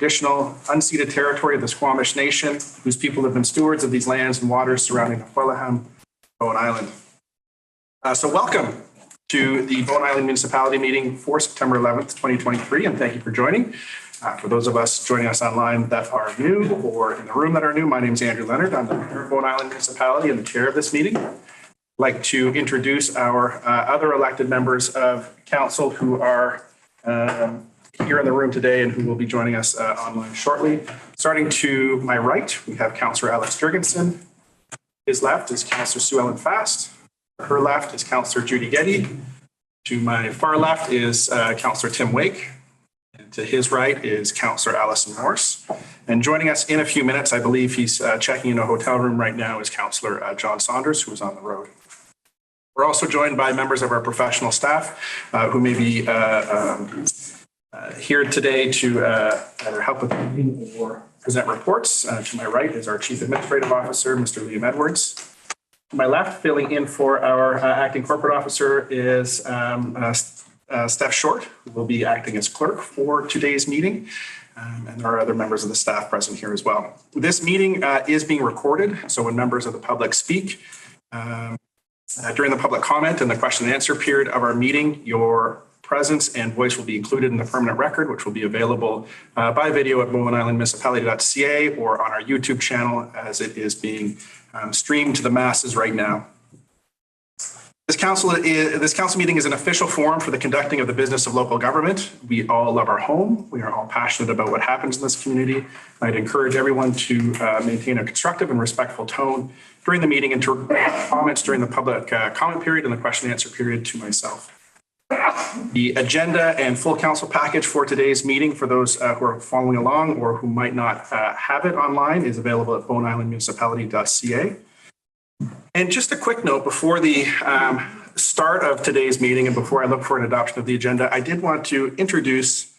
traditional unceded territory of the Squamish Nation, whose people have been stewards of these lands and waters surrounding the Quellaveam, Bowen Island. So welcome to the Bowen Island Municipality meeting for September 11th, 2023, and thank you for joining. For those of us joining us online that are new or in the room that are new, my name is Andrew Leonard. I'm the Mayor of Bowen Island Municipality and the chair of this meeting. I'd like to introduce our other elected members of council who are here in the room today and who will be joining us online shortly. Starting to my right, we have Councillor Alex Jurgensen. His left is Councillor Sue Ellen Fast. Her left is Councillor Judy Getty. To my far left is Councillor Tim Wake. And to his right is Councillor Allison Morse. And joining us in a few minutes, I believe he's checking in a hotel room right now, is Councillor John Saunders, who is on the road. We're also joined by members of our professional staff who may be here today to either help with the meeting or present reports. To my right is our Chief Administrative Officer, Mr. Liam Edwards. To my left, filling in for our Acting Corporate Officer is Steph Short, who will be acting as clerk for today's meeting. And there are other members of the staff present here as well. This meeting is being recorded, so when members of the public speak, during the public comment and the question and answer period of our meeting, your presence and voice will be included in the permanent record, which will be available by video at bowenislandmunicipality.ca or on our YouTube channel as it is being streamed to the masses right now. This council meeting is an official forum for the conducting of the business of local government. We all love our home. We are all passionate about what happens in this community. I'd encourage everyone to maintain a constructive and respectful tone during the meeting and to comments during the public comment period and the question and answer period to myself. The agenda and full council package for today's meeting for those who are following along or who might not have it online is available at bowenislandmunicipality.ca. And just a quick note before the start of today's meeting and before I look for an adoption of the agenda, I did want to introduce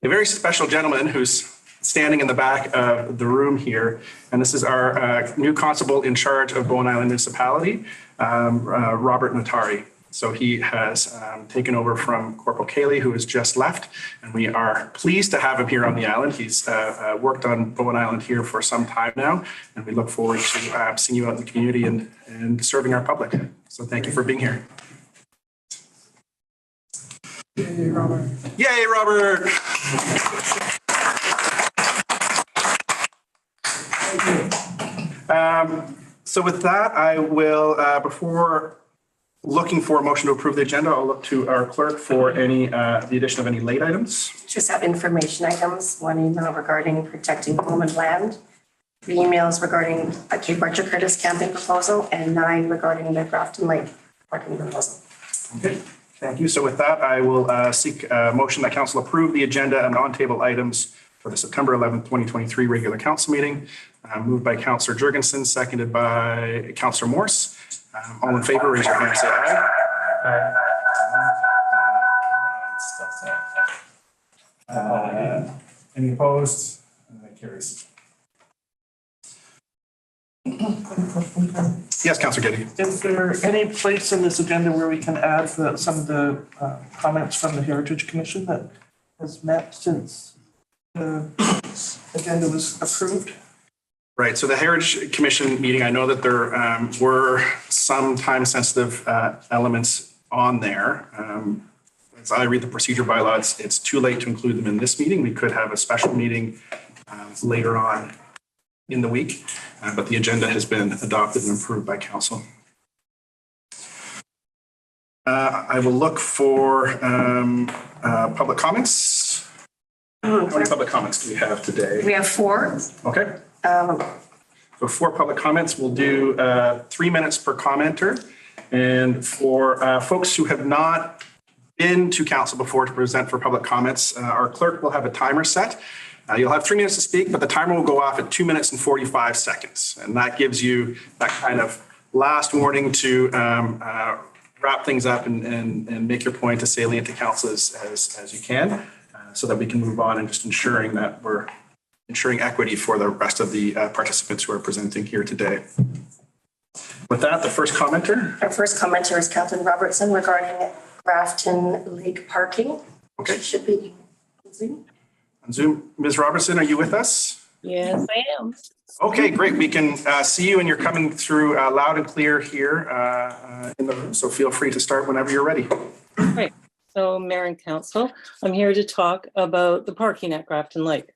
a very special gentleman who's standing in the back of the room here. And this is our new constable in charge of Bowen Island Municipality, Robert Natari. So he has taken over from Corporal Cayley, who has just left, and we are pleased to have him here on the island. He's worked on Bowen Island here for some time now, and we look forward to seeing you out in the community and serving our public. So thank you for being here. Yay, Robert. Yay, Robert. So with that, I will, before looking for a motion to approve the agenda, I'll look to our clerk for any the addition of any late items. Just have information items, one email regarding protecting home and land, 3 emails regarding a Cape Archer Curtis camping proposal, and 9 regarding the Grafton Lake parking proposal. Okay, thank you. So with that, I will seek a motion that council approve the agenda and on-table items for the September 11th, 2023 regular council meeting. Moved by Councillor Jurgensen, seconded by Councillor Morse. All in favor, raise your hand and say aye. Aye. Any opposed? That carries. Yes, Councillor Getty. Is there any place in this agenda where we can add some of the comments from the Heritage Commission that has met since the agenda was approved? Right. So the Heritage Commission meeting, I know that there were some time-sensitive elements on there. As I read the procedure bylaws, it's too late to include them in this meeting. We could have a special meeting later on in the week, but the agenda has been adopted and approved by council. I will look for public comments. How many public comments do we have today? We have 4. Okay. So 4 public comments. We'll do 3 minutes per commenter. And for folks who have not been to council before to present for public comments, our clerk will have a timer set. You'll have 3 minutes to speak, but the timer will go off at 2 minutes and 45 seconds. And that gives you that kind of last warning to wrap things up and make your point as salient to council as you can, so that we can move on and just ensuring that we're ensuring equity for the rest of the participants who are presenting here today. With that, the first commenter. Our first commenter is Kathleen Robertson regarding Grafton Lake parking. Okay. Should be. on Zoom. Ms. Robertson, are you with us? Yes, I am. Okay, great. We can see you and you're coming through loud and clear here in the room. So feel free to start whenever you're ready. Right. So, Mayor and Council, I'm here to talk about the parking at Grafton Lake.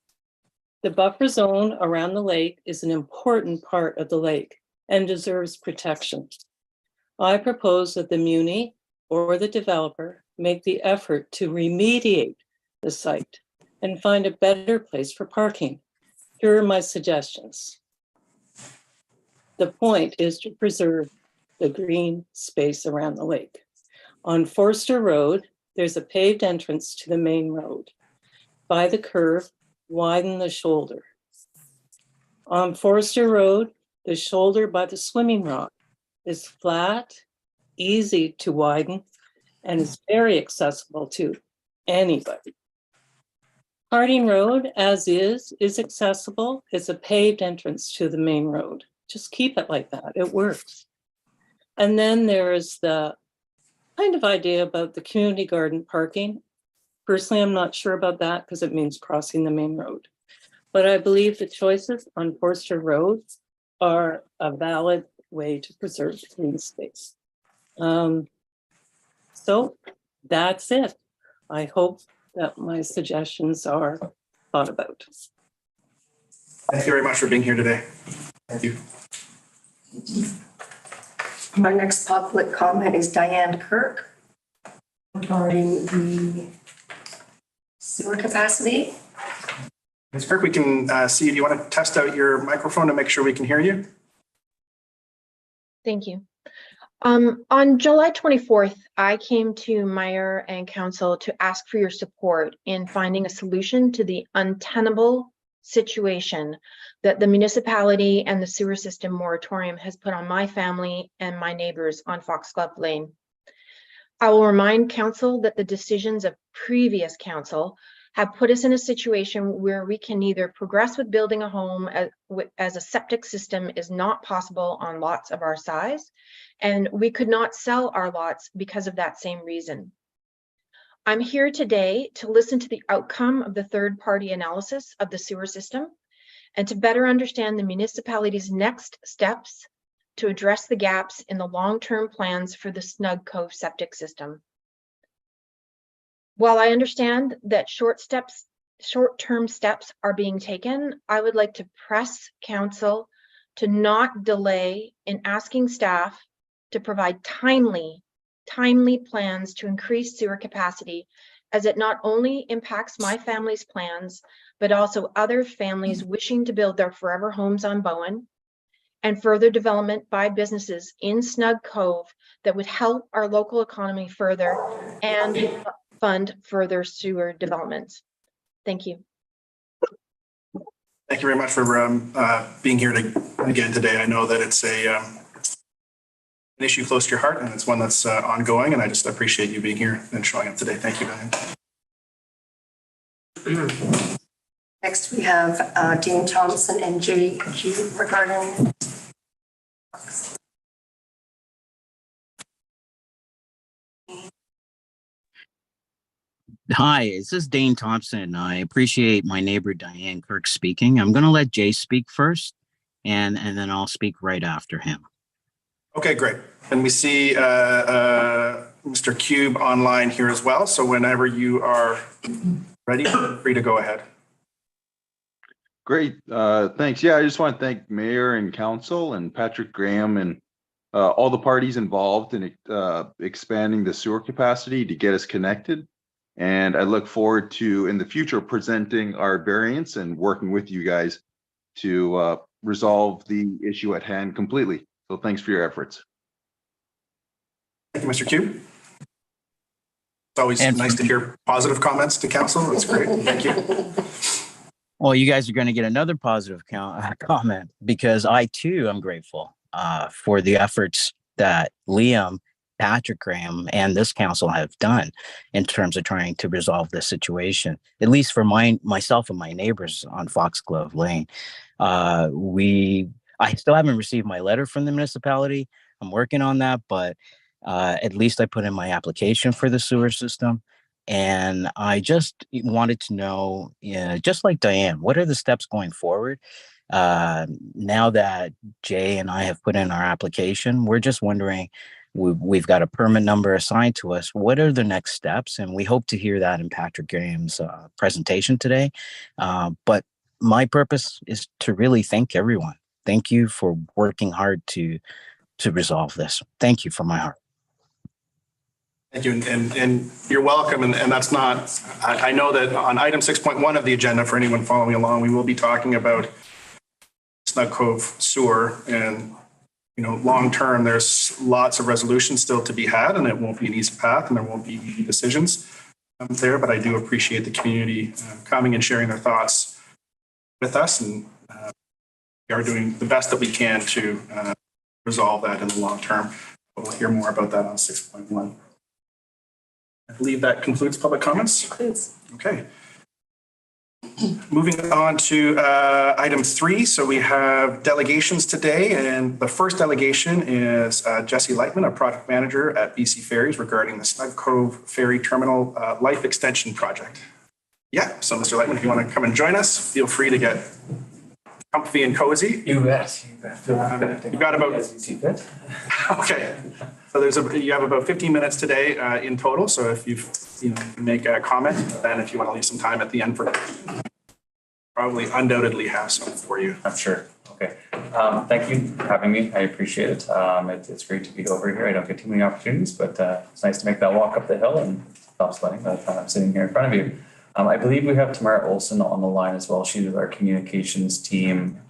The buffer zone around the lake is an important part of the lake and deserves protection. I propose that the Muni or the developer make the effort to remediate the site and find a better place for parking. Here are my suggestions. The point is to preserve the green space around the lake. On Forster Road, there's a paved entrance to the main road. By the curve, widen the shoulder. On Forster Road, the shoulder by the swimming rock is flat, easy to widen, and is very accessible to anybody. Harding Road, as is accessible. It's a paved entrance to the main road. Just keep it like that. It works. And then there is the kind of idea about the community garden parking. Personally, I'm not sure about that because it means crossing the main road. But I believe the choices on Forster Road are a valid way to preserve green space. So that's it. I hope that my suggestions are thought about. Thank you very much for being here today. Thank you. Our next public comment is Diane Kirk regarding the sewer capacity. Ms. Kirk, we can see you. Do you want to test out your microphone to make sure we can hear you? Thank you. On July 24th, I came to Mayor and Council to ask for your support in finding a solution to the untenable situation that the municipality and the sewer system moratorium has put on my family and my neighbors on Foxglove Lane. I will remind Council that the decisions of previous Council have put us in a situation where we can neither progress with building a home as a septic system is not possible on lots of our size, and we could not sell our lots because of that same reason. I'm here today to listen to the outcome of the third-party analysis of the sewer system and to better understand the municipality's next steps to address the gaps in the long-term plans for the Snug Cove septic system. While I understand that short-term steps are being taken, I would like to press Council to not delay in asking staff to provide timely plans to increase sewer capacity, as it not only impacts my family's plans, but also other families wishing to build their forever homes on Bowen, and further development by businesses in Snug Cove that would help our local economy further and fund further sewer developments. Thank you. Thank you very much for being here again today. I know that it's an issue close to your heart, and it's one that's ongoing, and I just appreciate you being here and showing up today. Thank you, Diane. Next, we have Dean Thompson and Jay Q regarding. Hi, this is Dane Thompson. I appreciate my neighbor Diane Kirk speaking. I'm going to let Jay speak first, and then I'll speak right after him. Okay, great. And we see Mr. Cube online here as well. So whenever you are ready, feel free to go ahead. Great, thanks. Yeah, I just want to thank Mayor and Council and Patrick Graham and all the parties involved in expanding the sewer capacity to get us connected. And I look forward to, in the future, presenting our variants and working with you guys to resolve the issue at hand completely. So thanks for your efforts. Thank you, Mr. Cube. It's always nice to hear positive comments to council. That's great. Thank you. Well, you guys are going to get another positive comment, because I too am grateful for the efforts that Liam, Patrick Graham, and this council have done in terms of trying to resolve this situation, at least for myself and my neighbors on Foxglove Lane. I still haven't received my letter from the municipality. I'm working on that, but at least I put in my application for the sewer system. And I just wanted to know, just like Diane, what are the steps going forward? Now that Jay and I have put in our application, we're just wondering, we've got a permit number assigned to us. What are the next steps? And we hope to hear that in Patrick Graham's presentation today. But my purpose is to really thank everyone. Thank you for working hard to resolve this. Thank you from my heart. Thank you, and you're welcome, and that's not, I know that on item 6.1 of the agenda, for anyone following along, we will be talking about Snug Cove Sewer, and, you know, long-term, there's lots of resolutions still to be had, and it won't be an easy path, and there won't be easy decisions there, but I do appreciate the community coming and sharing their thoughts with us, and we are doing the best that we can to resolve that in the long term. But we'll hear more about that on 6.1. I believe that concludes public comments. Concludes. Okay. Moving on to item 3. So we have delegations today, and the first delegation is Jesse Lightman, a project manager at BC Ferries, regarding the Snug Cove Ferry Terminal Life Extension Project. Yeah, so Mr. Lightman, if you want to come and join us, feel free to get comfy and cozy. You bet. You've got about, okay. So you have about 15 minutes today in total. So if you make a comment, then if you want to leave some time at the end for, probably undoubtedly have some for you. I'm sure. Okay. Thank you for having me. I appreciate it. It's great to be over here. I don't get too many opportunities, but it's nice to make that walk up the hill and stop sweating by the time I'm sitting here in front of you. I believe we have Tamara Olson on the line as well. She's with our communications team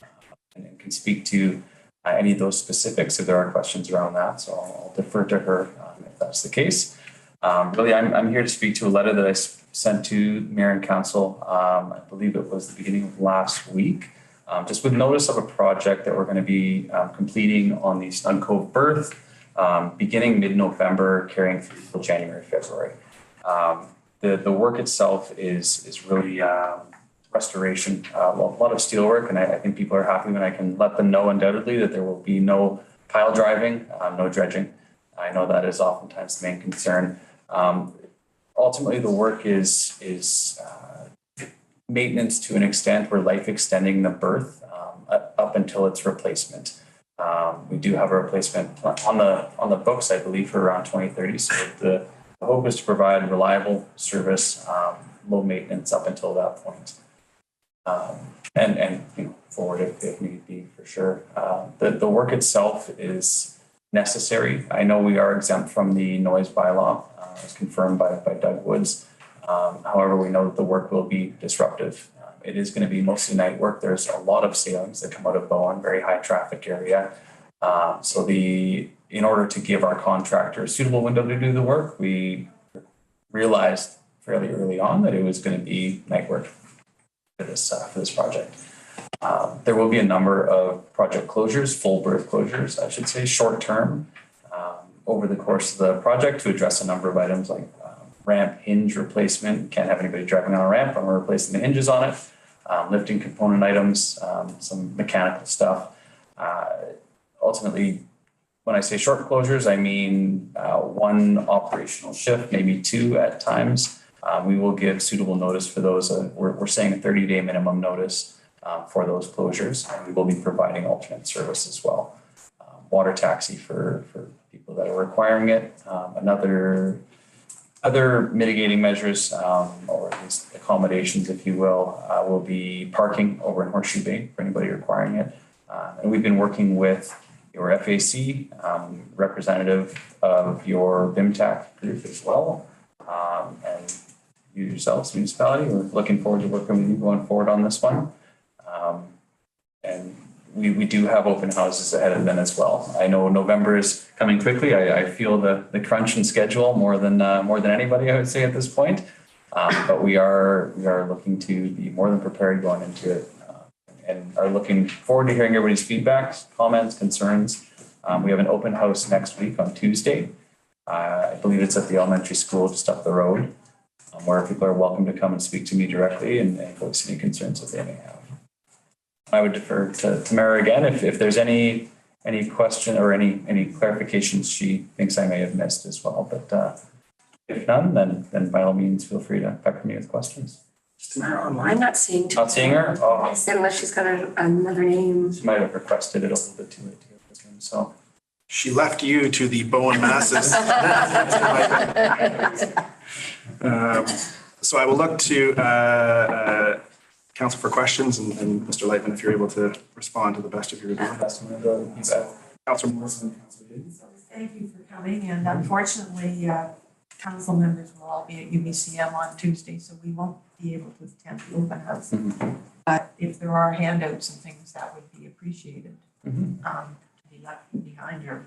and can speak to any of those specifics if there are questions around that. So I'll defer to her if that's the case. Really, I'm here to speak to a letter that I sent to Mayor and Council. I believe it was the beginning of last week, just with notice of a project that we're going to be completing on the Snug Cove berth, beginning mid-November, carrying through till January, February. The work itself is really restoration, a lot of steel work, and I think people are happy when I can let them know undoubtedly that there will be no pile driving, no dredging. I know that is oftentimes the main concern. Ultimately, the work is maintenance to an extent. We're life extending the berth up until its replacement. We do have a replacement on the books, I believe, for around 2030. So the hope is to provide reliable service, low maintenance up until that point. And forward if need be, for sure. The work itself is necessary. I know we are exempt from the noise bylaw, as confirmed by Doug Woods. However, we know that the work will be disruptive. It is going to be mostly night work. There's a lot of sailings that come out of Bowen, very high traffic area. So in order to give our contractor a suitable window to do the work, we realized fairly early on that it was going to be night work for this project. There will be a number of project closures, full berth closures, I should say, short term, over the course of the project to address a number of items like ramp hinge replacement. Can't have anybody driving on a ramp, and we're replacing the hinges on it. Lifting component items, some mechanical stuff. Ultimately, when I say short closures, I mean one operational shift, maybe two at times. We will give suitable notice for those. We're saying a 30-day minimum notice for those closures, and we will be providing alternate service as well. Water taxi for people that are requiring it. Other mitigating measures, or at least accommodations, if you will be parking over in Horseshoe Bay for anybody requiring it. And we've been working with your FAC, representative of your BIMTAC group as well, and you yourselves, municipality. We're looking forward to working with you going forward on this one. And we do have open houses ahead of them as well. I know November is coming quickly. I feel the crunch and schedule more than anybody, I would say, at this point. But we are looking to be more than prepared going into it, and are looking forward to hearing everybody's feedback, comments, concerns. We have an open house next week on Tuesday. I believe it's at the elementary school just up the road, where people are welcome to come and speak to me directly and voice any concerns that they may have. I would defer to Tamara again if there's any question or any clarifications she thinks I may have missed as well. But If none, then by all means, feel free to pepper me with questions. Just Tamara online. I'm not seeing. Not seeing her? Oh, Unless she's got another name. she might have requested it a little bit too late to get this in, so. She left you to the Bowen masses. So I will look to council for questions, and Mr. Lightman, if you're able to respond to the best of your ability. Councilor Morrison, Councilor Davies. Thank you for coming, and unfortunately, council members will all be at UBCM on Tuesday, so we won't be able to attend the open house. But if there are handouts and things, that would be appreciated. To be left behind your,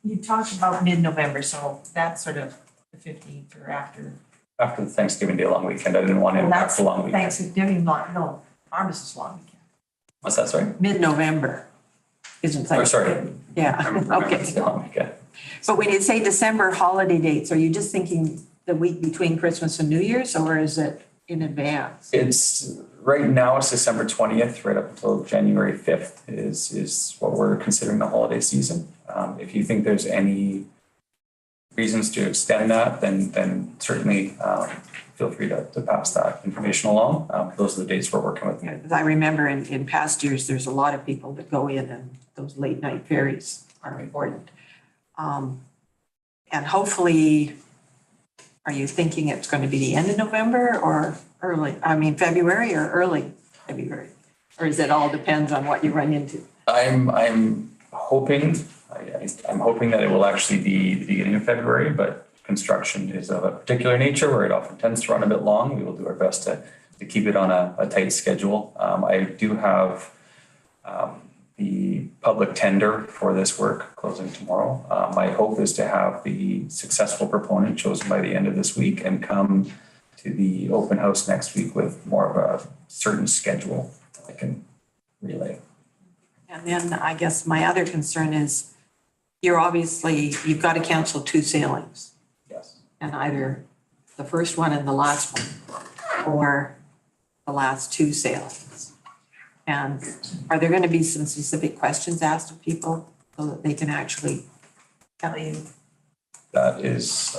you talked about mid-November, so that's sort of the 15th or after. After the Thanksgiving Day long weekend, I didn't want to impact the long weekend. Thanksgiving, no, Armistice long weekend. What's that, sorry? Mid-November isn't Oh, sorry. Thanksgiving. Yeah, I remember okay. it's the long weekend. But when you say December holiday dates, are you just thinking the week between Christmas and New Year's, or is it in advance? It's, right now it's December 20th, right up until January 5th is what we're considering the holiday season. If you think there's any reasons to extend that, then certainly feel free to pass that information along. Those are the dates we're working with. Yeah, 'cause I remember in past years, there's a lot of people that go in, and those late night ferries are important. And hopefully, are you thinking it's going to be the end of November or February or early February? Or is it all depends on what you run into? I'm hoping that it will actually be the beginning of February, but construction is of a particular nature where it often tends to run a bit long. We will do our best to keep it on a tight schedule. I do have the public tender for this work closing tomorrow. My hope is to have the successful proponent chosen by the end of this week and come to the open house next week with more of a certain schedule I can relay. And then I guess my other concern is you've got to cancel 2 sailings. Yes. And either the first one and the last one, or the last 2 sailings. And are there going to be some specific questions asked of people so that they can actually tell you? That's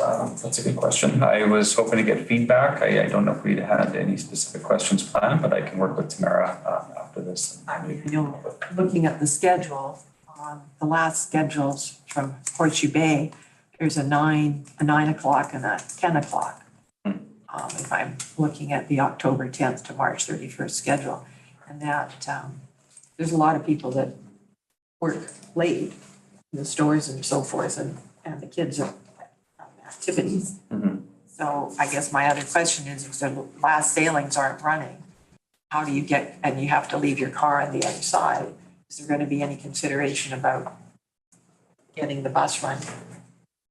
a good question. I was hoping to get feedback. I don't know if we had any specific questions planned, but I can work with Tamara after this. Looking at the schedule, the last schedules from Horseshoe Bay, there's a 9 o'clock and a 10 o'clock. If I'm looking at the October 10th to March 31st schedule. And that there's a lot of people that work late in the stores and so forth, and the kids are activities. So I guess my other question is, if the last sailings aren't running, how do you get, and you have to leave your car on the other side, is there going to be any consideration about getting the bus running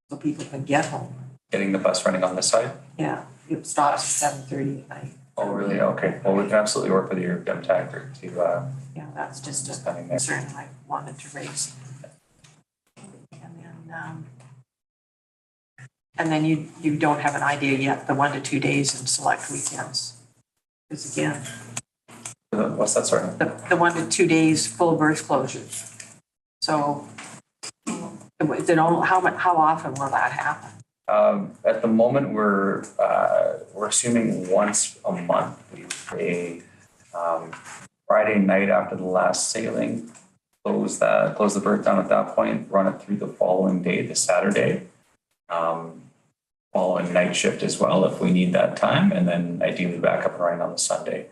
so people can get home? Getting the bus running on this side? Yeah, it stops at 7:30 at night. Oh, really? Okay. Well, we can absolutely work with your DEMTAC to Yeah, that's just a spending there. concern I wanted to raise. And then you don't have an idea yet, the 1 to 2 days in select weekends. Because again, What's that, sorry? the 1 to 2 days full berth closures. So how often will that happen? At the moment, we're assuming once a month. We pay Friday night after the last sailing, close the berth down at that point, run it through the following day, the Saturday. Following night shift as well if we need that time, and then ideally back up and running on the Sunday.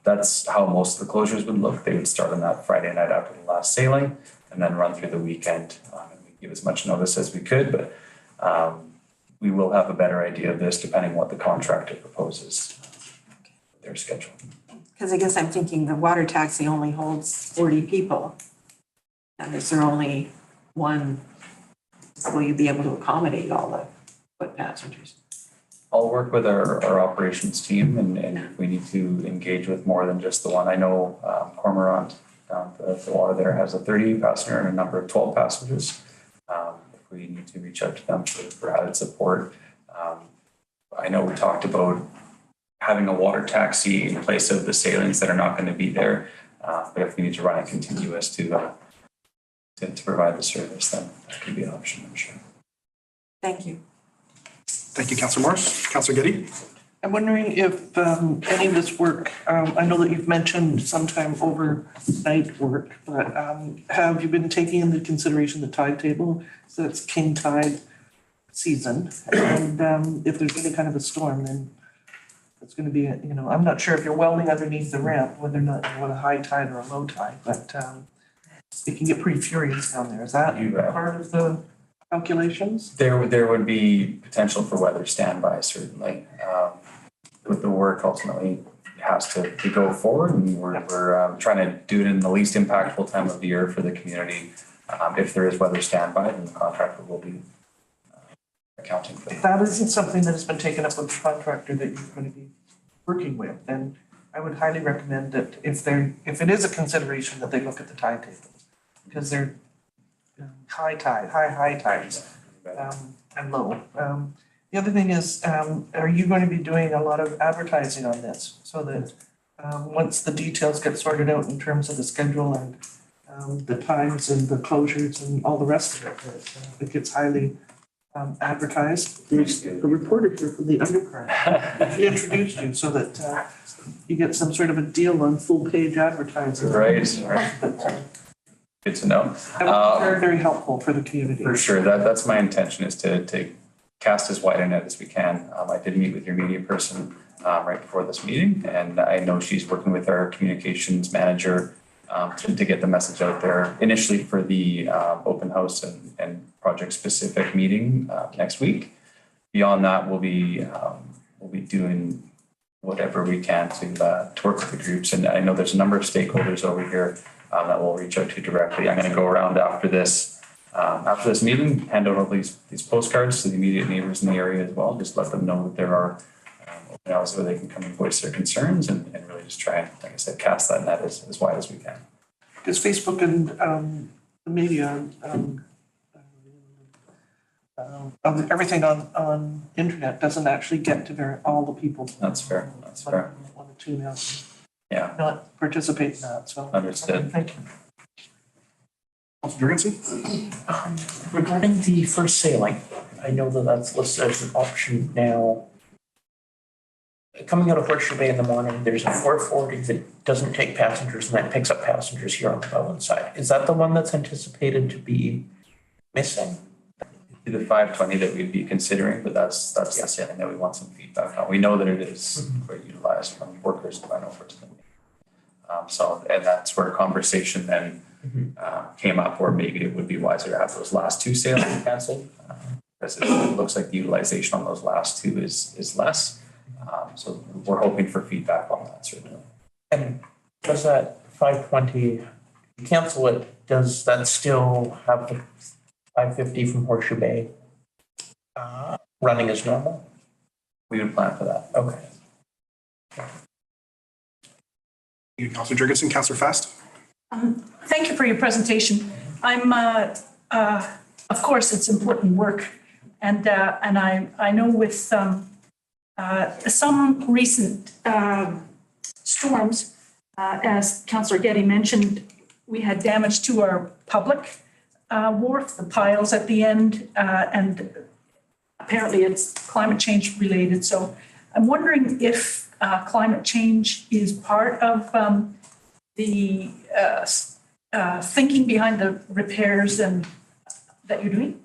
That's how most of the closures would look. They would start on that Friday night after the last sailing and then run through the weekend. And we give as much notice as we could, but we will have a better idea of this depending what the contractor proposes their schedule. Because I guess I'm thinking the water taxi only holds 40 people. And is there only one, will you be able to accommodate all the foot passengers? I'll work with our operations team and if we need to engage with more than just the one. I know Cormorant, the water there has a 30 passenger and a number of 12 passengers. If we need to reach out to them for added support. I know we talked about having a water taxi in place of the sailings that are not going to be there. But if we need to run it continuous to provide the service, then that could be an option, I'm sure. Thank you. Thank you, Councillor Morris. Councillor Getty? I'm wondering if any of this work, I know that you've mentioned sometime overnight work, but have you been taking into consideration the tide table? So it's king tide season, and if there's any kind of a storm, then it's gonna be, I'm not sure if you're welding underneath the ramp, whether or not you want a high tide or a low tide, but it can get pretty furious down there. Is that You bet. part of the calculations? There would be potential for weather standby, certainly. With the work ultimately has to go forward, and we're trying to do it in the least impactful time of the year for the community. If there is weather standby, then the contractor will be accounting for that. That isn't something that has been taken up with the contractor that you're going to be working with, then I would highly recommend that if it is a consideration, that they look at the tide tables. Because they're high tides, and low. The other thing is, are you going to be doing a lot of advertising on this? So that once the details get sorted out in terms of the schedule and the times and the closures and all the rest of it, that it gets highly advertised. There's a reporter here from the Undercurrent. She introduced you so that you get some sort of a deal on full page advertising. Right. Good to know. That would be very, very helpful for the community. For sure, that's my intention, is to cast as wide a net as we can. I did meet with your media person right before this meeting, and I know she's working with our communications manager to get the message out there initially for the open house and project specific meeting next week. Beyond that, we'll be doing whatever we can to work with the groups, and I know there's a number of stakeholders over here that we'll reach out to directly. I'm going to go around after this meeting, hand out all these postcards to the immediate neighbors in the area as well. Just let them know that there are open houses where they can come and voice their concerns, and really just try and, like I said, cast that net as wide as we can. Because Facebook and the media, everything on internet doesn't actually get to all the people. That's fair. That's fair. Want to tune out. Yeah. Not participate in that, so. Understood. Thank you. Councillor Jurgensen? Regarding the first sailing, I know that that's listed as an option now. Coming out of Horseshoe Bay in the morning, there's a 440 that doesn't take passengers and then picks up passengers here on the Bowen side. Is that the one that's anticipated to be missing? The 520 that we'd be considering, but that's the sailing that we want some feedback on. We know that it is quite utilized from workers in Glen Overton. So, and that's where conversation then came up, where maybe it would be wiser to have those last two sailings canceled. Because it looks like the utilization on those last two is less. So we're hoping for feedback on that, certainly. And does that 520 cancel it? Does that still have the 550 from Horseshoe Bay running as normal? We would plan for that. Okay. You, Councillor Jurgensen. Councillor Fast? Thank you for your presentation. I'm, of course, it's important work, and I know with some recent storms, as Councillor Getty mentioned, we had damage to our public wharf, the piles at the end, and apparently it's climate change related. So I'm wondering if climate change is part of the thinking behind the repairs and that you're doing?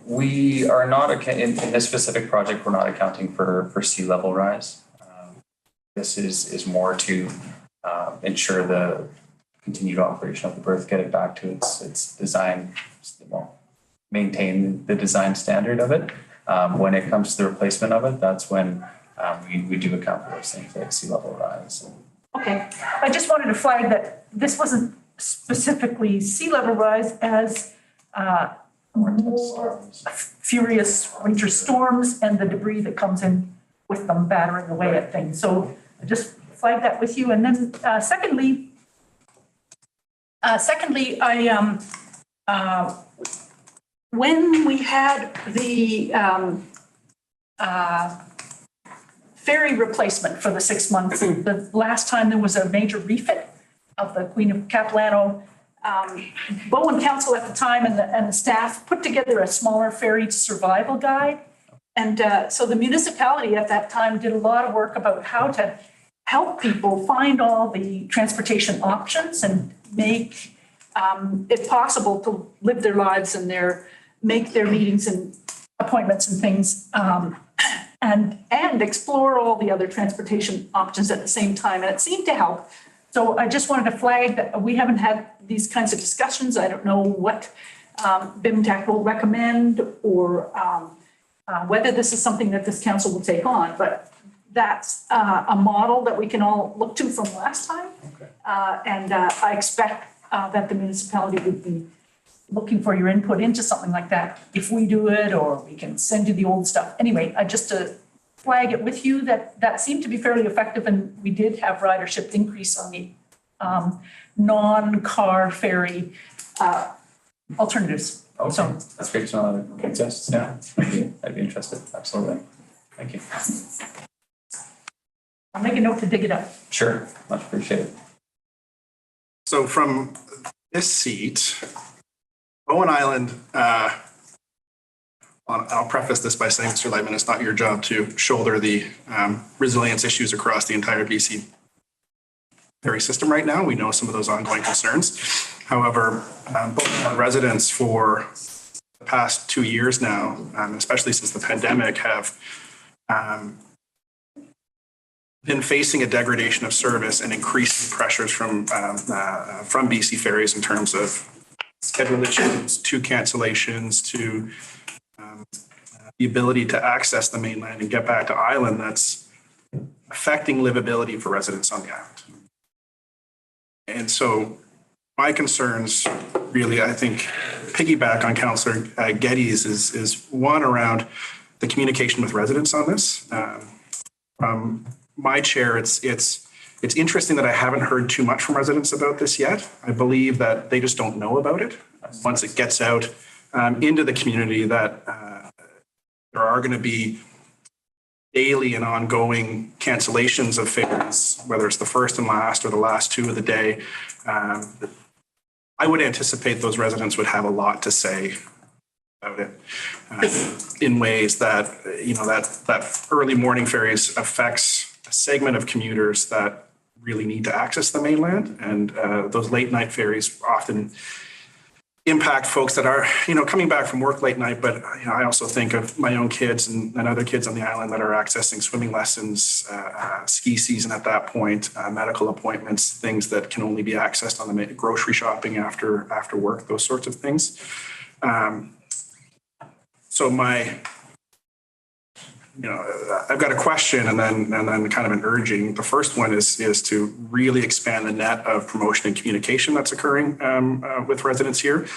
We are not, in this specific project, we're not accounting for sea level rise. This is more to ensure the continued operation of the berth, get it back to its design, well, maintain the design standard of it. When it comes to the replacement of it, that's when we do account for those things like sea level rise. Okay, I just wanted to flag that this wasn't specifically sea level rise as more furious winter storms and the debris that comes in with them battering away at things. So I just flagged that with you. And then secondly, when we had the ferry replacement for the 6 months, the last time there was a major refit of the Queen of Capilano, Bowen Council at the time and the staff put together a smaller ferry survival guide. And so the municipality at that time did a lot of work about how to help people find all the transportation options and make it possible to live their lives and make their meetings and appointments and things and explore all the other transportation options at the same time. And it seemed to help. So I just wanted to flag that we haven't had these kinds of discussions. I don't know what BIMTech will recommend or whether this is something that this council will take on, but that's a model that we can all look to from last time. Okay. And I expect that the municipality would be looking for your input into something like that. If we do it, or we can send you the old stuff. Anyway, I just to flag it with you that seemed to be fairly effective, and we did have ridership increase on the non-car ferry alternatives. Okay, So that's great to know that it exists, yeah. I'd be interested, absolutely. Thank you. I'll make a note to dig it up. Sure, much appreciated. So from this seat, Bowen Island, I'll preface this by saying, Mr. Lightman, it's not your job to shoulder the resilience issues across the entire BC ferry system right now. We know some of those ongoing concerns. However, Bowen Island residents for the past 2 years now, especially since the pandemic, have been facing a degradation of service and increasing pressures from BC Ferries in terms of schedule issues, to cancellations, to the ability to access the mainland and get back to island. That's affecting livability for residents on the island. And so my concerns really, I think, piggyback on Councillor Geddes is one around the communication with residents on this. From my chair, it's interesting that I haven't heard too much from residents about this yet. I believe that they just don't know about it. Once it gets out into the community, that there are going to be daily and ongoing cancellations of ferries, whether it's the first and last or the last two of the day. I would anticipate those residents would have a lot to say about it in ways that, that early morning ferries affects a segment of commuters that really need to access the mainland. And those late night ferries often impact folks that are, coming back from work late night. But I also think of my own kids and other kids on the island that are accessing swimming lessons, ski season at that point, medical appointments, things that can only be accessed on the grocery shopping after work, those sorts of things. So I've got a question and then kind of an urging. The first one is to really expand the net of promotion and communication that's occurring with residents here.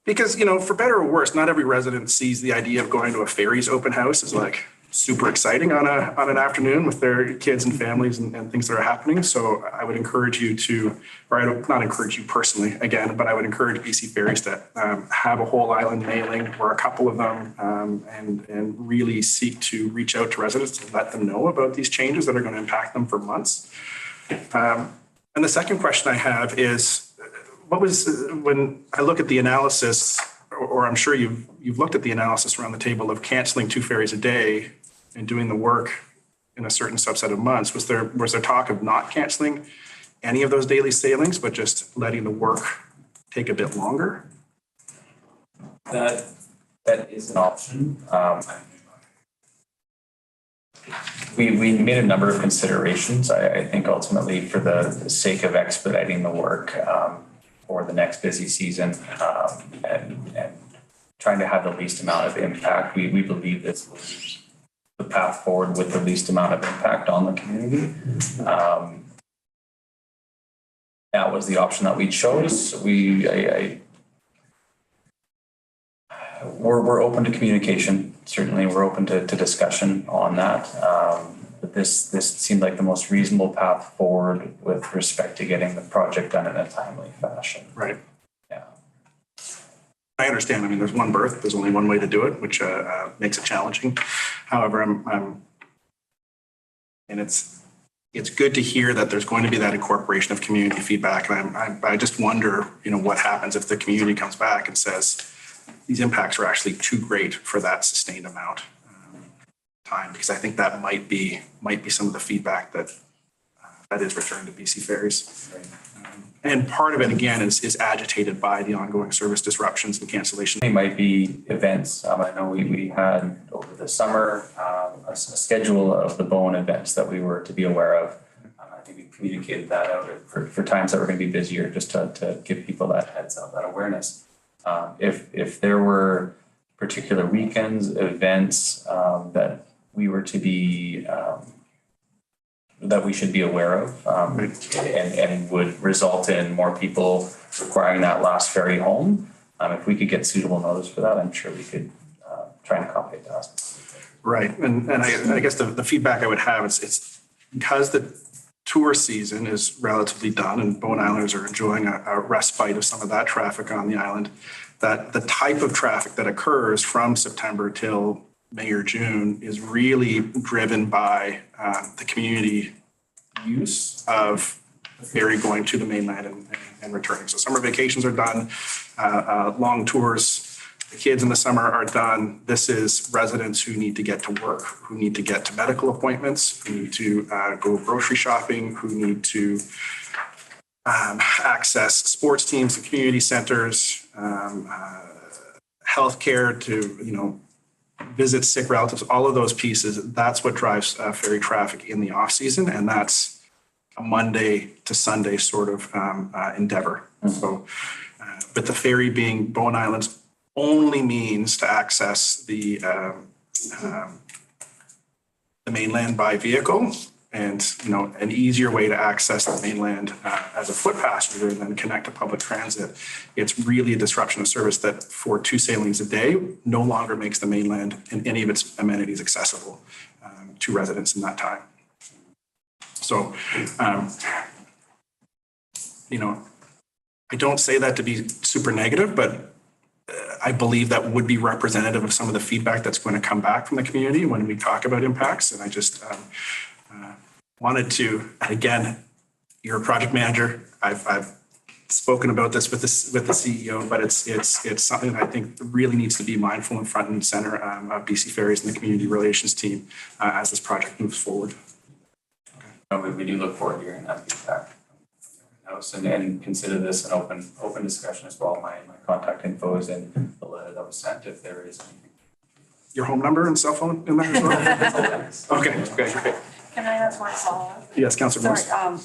Because, for better or worse, not every resident sees the idea of going to a ferries open house as like super exciting on an afternoon with their kids and families and things that are happening. So I would encourage you to, or I don't, not encourage you personally again, but I would encourage BC Ferries to have a whole island mailing or a couple of them and really seek to reach out to residents to let them know about these changes that are going to impact them for months. And the second question I have is, when I look at the analysis, or I'm sure you've looked at the analysis around the table of canceling 2 ferries a day and doing the work in a certain subset of months, was there talk of not canceling any of those daily sailings, but just letting the work take a bit longer? That is an option. We made a number of considerations. I think ultimately for the sake of expediting the work for the next busy season and trying to have the least amount of impact, we believe this was the path forward with the least amount of impact on the community. That was the option that we chose. We're open to communication. Certainly, we're open to discussion on that. But this seemed like the most reasonable path forward with respect to getting the project done in a timely fashion. Right. Yeah. I understand. I mean, there's one berth. There's only one way to do it, which makes it challenging. However, and it's it's good to hear that there's going to be that incorporation of community feedback. And I just wonder, what happens if the community comes back and says, these impacts are actually too great for that sustained amount time, because I think that might be some of the feedback that is returned to BC Ferries. And part of it, again, is agitated by the ongoing service disruptions and cancellations. It might be events. I know we had over the summer a schedule of the Bowen events that we were to be aware of. I think we communicated that out for times that were going to be busier, just to give people that heads up, that awareness. If there were particular weekends, events that we were to be that we should be aware of, and would result in more people requiring that last ferry home. If we could get suitable notice for that, I'm sure we could try and accommodate that. Right, and I guess the feedback I would have is it's because the tour season is relatively done and Bowen Islanders are enjoying a respite of some of that traffic on the island, that the type of traffic that occurs from September till May or June is really driven by the community use of the ferry going to the mainland and returning. So summer vacations are done, long tours, the kids in the summer are done. This is residents who need to get to work, who need to get to medical appointments, who need to go grocery shopping, who need to access sports teams and community centers, healthcare to, visit sick relatives, all of those pieces. That's what drives ferry traffic in the off season. And that's a Monday to Sunday sort of endeavor. So with the ferry being Bowen Island's only means to access the mainland by vehicle, and an easier way to access the mainland as a foot passenger than connect to public transit. It's really a disruption of service that for 2 sailings a day no longer makes the mainland and any of its amenities accessible to residents in that time. So, I don't say that to be super negative, but I believe that would be representative of some of the feedback that's going to come back from the community when we talk about impacts. And I just wanted to, again, you're a project manager. I've spoken about this with the CEO, but it's something that I think really needs to be mindful and front and center of BC Ferries and the community relations team as this project moves forward. We do look forward to hearing that feedback. And consider this an open discussion as well. My contact info is in the letter that was sent if there is anything. Your home number and cell phone in there as well? Okay. Can I ask one follow-up? Yes, Councillor Morris. Sorry,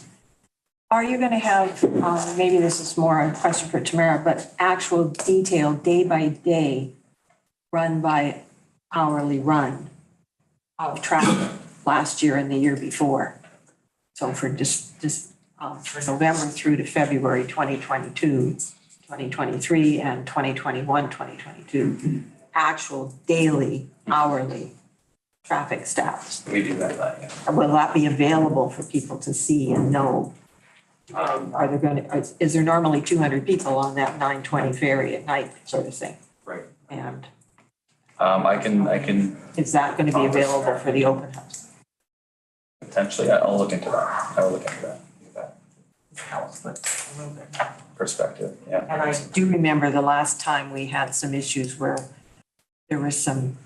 are you going to have, maybe this is more a question for Tamara, but actual detail day by day run by hourly run of traffic last year and the year before? So for for November through to February 2022, 2023, and 2021, 2022, actual daily, hourly traffic stats. We do that, yeah. Will that be available for people to see and know? Is there normally 200 people on that 9:20 ferry at night sort of thing? Right. And I can is that going to be available for the open house? potentially, I'll look into that. I will look into that. Helps, but a little bit. Perspective, yeah. And I do remember the last time we had some issues where there was some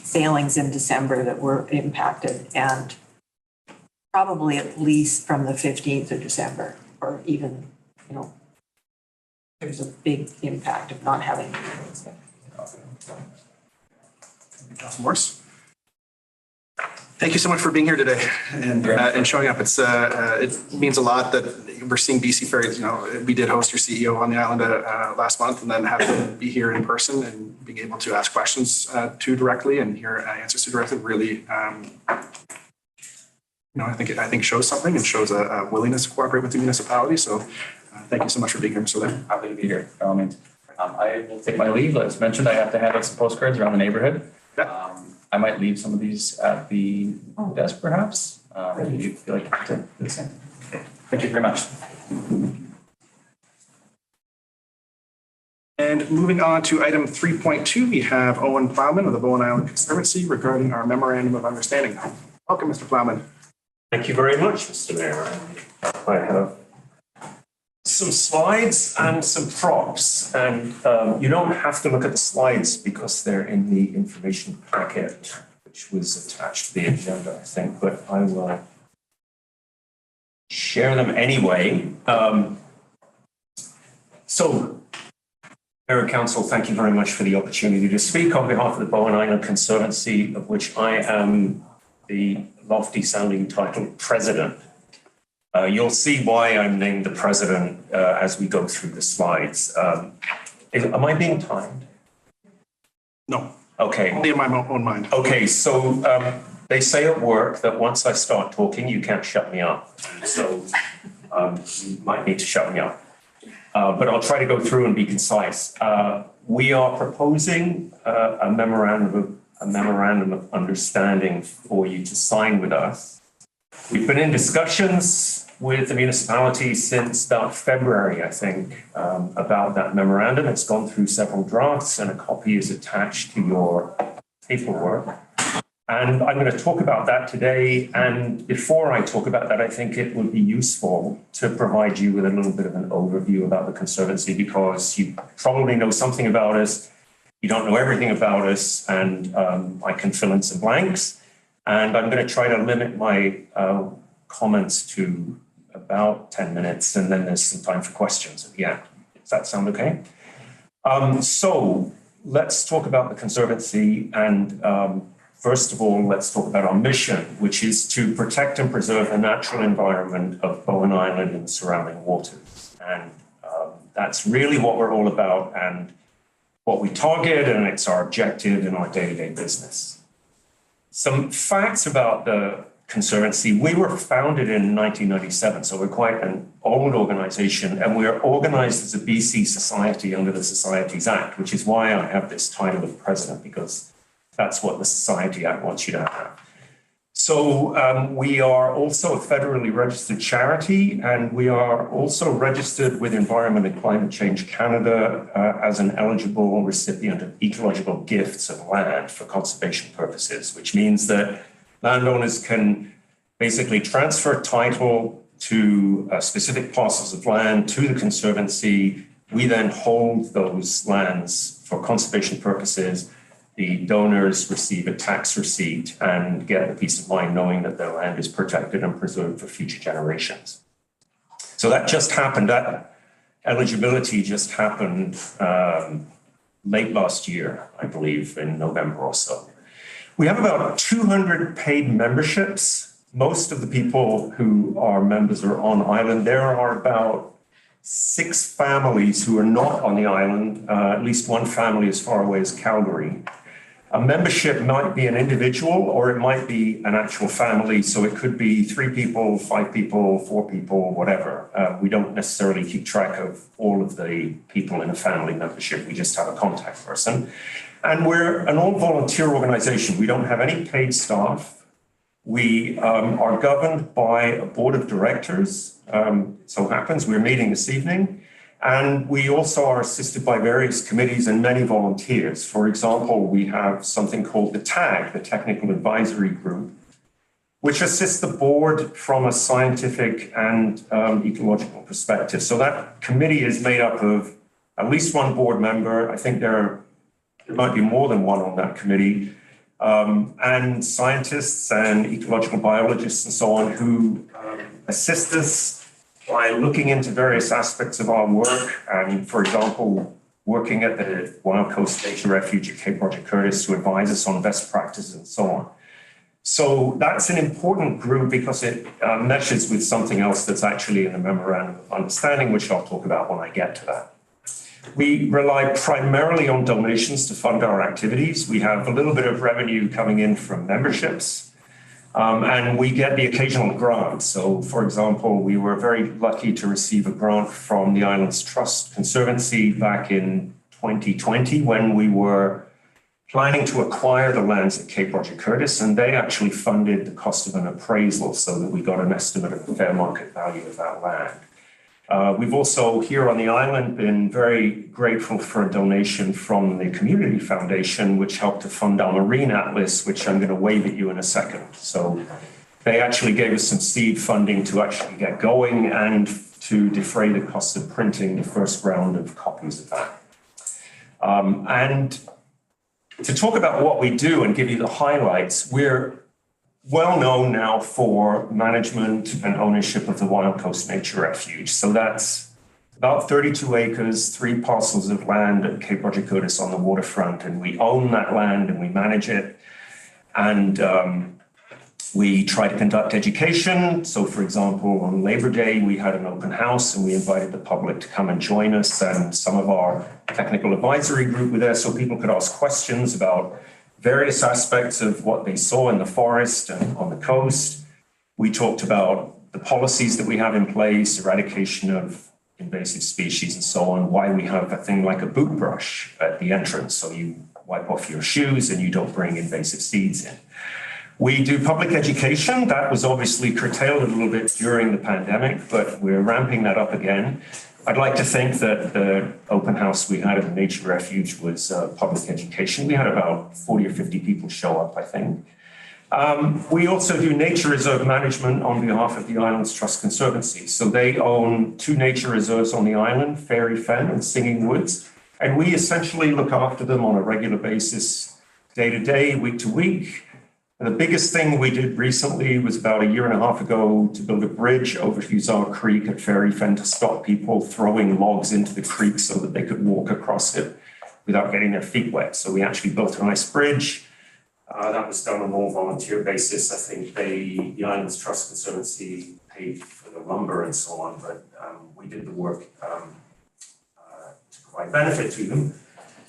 sailings in December that were impacted, and probably at least from the 15th of December, or even, there's a big impact of not having. Councillor Morris. Thank you so much for being here today and showing up. It's it means a lot that we're seeing BC Ferries. We did host your CEO on the island last month, and then having to be here in person and being able to ask questions to directly and hear answers to directly really, I think shows something and shows a willingness to cooperate with the municipality. So thank you so much for being here, Mr. Lim. Happy to be here, by all means. I will take my leave. As mentioned, I have to hand out some postcards around the neighborhood. I might leave some of these at the desk, perhaps. If you feel like to do the same. Thank you very much. And moving on to item 3.2, we have Owen Plowman of the Bowen Island Conservancy regarding our memorandum of understanding. Welcome, Mr. Plowman. Thank you very much, Mr. Mayor. I have some slides and some props, and you don't have to look at the slides because they're in the information packet, which was attached to the agenda, I think, but I will share them anyway. So, Mayor and Council, thank you very much for the opportunity to speak on behalf of the Bowen Island Conservancy, of which I am the lofty sounding title president. You'll see why I'm named the president as we go through the slides. Am I being timed? No, Okay. only in my own mind. Okay, so they say at work that once I start talking, you can't shut me up. So you might need to shut me up. But I'll try to go through and be concise. We are proposing a memorandum of understanding for you to sign with us. We've been in discussions with the municipality since about February, I think, about that memorandum. It's gone through several drafts and a copy is attached to your paperwork. And I'm going to talk about that today. And before I talk about that, I think it would be useful to provide you with a little bit of an overview about the Conservancy, because you probably know something about us. You don't know everything about us, and I can fill in some blanks. And I'm going to try to limit my comments to about 10 minutes, and then there's some time for questions at the end. Does that sound okay? So let's talk about the Conservancy, and first of all, let's talk about our mission, which is to protect and preserve the natural environment of Bowen Island and the surrounding waters. And that's really what we're all about and what we target, and it's our objective in our day-to-day business. Some facts about the Conservancy. We were founded in 1997, so we're quite an old organization, and we are organized as a BC society under the Societies Act, which is why I have this title of president, because that's what the Society Act wants you to have. So we are also a federally registered charity, and we are also registered with Environment and Climate Change Canada as an eligible recipient of ecological gifts of land for conservation purposes, which means that landowners can basically transfer title to specific parcels of land to the Conservancy. We then hold those lands for conservation purposes. The donors receive a tax receipt and get the peace of mind knowing that their land is protected and preserved for future generations. So that just happened. That eligibility just happened late last year, I believe, in November or so. We have about 200 paid memberships. Most of the people who are members are on island. There are about 6 families who are not on the island, at least one family as far away as Calgary. A membership might be an individual or it might be an actual family. So it could be 3 people, 5 people, 4 people, whatever. We don't necessarily keep track of all of the people in a family membership. We just have a contact person. And we're an all-volunteer organization. We don't have any paid staff. We are governed by a board of directors. So happens we're meeting this evening. And we also are assisted by various committees and many volunteers. For example, we have something called the TAG, the Technical Advisory Group, which assists the board from a scientific and ecological perspective. So that committee is made up of at least one board member. I think there might be more than one on that committee, and scientists and ecological biologists and so on who assist us by looking into various aspects of our work. And for example, working at the Wild Coast Nature Refuge at Cape Roger Curtis to advise us on best practices and so on. So that's an important group because it meshes with something else that's actually in the Memorandum of Understanding, which I'll talk about when I get to that. We rely primarily on donations to fund our activities. We have a little bit of revenue coming in from memberships, and we get the occasional grant. So, for example, we were very lucky to receive a grant from the Islands Trust Conservancy back in 2020 when we were planning to acquire the lands at Cape Roger Curtis, and they actually funded the cost of an appraisal so that we got an estimate of the fair market value of that land. We've also here on the island been very grateful for a donation from the Community Foundation, which helped to fund our Marine Atlas, which I'm going to wave at you in a second. So They actually gave us some seed funding to actually get going and to defray the cost of printing the first round of copies of that. And to talk about what we do and give you the highlights, we're well known now for management and ownership of the Wild Coast Nature Refuge. So that's about 32 acres, 3 parcels of land at Cape Roger Curtis on the waterfront, and we own that land and we manage it. And we try to conduct education. So for example, on Labor Day, we had an open house and we invited the public to come and join us, and some of our technical advisory group were there so people could ask questions about various aspects of what they saw in the forest and on the coast. We talked about the policies that we have in place, eradication of invasive species and so on, why we have a thing like a boot brush at the entrance. So you wipe off your shoes and you don't bring invasive seeds in. We do public education. That was obviously curtailed a little bit during the pandemic, but we're ramping that up again. I'd like to think that the open house we had at the Nature Refuge was public education. We had about 40 or 50 people show up, I think. We also do nature reserve management on behalf of the Islands Trust Conservancy. So they own 2 nature reserves on the island, Fairy Fen and Singing Woods. And we essentially look after them on a regular basis, day to day, week to week. And the biggest thing we did recently was about 1.5 years ago to build a bridge over Hussar Creek at Fairy Fen to stop people throwing logs into the creek so that they could walk across it without getting their feet wet. So we actually built a nice bridge. That was done on an all-volunteer basis. I think the Islands Trust Conservancy paid for the lumber and so on, but we did the work to provide benefit to them.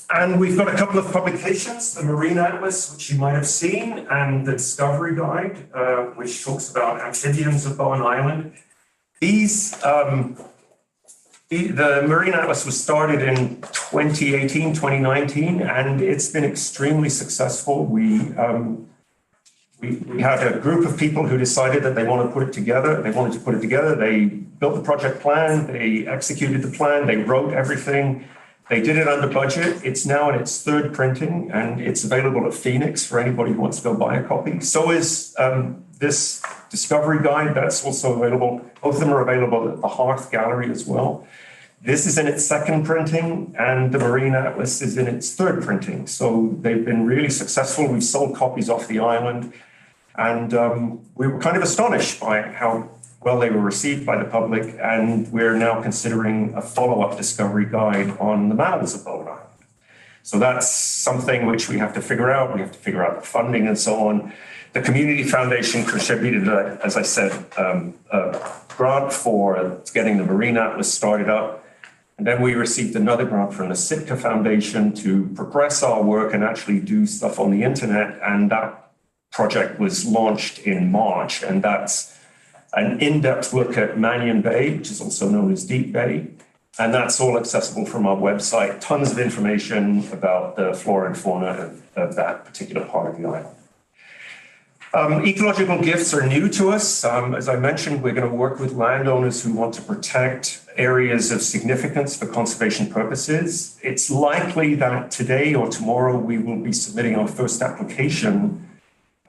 And we've got a couple of publications, the Marine Atlas, which you might have seen, and the Discovery Guide, which talks about amphibians of Bowen Island. These, the Marine Atlas was started in 2018, 2019, and it's been extremely successful. We had a group of people who decided that they wanted to put it together. They wanted to put it together. They built the project plan. They executed the plan. They wrote everything. They did it under budget. It's now in its 3rd printing, and it's available at Phoenix for anybody who wants to go buy a copy. So is this Discovery Guide. That's also available. Both of them are available at the Hearth Gallery as well. This is in its 2nd printing, and the Marine Atlas is in its 3rd printing. So they've been really successful. We've sold copies off the island, and we were kind of astonished by how well they were received by the public, and we're now considering a follow-up Discovery Guide on the mammals of Bowen Island. So that's something which we have to figure out. We have to figure out the funding and so on. The Community Foundation contributed, as I said, a grant for getting the Marine Atlas started up. And then we received another grant from the Sitka Foundation to progress our work and actually do stuff on the internet. And that project was launched in March, and that's an in-depth look at Mannion Bay, which is also known as Deep Bay. And that's all accessible from our website. Tons of information about the flora and fauna of that particular part of the island. Ecological gifts are new to us. As I mentioned, we're going to work with landowners who want to protect areas of significance for conservation purposes. It's likely that today or tomorrow we will be submitting our first application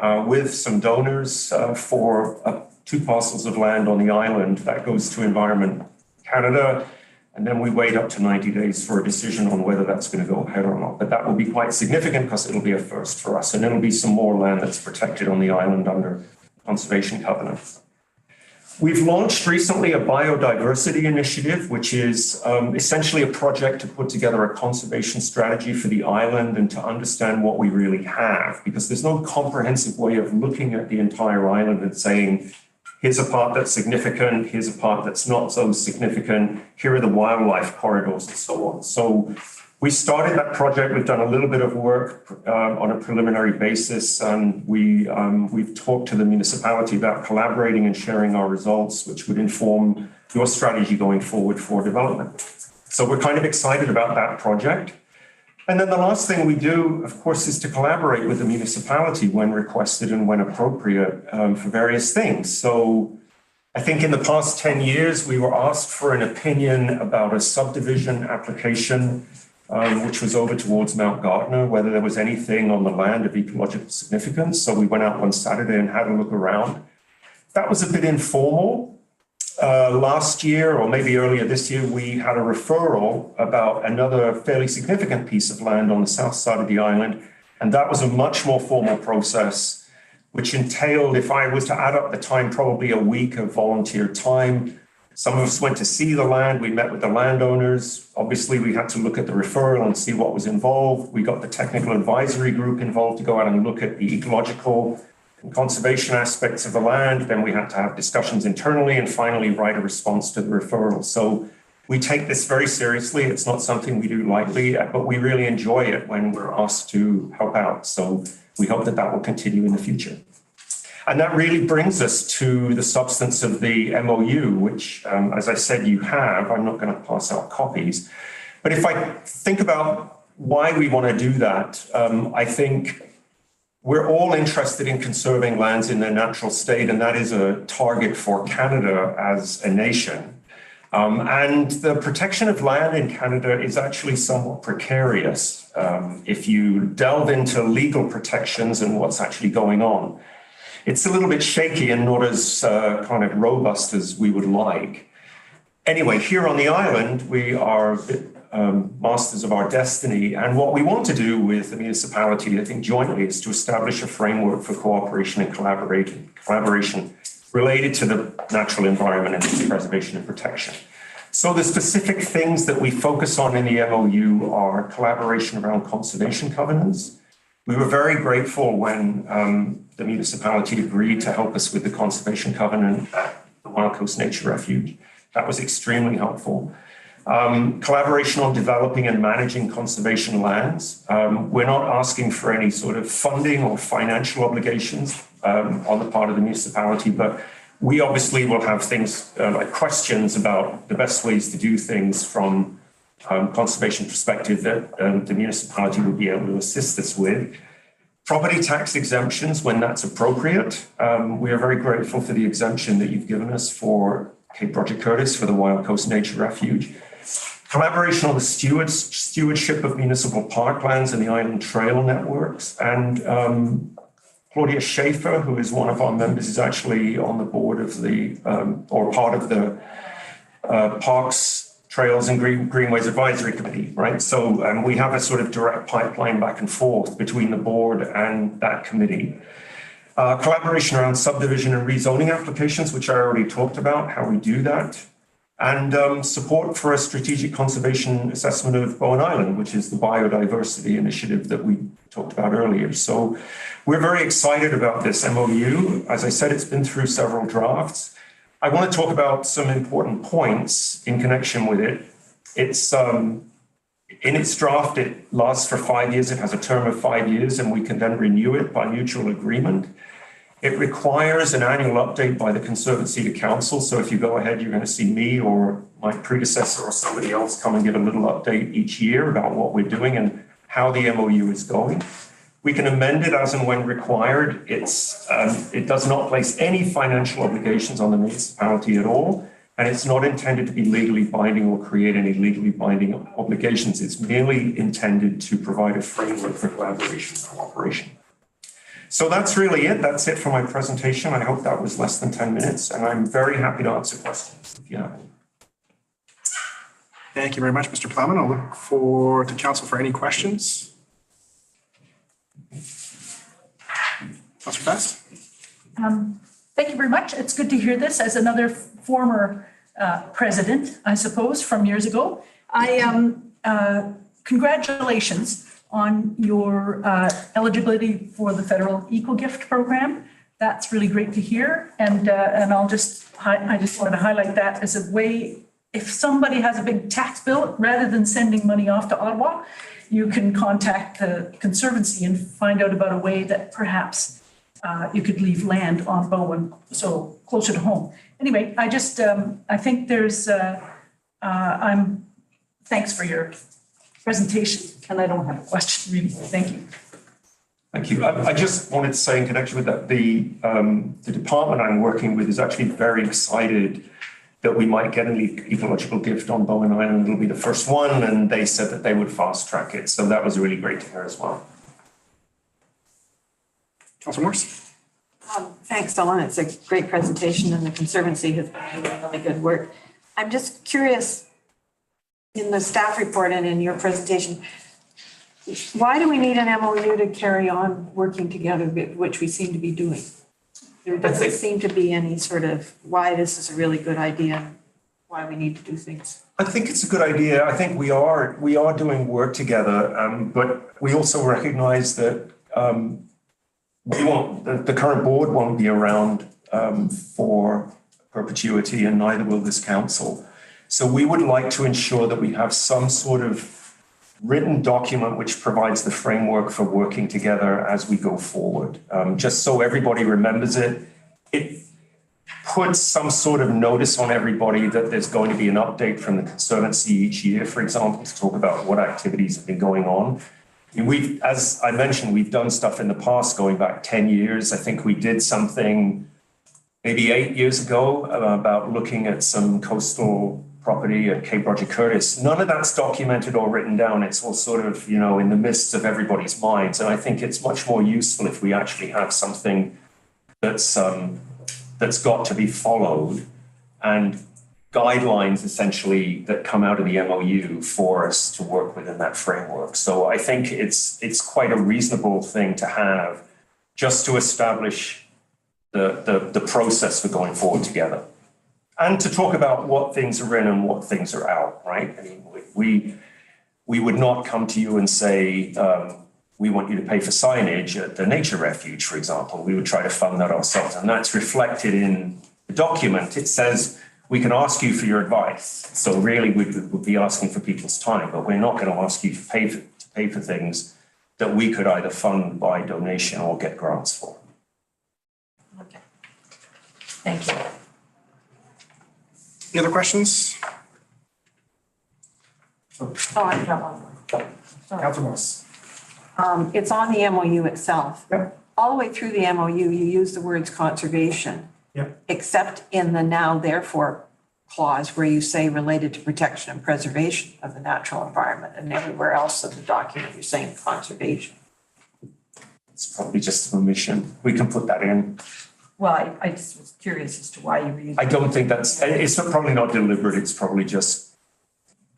with some donors for 2 parcels of land on the island. That goes to Environment Canada, and then we wait up to 90 days for a decision on whether that's going to go ahead or not. But that will be quite significant because it'll be a first for us, and it'll be some more land that's protected on the island under conservation covenants. We've launched recently a biodiversity initiative, which is essentially a project to put together a conservation strategy for the island and to understand what we really have, because there's no comprehensive way of looking at the entire island and saying, here's a part that's significant, here's a part that's not so significant, here are the wildlife corridors and so on. So we started that project. We've done a little bit of work on a preliminary basis, and we've talked to the municipality about collaborating and sharing our results, which would inform your strategy going forward for development. So we're kind of excited about that project. And then the last thing we do, of course, is to collaborate with the municipality when requested and when appropriate for various things. So I think in the past 10 years, we were asked for an opinion about a subdivision application, which was over towards Mount Gardner, whether there was anything on the land of ecological significance. So we went out one Saturday and had a look around. that was a bit informal. Last year, or maybe earlier this year, we had a referral about another fairly significant piece of land on the south side of the island. And that was a much more formal process, which entailed, if I was to add up the time, probably a week of volunteer time. Some of us went to see the land. We met with the landowners. Obviously, we had to look at the referral and see what was involved. We got the technical advisory group involved to go out and look at the ecological and conservation aspects of the land. Then we had to have discussions internally and finally write a response to the referral. So we take this very seriously. It's not something we do lightly, but we really enjoy it when we're asked to help out. So we hope that that will continue in the future. And that really brings us to the substance of the MOU, which, as I said, you have. I'm not going to pass out copies. But if I think about why we want to do that, I think we're all interested in conserving lands in their natural state, and that is a target for Canada as a nation. And the protection of land in Canada is actually somewhat precarious if you delve into legal protections and what's actually going on. It's a little bit shaky and not as kind of robust as we would like. Anyway, here on the island, we are masters of our destiny. And what we want to do with the municipality, I think jointly, is to establish a framework for cooperation and collaboration related to the natural environment and its preservation and protection. So the specific things that we focus on in the MOU are collaboration around conservation covenants. We were very grateful when the municipality agreed to help us with the conservation covenant at the Wild Coast Nature Refuge. That was extremely helpful. Collaboration on developing and managing conservation lands. We're not asking for any sort of funding or financial obligations on the part of the municipality, but we obviously will have things like questions about the best ways to do things from conservation perspective that the municipality would be able to assist us with. Property tax exemptions when that's appropriate. We are very grateful for the exemption that you've given us for Cape Roger Curtis for the Wild Coast Nature Refuge. Collaboration on the stewardship of municipal parklands and the island trail networks. And Claudia Schaefer, who is one of our members, is actually on the board of the, or part of the Parks, Trails and Greenways Advisory Committee, right? So we have a sort of direct pipeline back and forth between the board and that committee. Collaboration around subdivision and rezoning applications, which I already talked about, how we do that. And support for a strategic conservation assessment of Bowen Island, which is the biodiversity initiative that we talked about earlier. So we're very excited about this MOU. As I said, it's been through several drafts. I want to talk about some important points in connection with it. It's in its draft, it lasts for 5 years. It has a term of 5 years, and we can then renew it by mutual agreement. It requires an annual update by the Conservancy to Council. So if you go ahead, you're going to see me or my predecessor or somebody else come and give a little update each year about what we're doing and how the MOU is going. We can amend it as and when required. It does not place any financial obligations on the municipality at all, and it's not intended to be legally binding or create any legally binding obligations. It's merely intended to provide a framework for collaboration and cooperation. So that's really it. That's it for my presentation. I hope that was less than 10 minutes, and I'm very happy to answer questions if you have any. Thank you very much, Mr. Plowman. I'll look to council for any questions. Councilor Fast. Thank you very much. It's good to hear this as another former president, I suppose, from years ago. Congratulations on your eligibility for the federal Eco-Gift program. That's really great to hear. And I just wanted to highlight that as a way, if somebody has a big tax bill, rather than sending money off to Ottawa, you can contact the Conservancy and find out about a way that perhaps you could leave land on Bowen, so closer to home. Anyway, I think there's, thanks for your presentation, and I don't have a question really. Thank you. Thank you. I just wanted to say in connection with that, the department I'm working with is actually very excited that we might get an ecological gift on Bowen Island. It'll be the first one, and they said that they would fast track it. So that was really great to hear as well. Councilor Morse. Thanks, Ellen. It's a great presentation and the Conservancy has been doing really good work. I'm just curious, in the staff report and in your presentation, why do we need an MOU to carry on working together, which we seem to be doing? There doesn't seem to be any sort of why this is a really good idea, and why we need to do things. I think it's a good idea. I think we are doing work together, but we also recognize that the current board won't be around for perpetuity, and neither will this council. So we would like to ensure that we have some sort of written document which provides the framework for working together as we go forward. Just so everybody remembers it. It puts some sort of notice on everybody that there's going to be an update from the Conservancy each year, for example, to talk about what activities have been going on. We've, as I mentioned, we've done stuff in the past going back 10 years. I think we did something maybe 8 years ago about looking at some coastal property at Cape Roger Curtis. None of that's documented or written down. It's all sort of, in the midst of everybody's minds. And I think it's much more useful if we actually have something that's got to be followed and guidelines essentially that come out of the MOU for us to work within that framework. So I think it's quite a reasonable thing to have just to establish the process for going forward together. And to talk about what things are in and what things are out, right? I mean, we would not come to you and say, we want you to pay for signage at the nature refuge, for example. We would try to fund that ourselves. And that's reflected in the document. It says we can ask you for your advice. So really we'd be asking for people's time, but we're not going to ask you to pay for things that we could either fund by donation or get grants for. Okay. Thank you. Any other questions? Oh, I have one more. Sorry. Councilor Moss. It's on the MOU itself. Yep. All the way through the MOU, you use the words conservation. Yep. Except in the now therefore clause where you say related to protection and preservation of the natural environment, and everywhere else in the document, you're saying conservation. It's probably just an omission. We can put that in. Well, I just was curious as to why you were using. I don't think it's probably not deliberate. It's probably just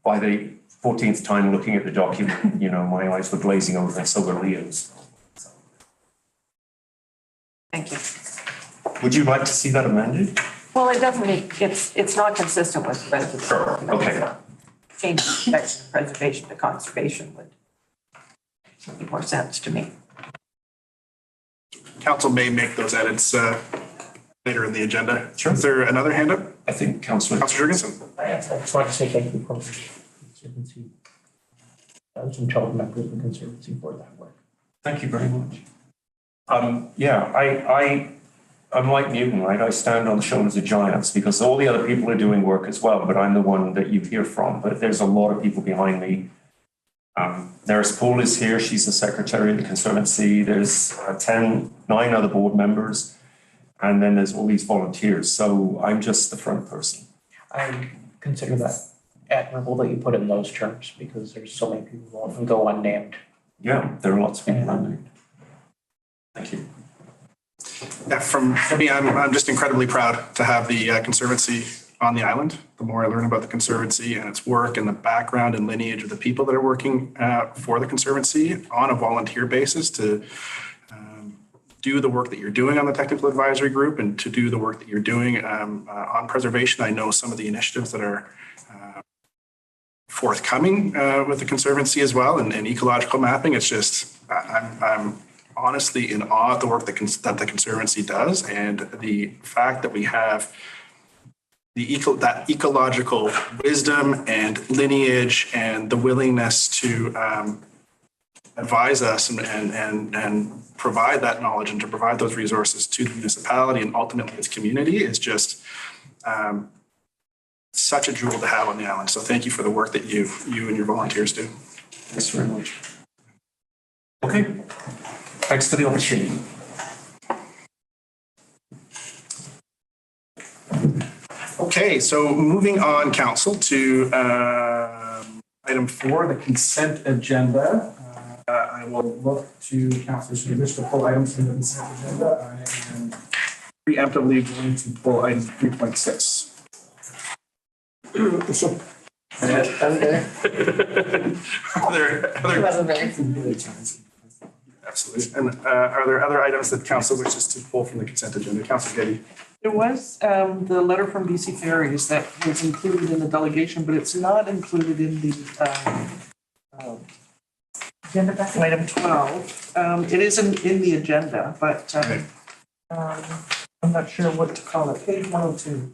by the 14th time looking at the document, my eyes were glazing over and so were Leo's. Thank you. Would you like to see that amended? Well, it doesn't make, it's not consistent with the rest of the document. Okay. Change protection and preservation to conservation would make more sense to me. Council may make those edits later in the agenda. Sure. Is there another hand up? I think Councillor Jurgensen. I just want to say thank you for the Conservancy. And tell the members of the Conservancy for that work. Thank you very much. I'm like Newton, right? I stand on the shoulders of giants because all the other people are doing work as well, but I'm the one that you hear from. But there's a lot of people behind me. Neris Poole is here. She's the secretary of the Conservancy. There's 9 other board members. And then there's all these volunteers. So I'm just the front person. I consider that admirable that you put it in those terms because there's so many people who often go unnamed. Yeah, there are lots of people unnamed. Thank you. Yeah, from me, I'm just incredibly proud to have the Conservancy on the island. The more I learn about the Conservancy and its work and the background and lineage of the people that are working for the Conservancy on a volunteer basis to do the work that you're doing on the technical advisory group and to do the work that you're doing on preservation. I know some of the initiatives that are forthcoming with the Conservancy as well and ecological mapping. It's just, I'm honestly in awe of the work that the Conservancy does and the fact that we have that ecological wisdom and lineage and the willingness to advise us and provide that knowledge and to provide those resources to the municipality and ultimately its community is just such a jewel to have on the island. So thank you for the work that you and your volunteers do. Thanks very much. Okay. Thanks for the opportunity. Okay, so moving on, Council, to item 4, the consent agenda. I will look to Councillor Sunibush to pull items from the consent agenda. I am preemptively going to pull item 3.6. Absolutely. And are there other items that council wishes to pull from the consent agenda? Councilor Getty. There was the letter from BC Ferries that was included in the delegation, but it's not included in the item 12. It is in the agenda, but I'm not sure what to call it. Page 102.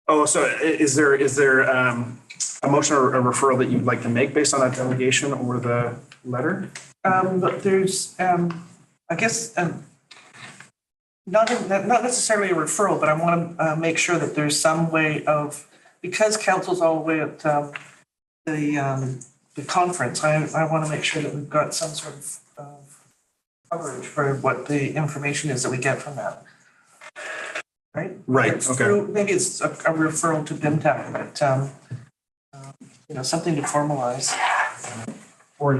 Oh, so is there a motion or a referral that you'd like to make based on that delegation or the letter? But there's, I guess, not necessarily a referral, but I want to make sure that there's some way of, because council's all the way at the conference, I want to make sure that we've got some sort of coverage for what the information is that we get from that. Right? Right, It's okay. through- Maybe it's a referral to BIMTAC, but, something to formalize. Or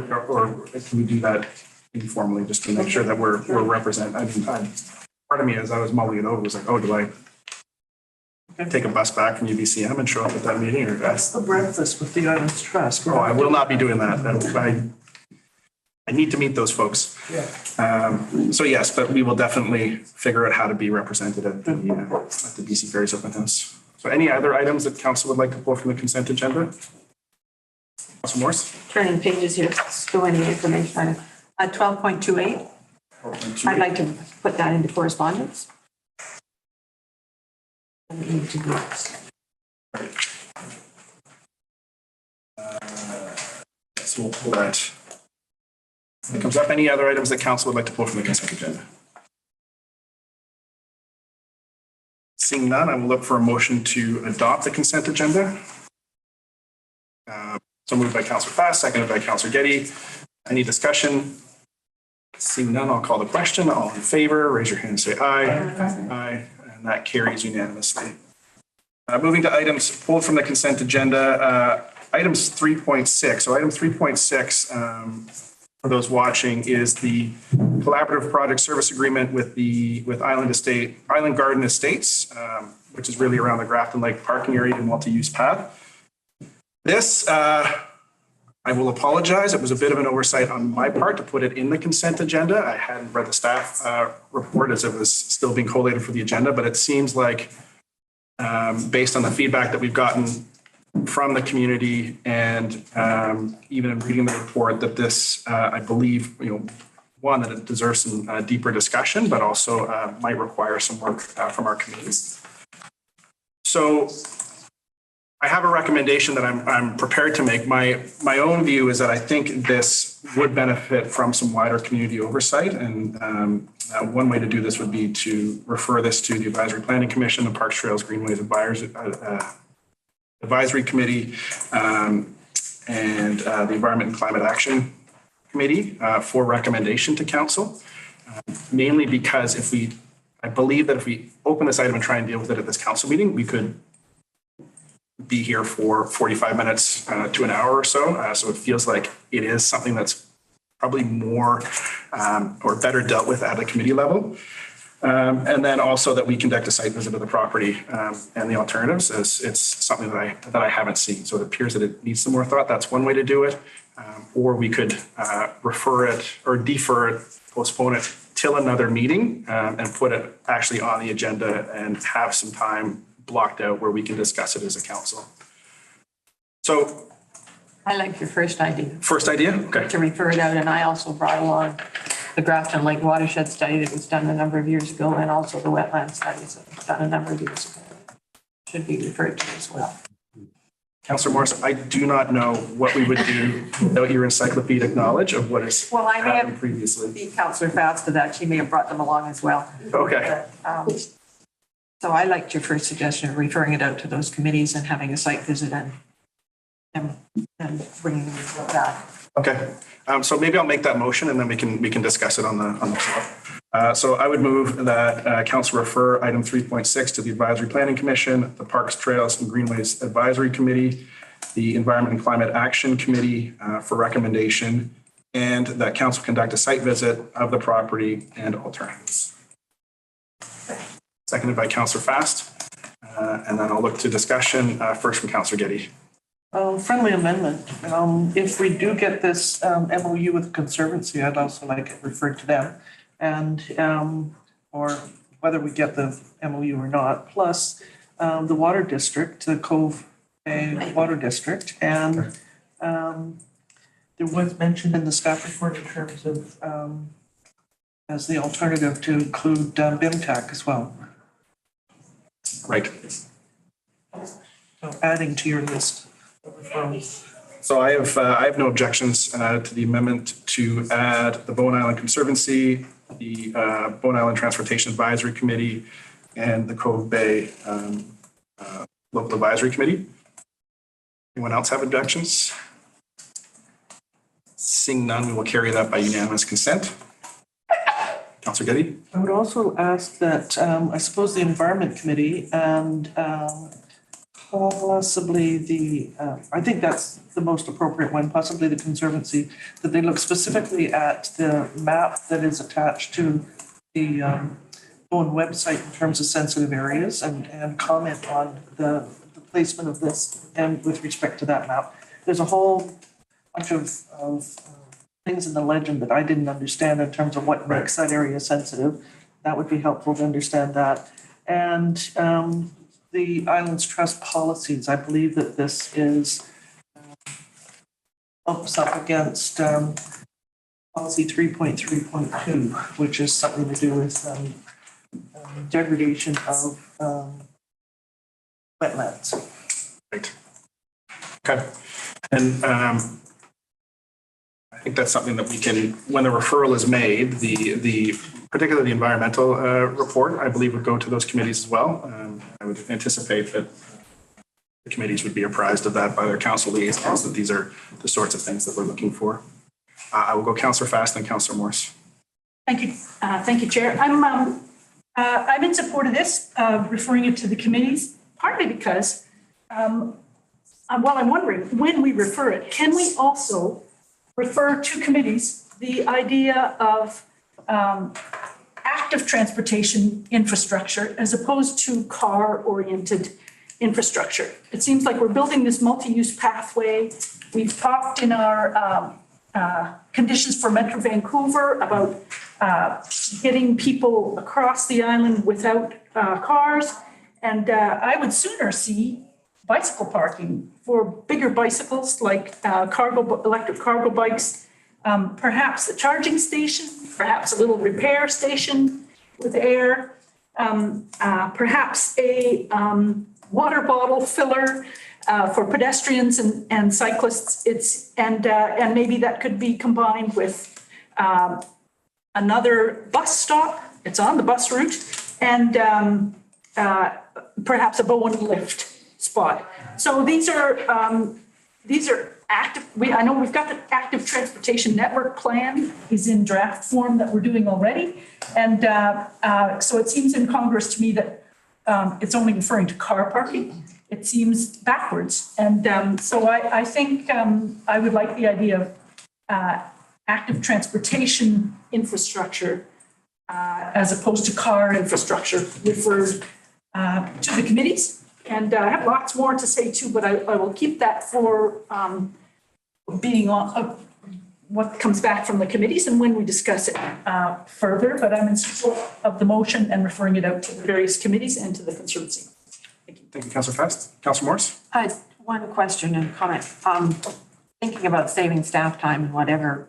can we do that informally just to make sure that we're represented? I mean, part of me as I was mulling it over was like, oh, do I take a bus back from UBCM and show up at that meeting or? That's the breakfast with the Islands Trust. Oh, I will not be doing that. I need to meet those folks. Yeah. So yes, but we will definitely figure out how to be represented at the BC Ferries Open House. So any other items that council would like to pull from the consent agenda? Councilor Morse? Turning pages here, still any information on 12.28. I'd like to put that into correspondence. Doesn't need to be. So we'll pull that. When it comes up, any other items that council would like to pull from the consent agenda? Seeing none, I will look for a motion to adopt the consent agenda. So moved by Councilor Fast, seconded by Councilor Getty. Any discussion? Seeing none, I'll call the question. All in favor, raise your hand and say aye. Aye, and that carries unanimously. Moving to items pulled from the consent agenda, items 3.6. So item 3.6, for those watching, is the collaborative project service agreement with Island Garden Estates, which is really around the Grafton Lake parking area and multi-use path. This, I will apologize. It was a bit of an oversight on my part to put it in the consent agenda. I hadn't read the staff report as it was still being collated for the agenda, but it seems like based on the feedback that we've gotten from the community and even in reading the report that this, I believe, one, that it deserves some deeper discussion, but also might require some work from our committees. So I have a recommendation that I'm prepared to make. My own view is that I think this would benefit from some wider community oversight. And one way to do this would be to refer this to the Advisory Planning Commission, the Parks, Trails, Greenways Advisory Committee, and the Environment and Climate Action Committee for recommendation to council. Mainly because I believe that if we open this item and try and deal with it at this council meeting, we could be here for 45 minutes to an hour or so. So it feels like it is something that's probably more or better dealt with at a committee level. And then also that we conduct a site visit of the property and the alternatives as it's something that I haven't seen. So it appears that it needs some more thought. That's one way to do it. Or we could refer it or defer it, postpone it till another meeting and put it actually on the agenda and have some time blocked out where we can discuss it as a council. So I like your first idea. first idea, okay. To refer it out, and I also brought along the Grafton Lake watershed study that was done a number of years ago, and also the wetland studies that were done a number of years ago. Should be referred to as well. Councillor Morris, I do not know what we would do without your encyclopedic knowledge of what has Well, I may happened have previously. beat Councillor Fast to that. She may have brought them along as well. Okay, But, so I liked your first suggestion of referring it out to those committees and having a site visit and bringing it back. okay. So maybe I'll make that motion and then we can discuss it on the floor. So I would move that council refer item 3.6 to the Advisory Planning Commission, the Parks, Trails and Greenways Advisory Committee, the Environment and Climate Action Committee for recommendation, and that council conduct a site visit of the property and alternatives. seconded by Councillor Fast. And then I'll look to discussion, first from Councillor Getty. Friendly amendment. If we do get this MOU with the Conservancy, I'd also like it referred to them. And, or whether we get the MOU or not, plus the water district, the Cove Bay Water District. And there was mentioned in the staff report in terms of as the alternative to include BIMTAC as well. Right. So adding to your list of referrals. So I have no objections to the amendment to add the Bowen Island Conservancy, the Bowen Island Transportation Advisory Committee, and the Cove Bay Local Advisory Committee. Anyone else have objections? Seeing none, we will carry that by unanimous consent. Councillor Getty? I would also ask that, I suppose the Environment Committee and possibly the, I think that's the most appropriate one, possibly the Conservancy, that they look specifically at the map that is attached to the Bowen website in terms of sensitive areas and comment on the placement of this and with respect to that map. There's a whole bunch of things in the legend that I didn't understand in terms of what makes that area sensitive. That would be helpful to understand that. And the Islands Trust policies, I believe that this is bumps up against policy 3.3.2, which is something to do with degradation of wetlands. Right. Okay. And I think that's something that we can, when the referral is made, the particularly the environmental report, I believe would go to those committees as well. I would anticipate that the committees would be apprised of that by their council liaisons, that these are the sorts of things that we're looking for. I will go Councillor Fast and Councillor Morse. Thank you. Thank you, Chair. I'm in support of this, referring it to the committees, partly because, well, I'm wondering, when we refer it, can we also refer to committees the idea of active transportation infrastructure as opposed to car-oriented infrastructure? It seems like we're building this multi-use pathway. We've talked in our conditions for Metro Vancouver about getting people across the island without cars. And I would sooner see bicycle parking for bigger bicycles like electric cargo bikes, perhaps a charging station, perhaps a little repair station with air, perhaps a water bottle filler for pedestrians and cyclists. And maybe that could be combined with another bus stop. It's on the bus route, and perhaps a Bowen lift spot. So these are active. I know we've got the active transportation network plan is in draft form that we're doing already, and so it seems incongruous to me that it's only referring to car parking. It seems backwards, and so I think I would like the idea of active transportation infrastructure as opposed to car infrastructure referred to the committees. And I have lots more to say too, but I will keep that for being on what comes back from the committees and when we discuss it further. But I'm in support of the motion and referring it out to the various committees and to the Conservancy. Thank you. Thank you, Councillor Fast. Councillor Morse? I had one question and comment. Thinking about saving staff time and whatever,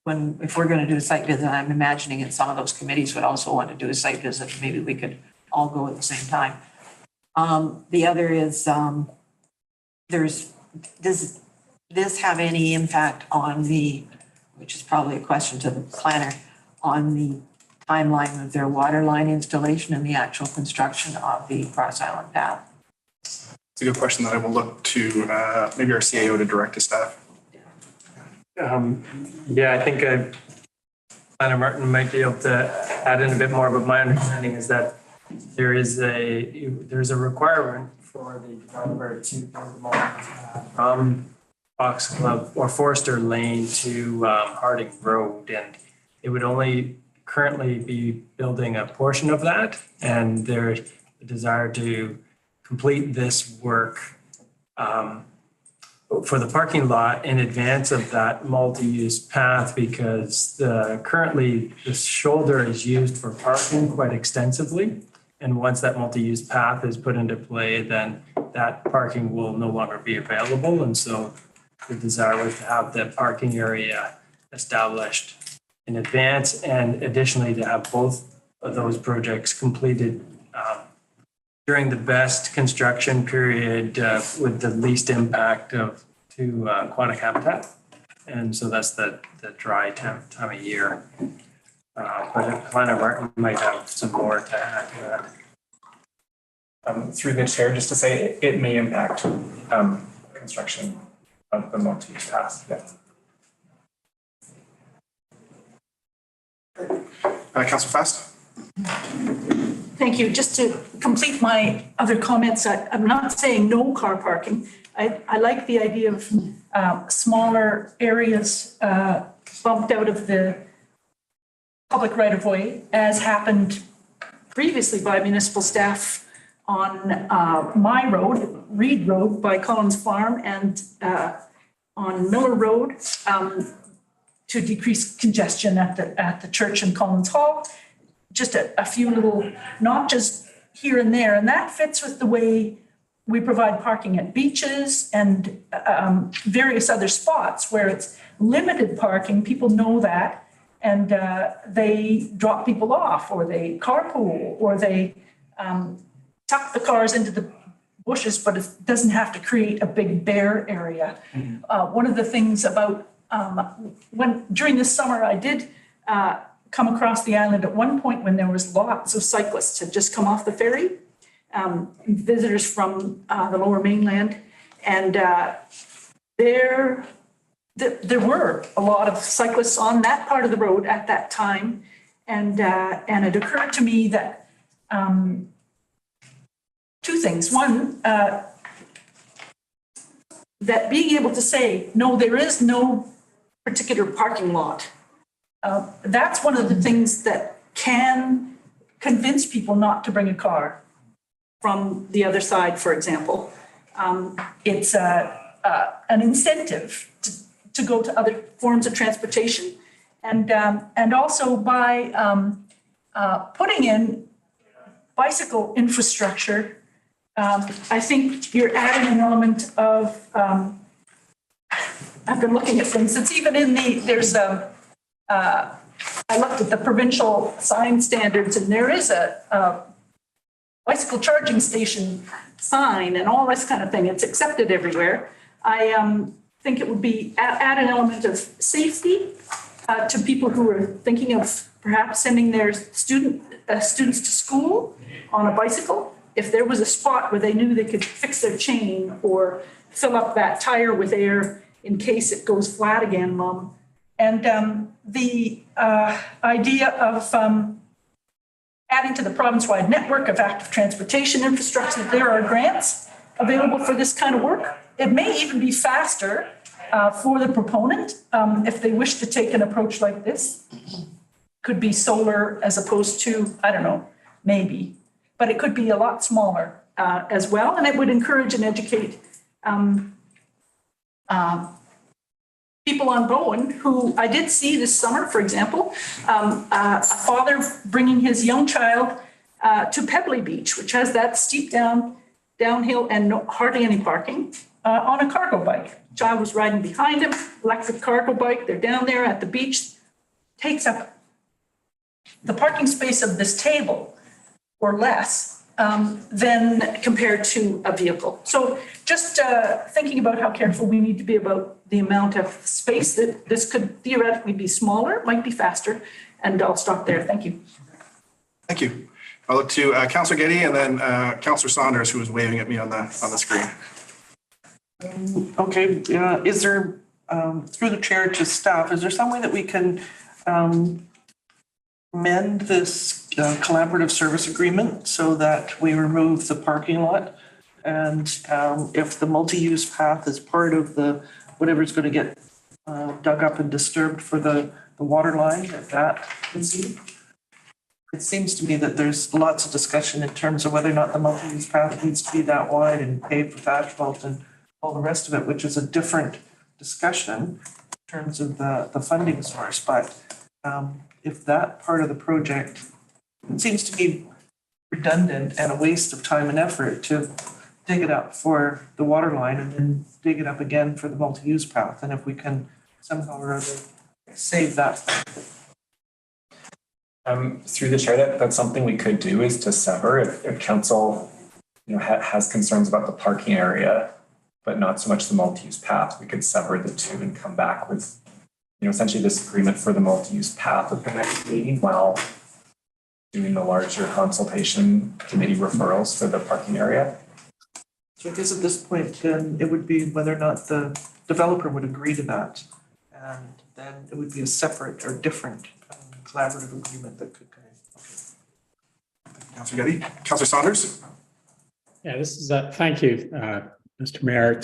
if we're going to do a site visit, I'm imagining that some of those committees would also want to do a site visit. Maybe we could all go at the same time. The other is, does this have any impact on which is probably a question to the planner, on the timeline of their water line installation and the actual construction of the Cross Island Path? It's a good question that I will look to maybe our CAO to direct to staff. Yeah, I think Planner Martin might be able to add in a bit more, but my understanding is that there's a requirement for the developer to build them from Foxglove or Forester Lane to Harding Road, and it would only currently be building a portion of that, and there's a desire to complete this work for the parking lot in advance of that multi-use path, because currently the shoulder is used for parking quite extensively. And once that multi-use path is put into play, then that parking will no longer be available. And so the desire was to have the parking area established in advance, and additionally to have both of those projects completed during the best construction period with the least impact to aquatic habitat. And so that's the dry time of year. But Planner Martin might have some more to add to that. Through the chair, just to say it may impact construction of the multi-use path. Yeah. Councillor Fast. Thank you. Just to complete my other comments, I'm not saying no car parking. I like the idea of smaller areas bumped out of the public right-of-way, as happened previously by municipal staff on my road, Reed Road by Collins Farm, and on Miller Road to decrease congestion at the church and Collins Hall. Just a few little notches here and there, and that fits with the way we provide parking at beaches and various other spots where it's limited parking. People know that, and they drop people off, or they carpool, or they tuck the cars into the bushes, but it doesn't have to create a big bare area. One of the things about during this summer, I did come across the island at one point when there was lots of cyclists had just come off the ferry, visitors from the Lower Mainland, and there were a lot of cyclists on that part of the road at that time, and it occurred to me that two things. One, that being able to say, no, there is no particular parking lot. That's one of the things that can convince people not to bring a car from the other side, for example. It's an incentive to go to other forms of transportation. And also by putting in bicycle infrastructure, I think you're adding an element of, I've been looking at things, it's even in I looked at the provincial sign standards, and there is a bicycle charging station sign and all this kind of thing. It's accepted everywhere. I think it would be add an element of safety to people who are thinking of perhaps sending their students to school on a bicycle. If there was a spot where they knew they could fix their chain or fill up that tire with air in case it goes flat again, Mom. And the idea of adding to the province-wide network of active transportation infrastructure, there are grants available for this kind of work. It may even be faster for the proponent if they wish to take an approach like this. Could be solar as opposed to, I don't know, maybe, but it could be a lot smaller as well. And it would encourage and educate people on Bowen, who I did see this summer, for example, a father bringing his young child to Pebbly Beach, which has that steep downhill and hardly any parking, on a cargo bike. Child was riding behind him, electric cargo bike. They're down there at the beach, takes up the parking space of this table or less than compared to a vehicle. So just thinking about how careful we need to be about the amount of space that this could theoretically be smaller, might be faster, and I'll stop there. Thank you. Thank you. I'll look to Councillor Getty and then Councillor Saunders, who was waving at me on the screen. Okay, is there, through the chair to staff, is there some way that we can amend this collaborative service agreement so that we remove the parking lot? And if the multi-use path is part of the, whatever's going to get dug up and disturbed for the water line, if that is it seems to me that there's lots of discussion in terms of whether or not the multi-use path needs to be that wide and paved with asphalt and all the rest of it, which is a different discussion in terms of the funding source. But if that part of the project, it seems to me redundant and a waste of time and effort to dig it up for the water line and then dig it up again for the multi-use path. And if we can somehow or other save that. Through the chair, that's something we could do, is to sever if council, has concerns about the parking area, but not so much the multi-use path. We could sever the two and come back with, essentially this agreement for the multi-use path at the next meeting while doing the larger consultation committee referrals for the parking area. So I guess at this point, then it would be whether or not the developer would agree to that. And then it would be a separate or different collaborative agreement that could come in. Councillor Getty. Councillor Saunders? Yeah, this is thank you, Mr. Mayor.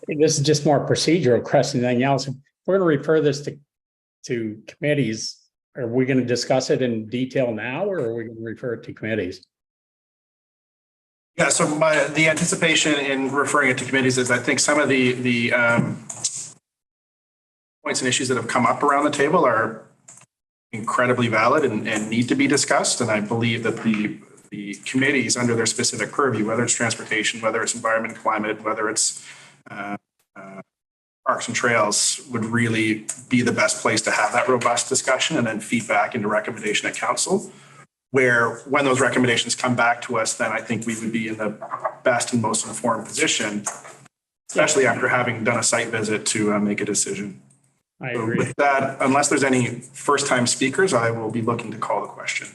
This is just more procedural question than anything else. If we're going to refer this to committees, are we going to discuss it in detail now, or are we going to refer it to committees? Yeah, so the anticipation in referring it to committees is I think some of the points and issues that have come up around the table are incredibly valid and need to be discussed. And I believe that the committees under their specific purview, whether it's transportation, whether it's environment and climate, whether it's parks and trails, would really be the best place to have that robust discussion and then feedback into recommendation at council. Where when those recommendations come back to us, then I think we would be in the best and most informed position, especially after having done a site visit, to make a decision. I agree. With that, unless there's any first-time speakers, I will be looking to call the question.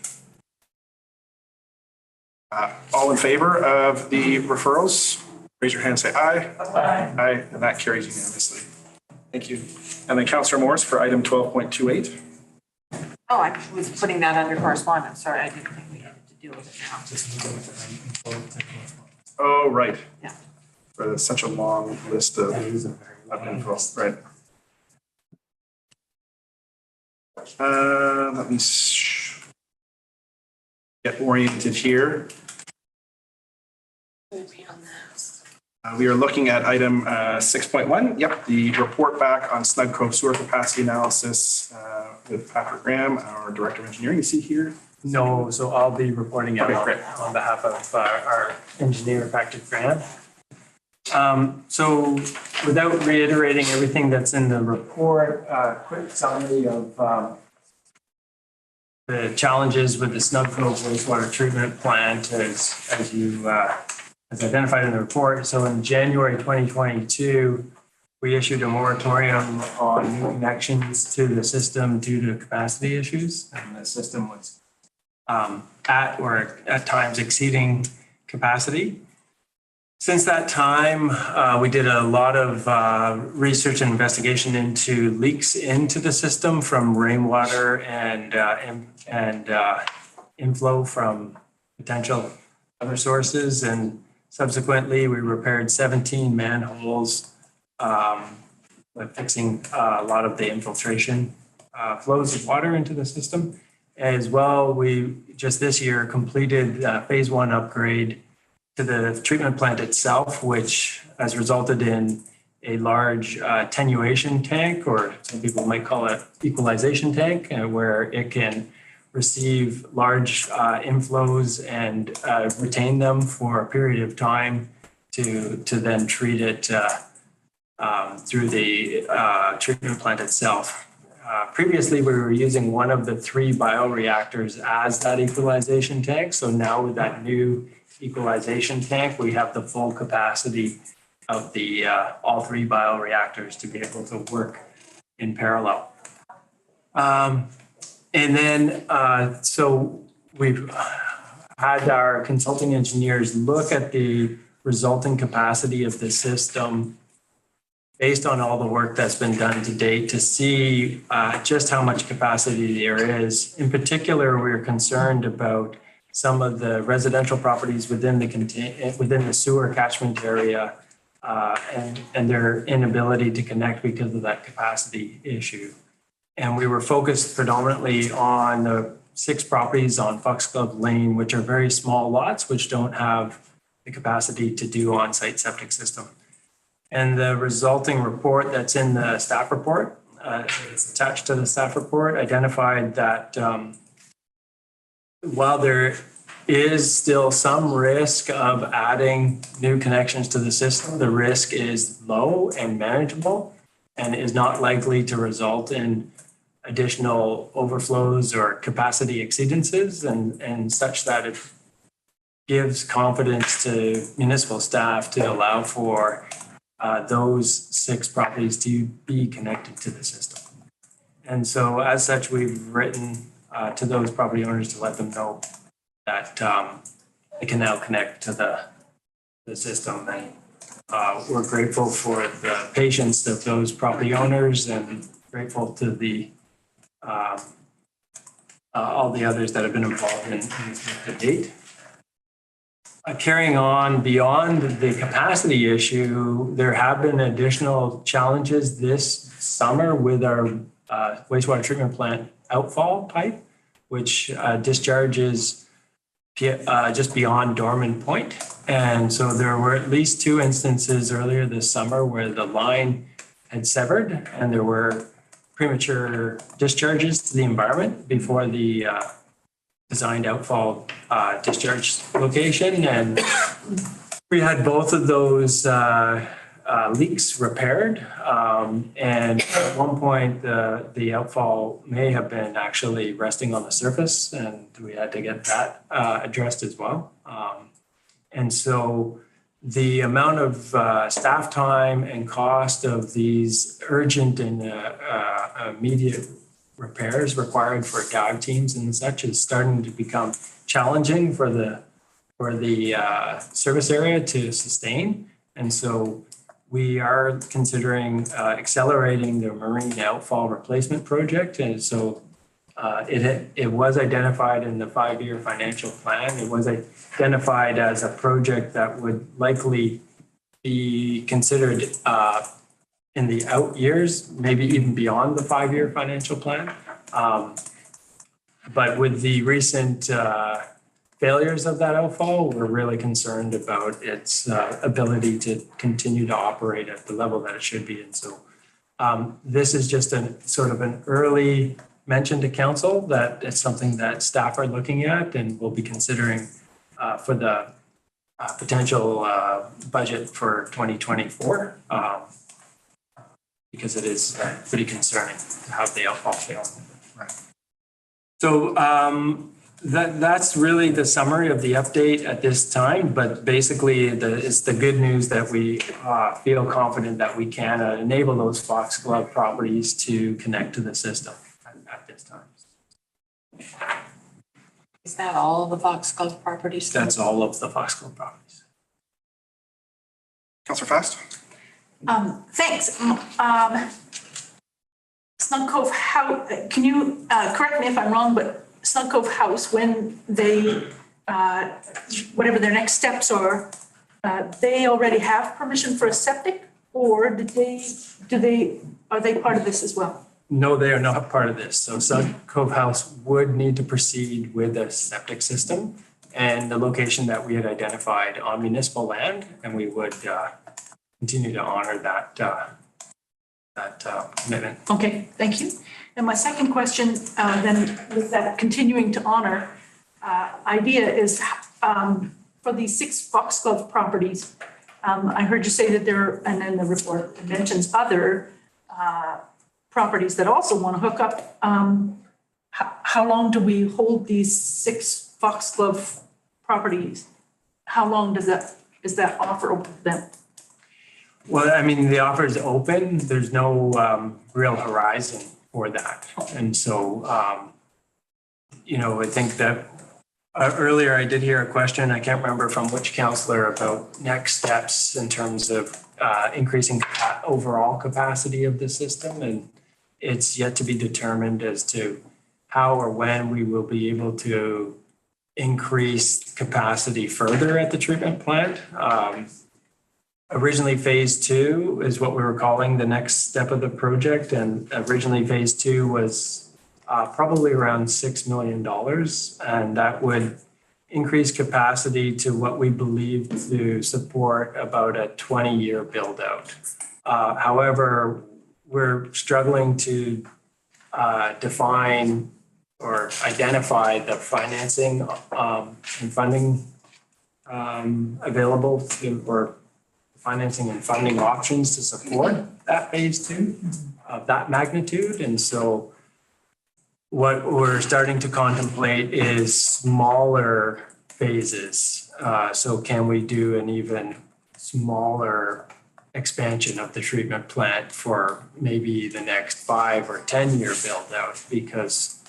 All in favor of the referrals, raise your hand and say aye. Aye. Aye, and that carries unanimously. Thank you. And then Councillor Morris for item 12.28. Oh, I was putting that under correspondence. Sorry, I didn't think we needed to deal with it now. Oh, right. Yeah. For such a long list of info, right. Let me get oriented here. We are looking at item 6.1. Yep, the report back on Snug Cove sewer capacity analysis with Patrick Graham, our Director of Engineering. Is he here? No, so I'll be reporting out Okay, great. on behalf of our engineer, Patrick Graham. So without reiterating everything that's in the report, quick summary of the challenges with the Snug Cove wastewater treatment plant as identified in the report. So in January 2022, we issued a moratorium on new connections to the system due to capacity issues. And the system was at or at times exceeding capacity. Since that time, we did a lot of research and investigation into leaks into the system from rainwater and inflow from potential other sources. And subsequently, we repaired 17 manholes, fixing a lot of the infiltration flows of water into the system. As well, we just this year completed phase 1 upgrade to the treatment plant itself, which has resulted in a large attenuation tank, or some people might call it equalization tank, where it can receive large inflows and retain them for a period of time to then treat it through the treatment plant itself. Previously, we were using one of the 3 bioreactors as that equalization tank. So now with that new equalization tank, we have the full capacity of the all 3 bioreactors to be able to work in parallel. And then, so we've had our consulting engineers look at the resulting capacity of the system based on all the work that's been done to date to see just how much capacity there is. In particular, we're concerned about some of the residential properties within the sewer catchment area and their inability to connect because of that capacity issue. And we were focused predominantly on the 6 properties on Foxglove Lane, which are very small lots, which don't have the capacity to do on-site septic system. And the resulting report that's in the staff report, it's attached to the staff report, identified that while there is still some risk of adding new connections to the system, the risk is low and manageable and is not likely to result in additional overflows or capacity exceedances and such that it gives confidence to municipal staff to allow for those 6 properties to be connected to the system. And so as such, we've written to those property owners to let them know that they can now connect to the system. And we're grateful for the patience of those property owners and grateful to the all the others that have been involved in the date. Carrying on beyond the capacity issue, there have been additional challenges this summer with our wastewater treatment plant outfall pipe, which discharges just beyond Dorman Point. And so there were at least 2 instances earlier this summer where the line had severed and there were premature discharges to the environment before the designed outfall discharge location. And we had both of those leaks repaired. And at one point, the outfall may have been actually resting on the surface, and we had to get that addressed as well. And so the amount of staff time and cost of these urgent and immediate repairs required for dive teams and such is starting to become challenging for the service area to sustain. And so we are considering accelerating the marine outfall replacement project. And so it was identified in the 5-year financial plan. It was identified as a project that would likely be considered in the out years, maybe even beyond the 5-year financial plan. But with the recent failures of that outfall, we're really concerned about its ability to continue to operate at the level that it should be. And so this is just a sort of an early mention to council that it's something that staff are looking at and will be considering for the potential budget for 2024. Because it is pretty concerning to have the outfall fail. Right. So that's really the summary of the update at this time. But basically, it's the good news that we feel confident that we can enable those Foxglove properties to connect to the system at this time. Is that all of the Foxglove properties? That's all of the Foxglove properties. Councillor Fast? Thanks. Snug Cove House, can you correct me if I'm wrong, but Snug Cove House, when they, whatever their next steps are, they already have permission for a septic, or are they part of this as well? No, they are not part of this. So Snug Cove House would need to proceed with a septic system and the location that we had identified on municipal land, and we would continue to honor that commitment. Okay, thank you. And my second question, then with that continuing to honor idea is for these 6 Foxglove properties, I heard you say that there, and then the report mentions other properties that also want to hook up. How long do we hold these 6 Foxglove properties? How long is that offer open to them? Well, I mean, the offer is open. There's no real horizon for that. And so, I think that earlier I did hear a question, I can't remember from which councillor, about next steps in terms of increasing overall capacity of the system. And it's yet to be determined as to how or when we will be able to increase capacity further at the treatment plant. Originally, phase two is what we were calling the next step of the project. And originally, phase two was probably around $6 million. And that would increase capacity to what we believe to support about a 20-year build out. However, we're struggling to define or identify the financing and funding available to, or financing and funding options to support that phase two of that magnitude. And so what we're starting to contemplate is smaller phases. So can we do an even smaller expansion of the treatment plant for maybe the next 5 or 10-year build out? Because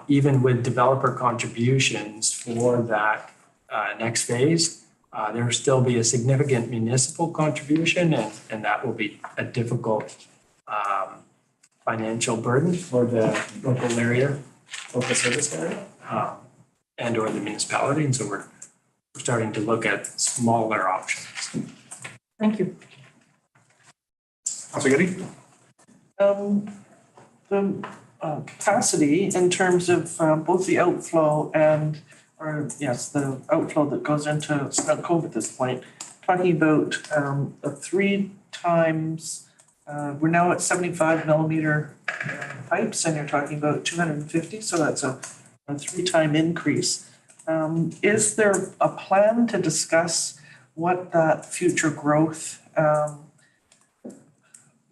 even with developer contributions for that next phase, there will still be a significant municipal contribution, and that will be a difficult financial burden for the local service area, and or the municipality. And so we're starting to look at smaller options. Thank you. Councilor Getty? The capacity in terms of both the outflow and, or yes, the outflow that goes into Snow Cove at this point, talking about a 3 times, we're now at 75 millimeter pipes, and you're talking about 250, so that's a 3-time increase. Is there a plan to discuss what that future growth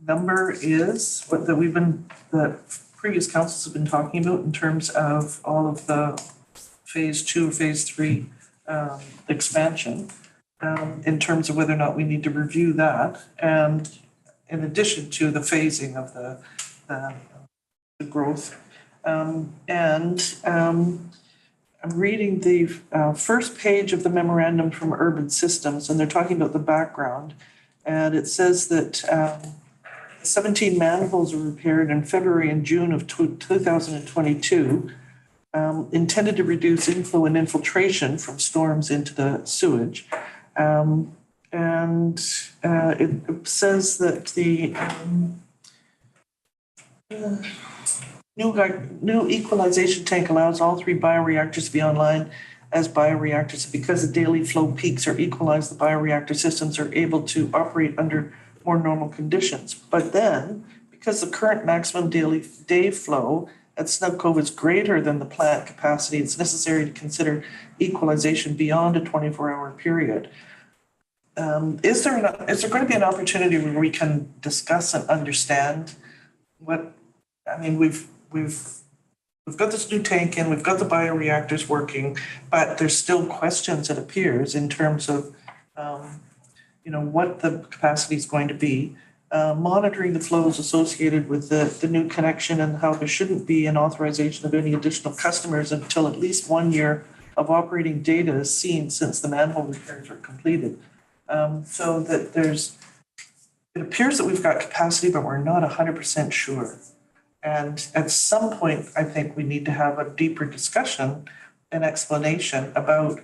number is, what that the previous councils have been talking about in terms of all of the phase 2, phase 3 expansion, in terms of whether or not we need to review that, and in addition to the phasing of the growth. I'm reading the first page of the memorandum from Urban Systems, and they're talking about the background. And it says that 17 manholes were repaired in February and June of 2022, intended to reduce inflow and infiltration from storms into the sewage. It says that the new equalization tank allows all 3 bioreactors to be online as bioreactors. Because the daily flow peaks are equalized, the bioreactor systems are able to operate under more normal conditions. But then, because the current maximum daily day flow at Snug Cove is greater than the plant capacity, it's necessary to consider equalization beyond a 24-hour period. Is there going to be an opportunity where we can discuss and understand what, I mean, we've got this new tank in, we've got the bioreactors working, but there's still questions, it appears, in terms of what the capacity is going to be, monitoring the flows associated with the new connection, and how there shouldn't be an authorization of any additional customers until at least 1 year of operating data is seen since the manhole repairs are completed. So that it appears that we've got capacity, but we're not 100% sure. And at some point, I think we need to have a deeper discussion and explanation about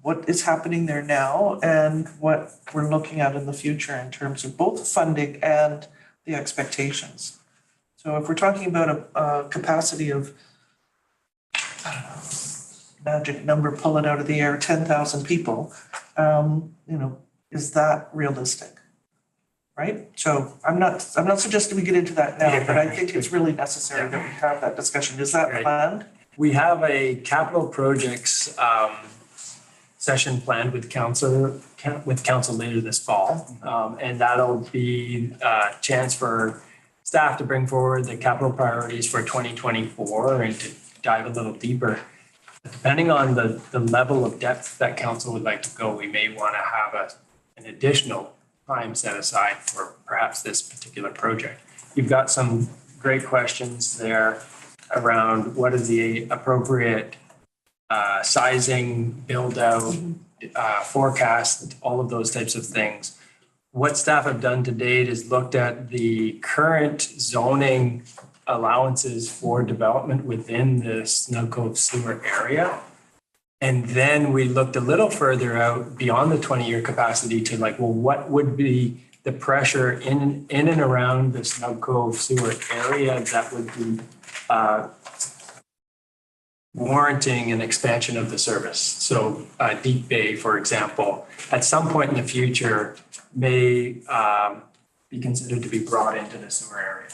what is happening there now and what we're looking at in the future in terms of both funding and the expectations. So if we're talking about a capacity of, I don't know, magic number, pull it out of the air, 10,000 people, is that realistic? Right? So I'm not suggesting we get into that now, but I think it's really necessary that we have that discussion. Is that planned? We have a capital projects session planned with council later this fall. And that'll be a chance for staff to bring forward the capital priorities for 2024 and to dive a little deeper. Depending on the level of depth that council would like to go, we may want to have an additional time set aside for perhaps this particular project. You've got some great questions there around what is the appropriate sizing, build out, forecast, all of those types of things. What staff have done to date is looked at the current zoning allowances for development within the Snug Cove sewer area And then we looked a little further out beyond the 20-year capacity to like, well, what would be the pressure in and around the Snug Cove sewer area that would be warranting an expansion of the service. So Deep Bay, for example, at some point in the future may be considered to be brought into the sewer area.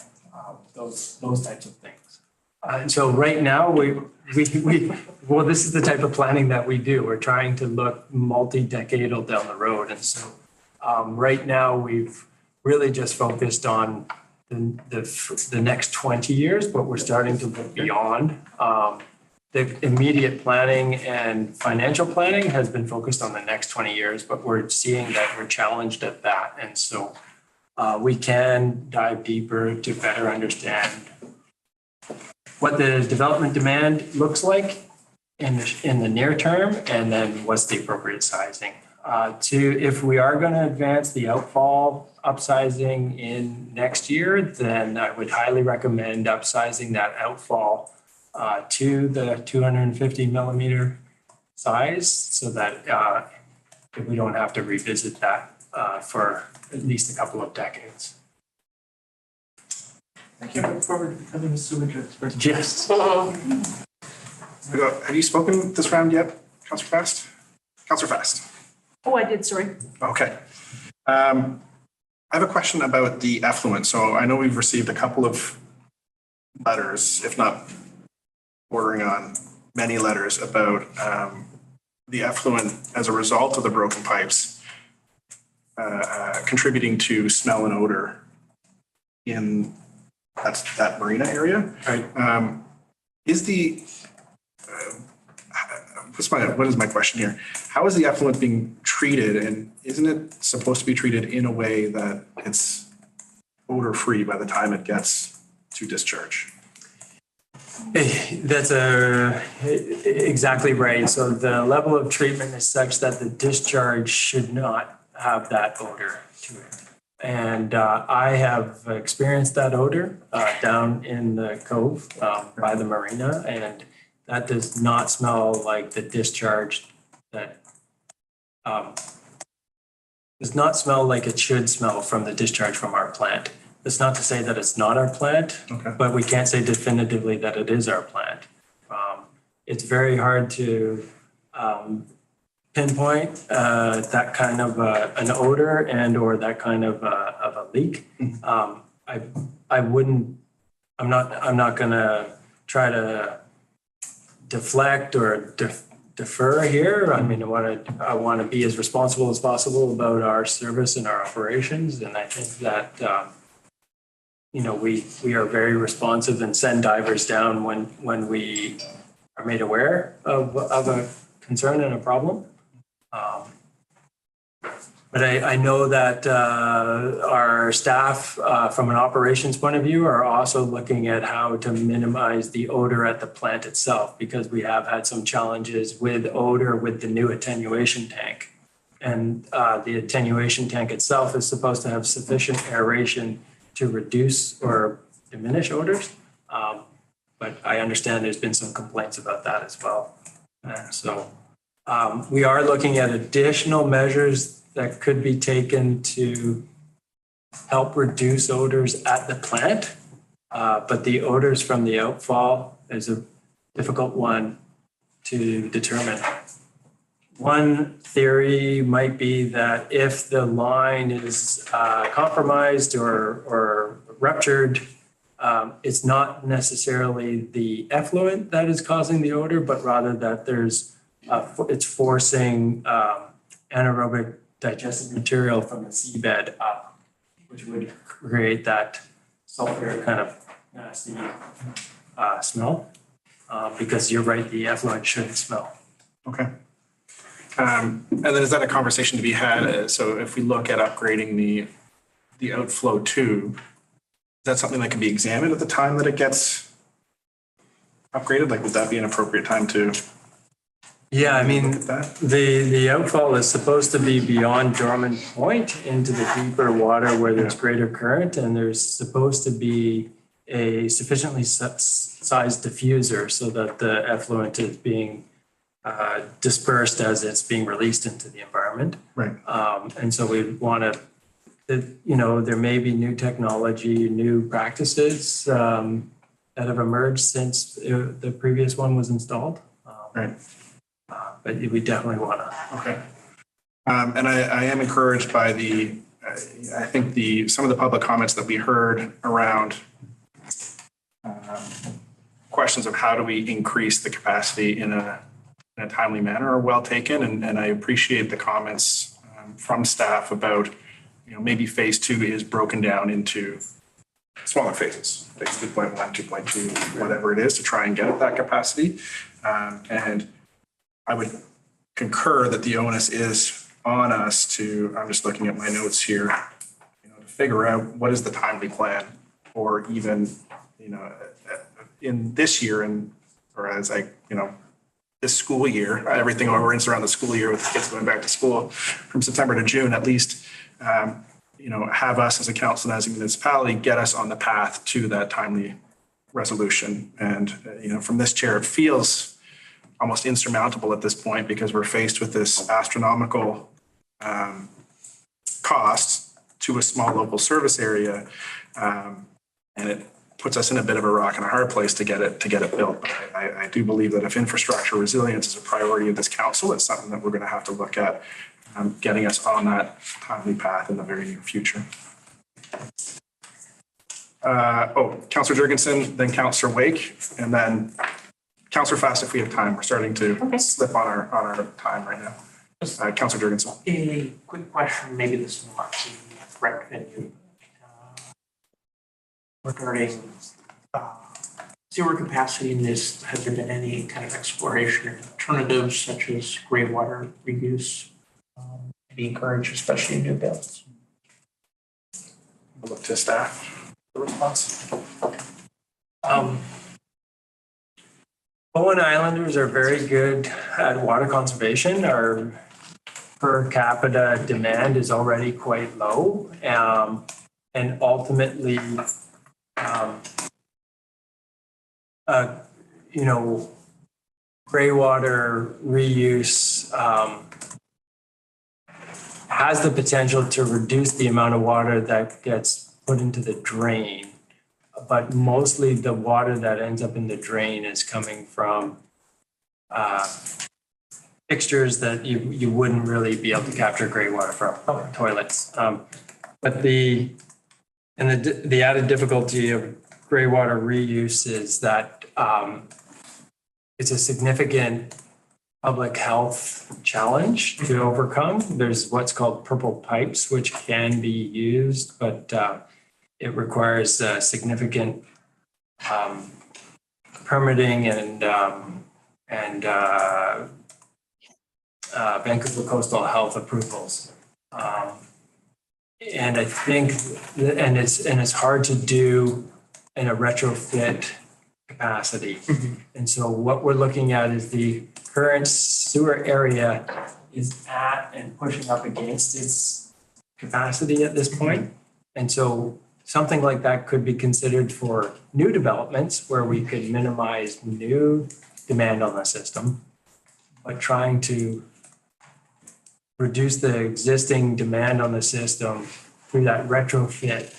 Those types of things. And so right now well, this is the type of planning that we do. We're trying to look multi-decadal down the road. And so right now we've really just focused on the next 20 years, but we're starting to look beyond. The immediate planning and financial planning has been focused on the next 20 years, but we're seeing that we're challenged at that. And so we can dive deeper to better understand what the development demand looks like in the near term, and then what's the appropriate sizing. If we are going to advance the outfall upsizing in next year, then I would highly recommend upsizing that outfall to the 250 millimeter size, so that we don't have to revisit that for at least a couple of decades. Thank you. I look forward to becoming a sewage expert. Yes. Have you spoken this round yet, Councillor Fast? Councillor Fast. Oh, I did, sorry. Okay. I have a question about the effluent. So I know we've received a couple of letters, if not bordering on many letters, about the effluent as a result of the broken pipes contributing to smell and odor in that marina area. Right. What is my question here? How is the effluent being treated, and isn't it supposed to be treated in a way that it's odor-free by the time it gets to discharge? That's exactly right. So the level of treatment is such that the discharge should not have that odor to it. And I have experienced that odor down in the cove by the marina, and that does not smell like the discharge that does not smell like it should smell from the discharge from our plant. That's not to say that it's not our plant, but we can't say definitively that it is our plant. It's very hard to pinpoint that kind of an odor and or that kind of a leak. I'm not gonna try to deflect or defer here. I mean, I want to be as responsible as possible about our service and our operations. And I think that, we are very responsive and send divers down when we are made aware of a concern and a problem. But I know that our staff, from an operations point of view, are also looking at how to minimize the odor at the plant itself, because we have had some challenges with odor with the new attenuation tank. And the attenuation tank itself is supposed to have sufficient aeration to reduce or diminish odors. But I understand there's been some complaints about that as well. And so we are looking at additional measures that could be taken to help reduce odors at the plant. But the odors from the outfall is a difficult one to determine. One theory might be that if the line is compromised or ruptured, it's not necessarily the effluent that is causing the odor, but rather that it's forcing anaerobic digestive material from the seabed up, which would create that sulfur kind of nasty smell. Because you're right, the effluent shouldn't smell. Okay. And then is that a conversation to be had? So if we look at upgrading the outflow tube, is that something that can be examined at the time that it gets upgraded? Like, would that be an appropriate time to? Yeah, I mean, the outfall is supposed to be beyond Dormant Point into the deeper water where there's greater current, and there's supposed to be a sufficiently sized diffuser so that the effluent is being dispersed as it's being released into the environment. Right. And so we want to, there may be new technology, new practices that have emerged since the previous one was installed. Right. But we definitely want to. Okay. And I am encouraged by I think some of the public comments that we heard around questions of how do we increase the capacity in a timely manner are well taken. And I appreciate the comments from staff about, maybe phase 2 is broken down into smaller phases, phase 2.1, 2.2, whatever it is, to try and get at that capacity. And I would concur that the onus is on us I'm just looking at my notes here, to figure out what is the timely plan, or even, in this year this school year, everything orients around the school year with kids going back to school from September to June, at least, have us as a council and as a municipality get us on the path to that timely resolution. And, from this chair, it feels almost insurmountable at this point because we're faced with this astronomical cost to a small local service area. And it puts us in a bit of a rock and a hard place to get it built. But I do believe that if infrastructure resilience is a priority of this council, it's something that we're going to have to look at getting us on that timely path in the very near future. Councillor Jurgensen, then Councillor Wake, and then Councillor Fast if we have time. We're starting to slip on our time right now. Councillor Jurgensen. A quick question, maybe this is not the correct venue. Regarding sewer capacity in this, has there been any kind of exploration of alternatives such as gray water reuse to be encouraged, especially in new builds? Look to staff for response. Bowen Islanders are very good at water conservation. Our per capita demand is already quite low. And ultimately, gray water reuse has the potential to reduce the amount of water that gets put into the drain. But mostly the water that ends up in the drain is coming from fixtures that you wouldn't really be able to capture gray water from, toilets. But the added difficulty of gray water reuse is that it's a significant public health challenge to overcome. There's what's called purple pipes, which can be used, but it requires significant permitting and Vancouver Coastal Health approvals. And I think, and it's hard to do in a retrofit capacity. And so what we're looking at is the current sewer area is at and pushing up against its capacity at this point. And so something like that could be considered for new developments where we could minimize new demand on the system, but trying to reduce the existing demand on the system through that retrofit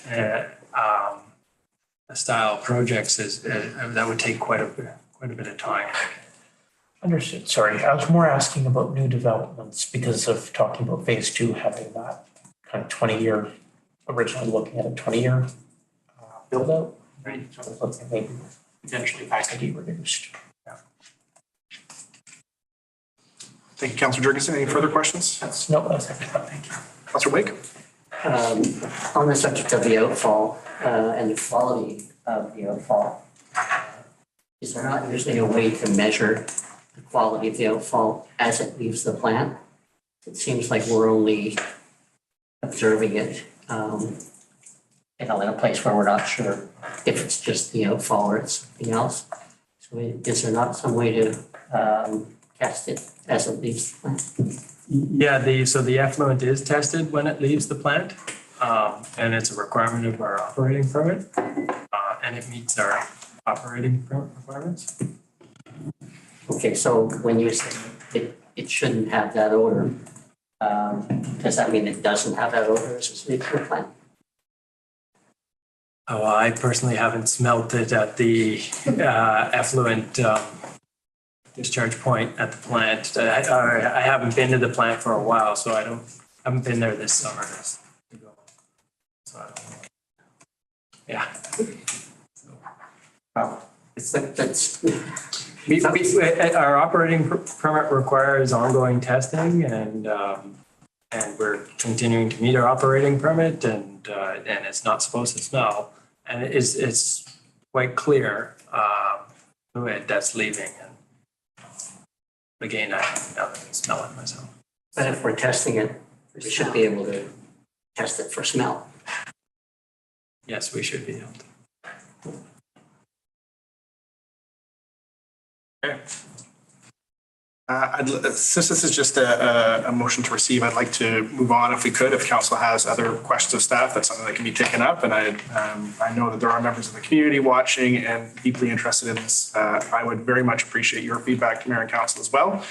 style projects that would take quite a bit of time. Understood. Sorry, I was more asking about new developments because of talking about phase 2 having that kind of 20-year, originally looking at a 20-year build out. Right. So I was looking at maybe potentially that could be reduced. Thank you, Councillor Jurgensen. Any further questions? That's everything. Thank you. Councillor Wake. On the subject of the outfall and the quality of the outfall, is there not usually a way to measure the quality of the outfall as it leaves the plant? It seems like we're only observing it, in a place where we're not sure if it's just the outfall or it's something else. So is there not some way to test it as it leaves the plant? Yeah, so the effluent is tested when it leaves the plant, and it's a requirement of our operating permit, and it meets our operating permit requirements. Okay, so when you say it shouldn't have that odor. Does that mean it doesn't have that odor as a sleep-through plant? Oh, I personally haven't smelt it at the effluent discharge point at the plant. I haven't been to the plant for a while, so I haven't been there this summer. So I don't know. Yeah. It's like that's. Our operating permit requires ongoing testing, and we're continuing to meet our operating permit, and it's not supposed to smell, and it's quite clear fluid that's leaving. And again, I haven't smelled it myself. But if we're testing it, we should be able to test it for smell. Yes, we should be able to. Okay. Since this is just a motion to receive, I'd like to move on if we could. If council has other questions of staff, that's something that can be taken up. And I know that there are members of the community watching and deeply interested in this. I would very much appreciate your feedback to mayor and council as well,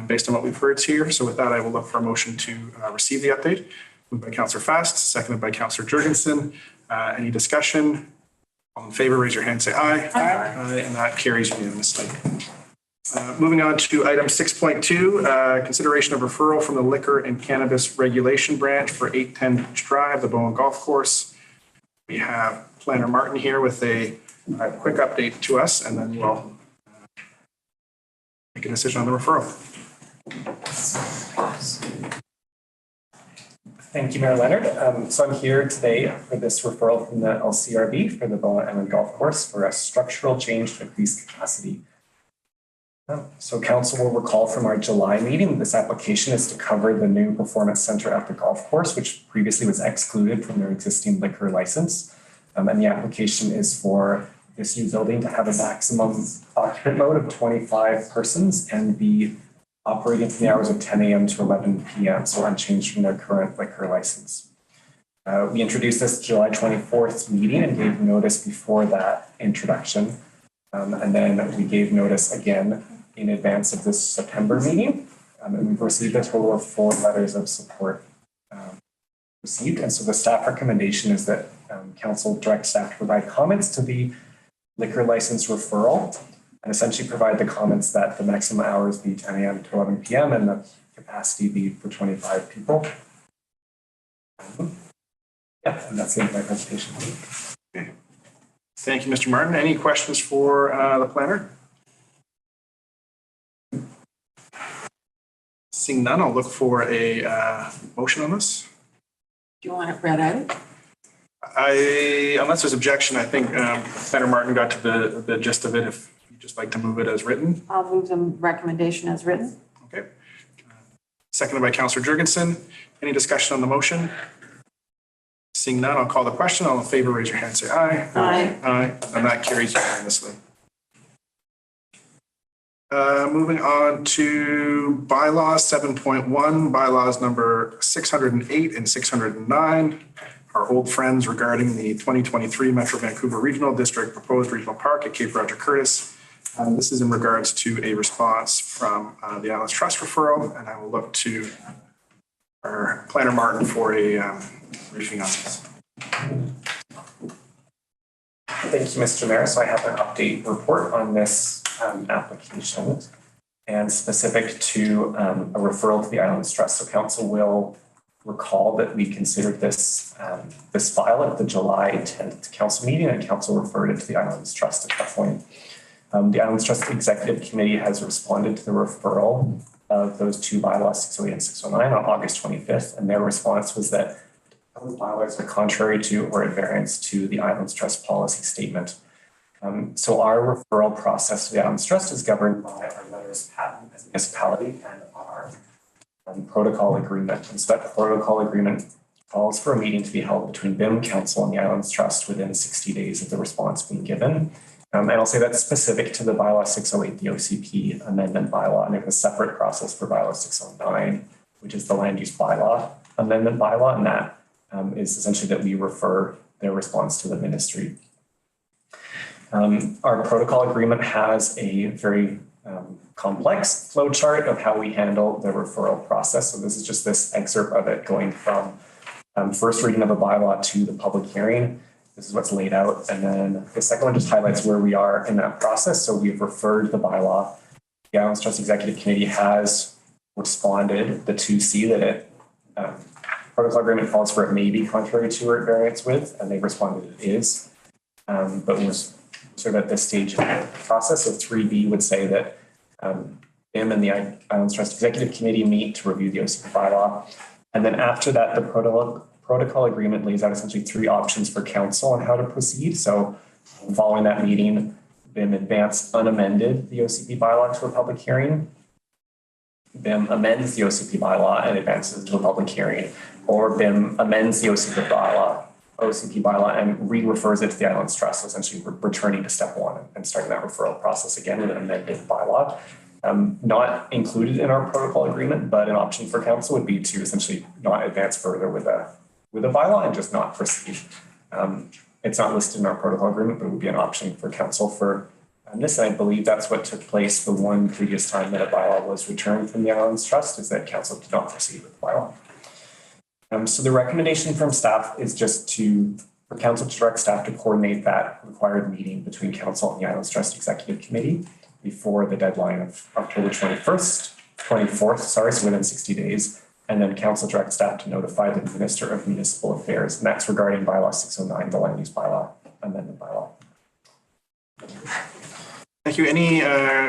based on what we've heard here. So with that, I will look for a motion to receive the update. Moved by Councillor Fast, seconded by Councillor Jurgensen. Any discussion? All in favor, raise your hand, say aye. Aye. And that carries unanimously. Moving on to item 6.2, consideration of referral from the Liquor and Cannabis Regulation Branch for 810 Beach Drive, the Bowen Golf Course. We have Planner Martin here with a quick update to us, and then we'll make a decision on the referral. Thank you, Mayor Leonard. So I'm here today for this referral from the LCRB for the Bowen Island Golf Course for a structural change to increase capacity. So council will recall from our July meeting, this application is to cover the new performance center at the golf course, which previously was excluded from their existing liquor license. And the application is for this new building to have a maximum occupant load of 25 persons and be operating from the hours of 10 a.m. to 11 p.m. So unchanged from their current liquor license. We introduced this July 24th meeting and gave notice before that introduction. And then we gave notice again in advance of this September meeting. And we've received a total of 4 letters of support received. And so the staff recommendation is that council direct staff to provide comments to the liquor license referral and essentially provide the comments that the maximum hours be 10 a.m. to 11 p.m. and the capacity be for 25 people. Yeah, and that's the end of my presentation. Okay. Thank you, Mr. Martin. Any questions for the planner? Seeing none, I'll look for a motion on this. Do you want it read out? Unless there's objection, I think Planner Martin got to the gist of it. If you'd just like to move it as written. I'll move the recommendation as written. Okay. Seconded by Councillor Jurgensen. Any discussion on the motion? Seeing none, I'll call the question. All in favor, raise your hand, say aye. Aye. Aye, and that carries unanimously. Moving on to bylaws 7.1, bylaws number 608 and 609. Our old friends regarding the 2023 Metro Vancouver Regional District proposed regional park at Cape Roger Curtis. This is in regards to a response from the Islands Trust referral, and I will look to our Planner Martin for a briefing on this. Thank you, Mr. Mayor. So I have an update report on this application and specific to a referral to the Islands Trust. So council will recall that we considered this this file at the July 10th council meeting, and council referred it to the Islands Trust at that point. The Islands Trust Executive Committee has responded to the referral of those 2 bylaws, 608 and 609, on August 25th, and their response was that those bylaws are contrary to or at variance to the Islands Trust policy statement. So our referral process to the Islands Trust is governed by our letters patent as a municipality and our protocol agreement. And so that protocol agreement calls for a meeting to be held between BIM Council and the Islands Trust within 60 days of the response being given. And I'll say that's specific to the bylaw 608, the OCP amendment bylaw, and there's a separate process for bylaw 609, which is the land use bylaw amendment bylaw, and that is essentially that we refer their response to the ministry. Our protocol agreement has a very complex flow chart of how we handle the referral process. So this is just this excerpt of it going from first reading of a bylaw to the public hearing. This is what's laid out. And then the second one just highlights where we are in that process. So we've referred the bylaw. The Islands Trust Executive Committee has responded, the 2C that it protocol agreement calls for it may be contrary to or at variance with, and they've responded it is. But we're sort of at this stage of the process. So 3B would say that BIM and the Islands Trust Executive Committee meet to review the OCP bylaw. And then after that, the protocol agreement lays out essentially 3 options for council on how to proceed. So following that meeting, BIM advanced unamended the OCP bylaw to a public hearing. BIM amends the OCP bylaw and advances to a public hearing, or BIM amends the OCP bylaw and re-refers it to the Islands Trust, so essentially returning to step 1 and starting that referral process again with an amended bylaw. Not included in our protocol agreement, but an option for council would be to essentially not advance further with a bylaw and just not proceed. It's not listed in our protocol agreement, but it would be an option for council for this. And I believe that's what took place the one previous time that a bylaw was returned from the Islands Trust, is that council did not proceed with the bylaw. So the recommendation from staff is just for council to direct staff to coordinate that required meeting between council and the Islands Trust Executive Committee before the deadline of October 24th, so within 60 days. And then council direct staff to notify the Minister of Municipal Affairs, and that's regarding bylaw 609, the land use bylaw, amendment bylaw. Thank you. Any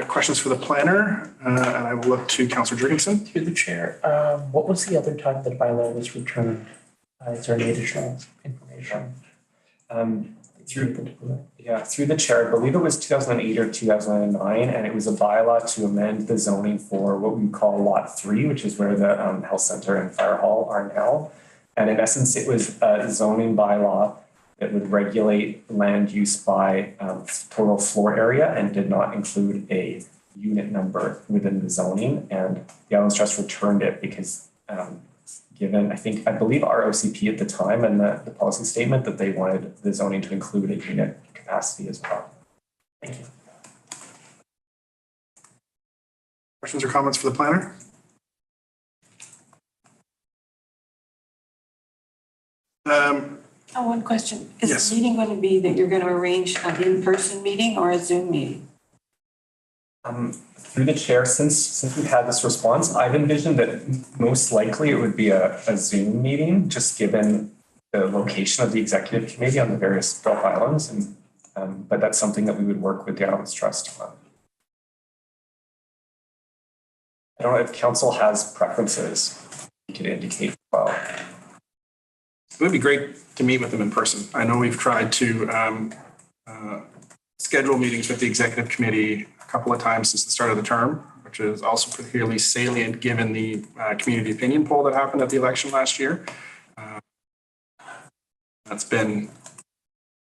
questions for the planner? And I will look to Councillor Jurgensen. Through the chair, what was the other time that bylaw was returned? Is there any additional information? Through the chair, I believe it was 2008 or 2009, and it was a bylaw to amend the zoning for what we call Lot 3, which is where the health center and fire hall are now. And in essence, it was a zoning bylaw that would regulate land use by total floor area and did not include a unit number within the zoning. And the Islands Trust returned it because given, I believe our OCP at the time and the policy statement that they wanted the zoning to include a unit capacity as well. Thank you. Questions or comments for the planner? One question. Is Yes. the meeting going to be that you're going to arrange an in-person meeting or a Zoom meeting? Through the chair, since we've had this response, I've envisioned that most likely it would be a Zoom meeting, just given the location of the executive committee on the various Gulf Islands, and but that's something that we would work with the Islands Trust on. I don't know if council has preferences you could indicate as well. It would be great to meet with them in person. I know we've tried to schedule meetings with the executive committee a couple of times since the start of the term, which is also particularly salient given the community opinion poll that happened at the election last year. That's been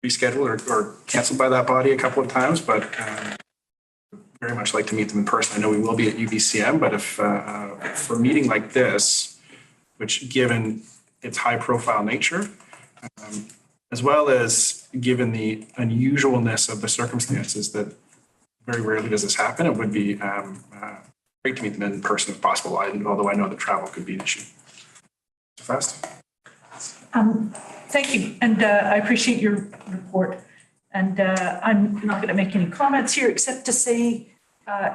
rescheduled or canceled by that body a couple of times, but very much like to meet them in person. I know we will be at UBCM, but if for a meeting like this, which given its high profile nature, as well as given the unusualness of the circumstances that very rarely does this happen, it would be great to meet them in person if possible, although I know that travel could be an issue. Mr. Fast? Thank you, and I appreciate your report. And I'm not going to make any comments here except to say,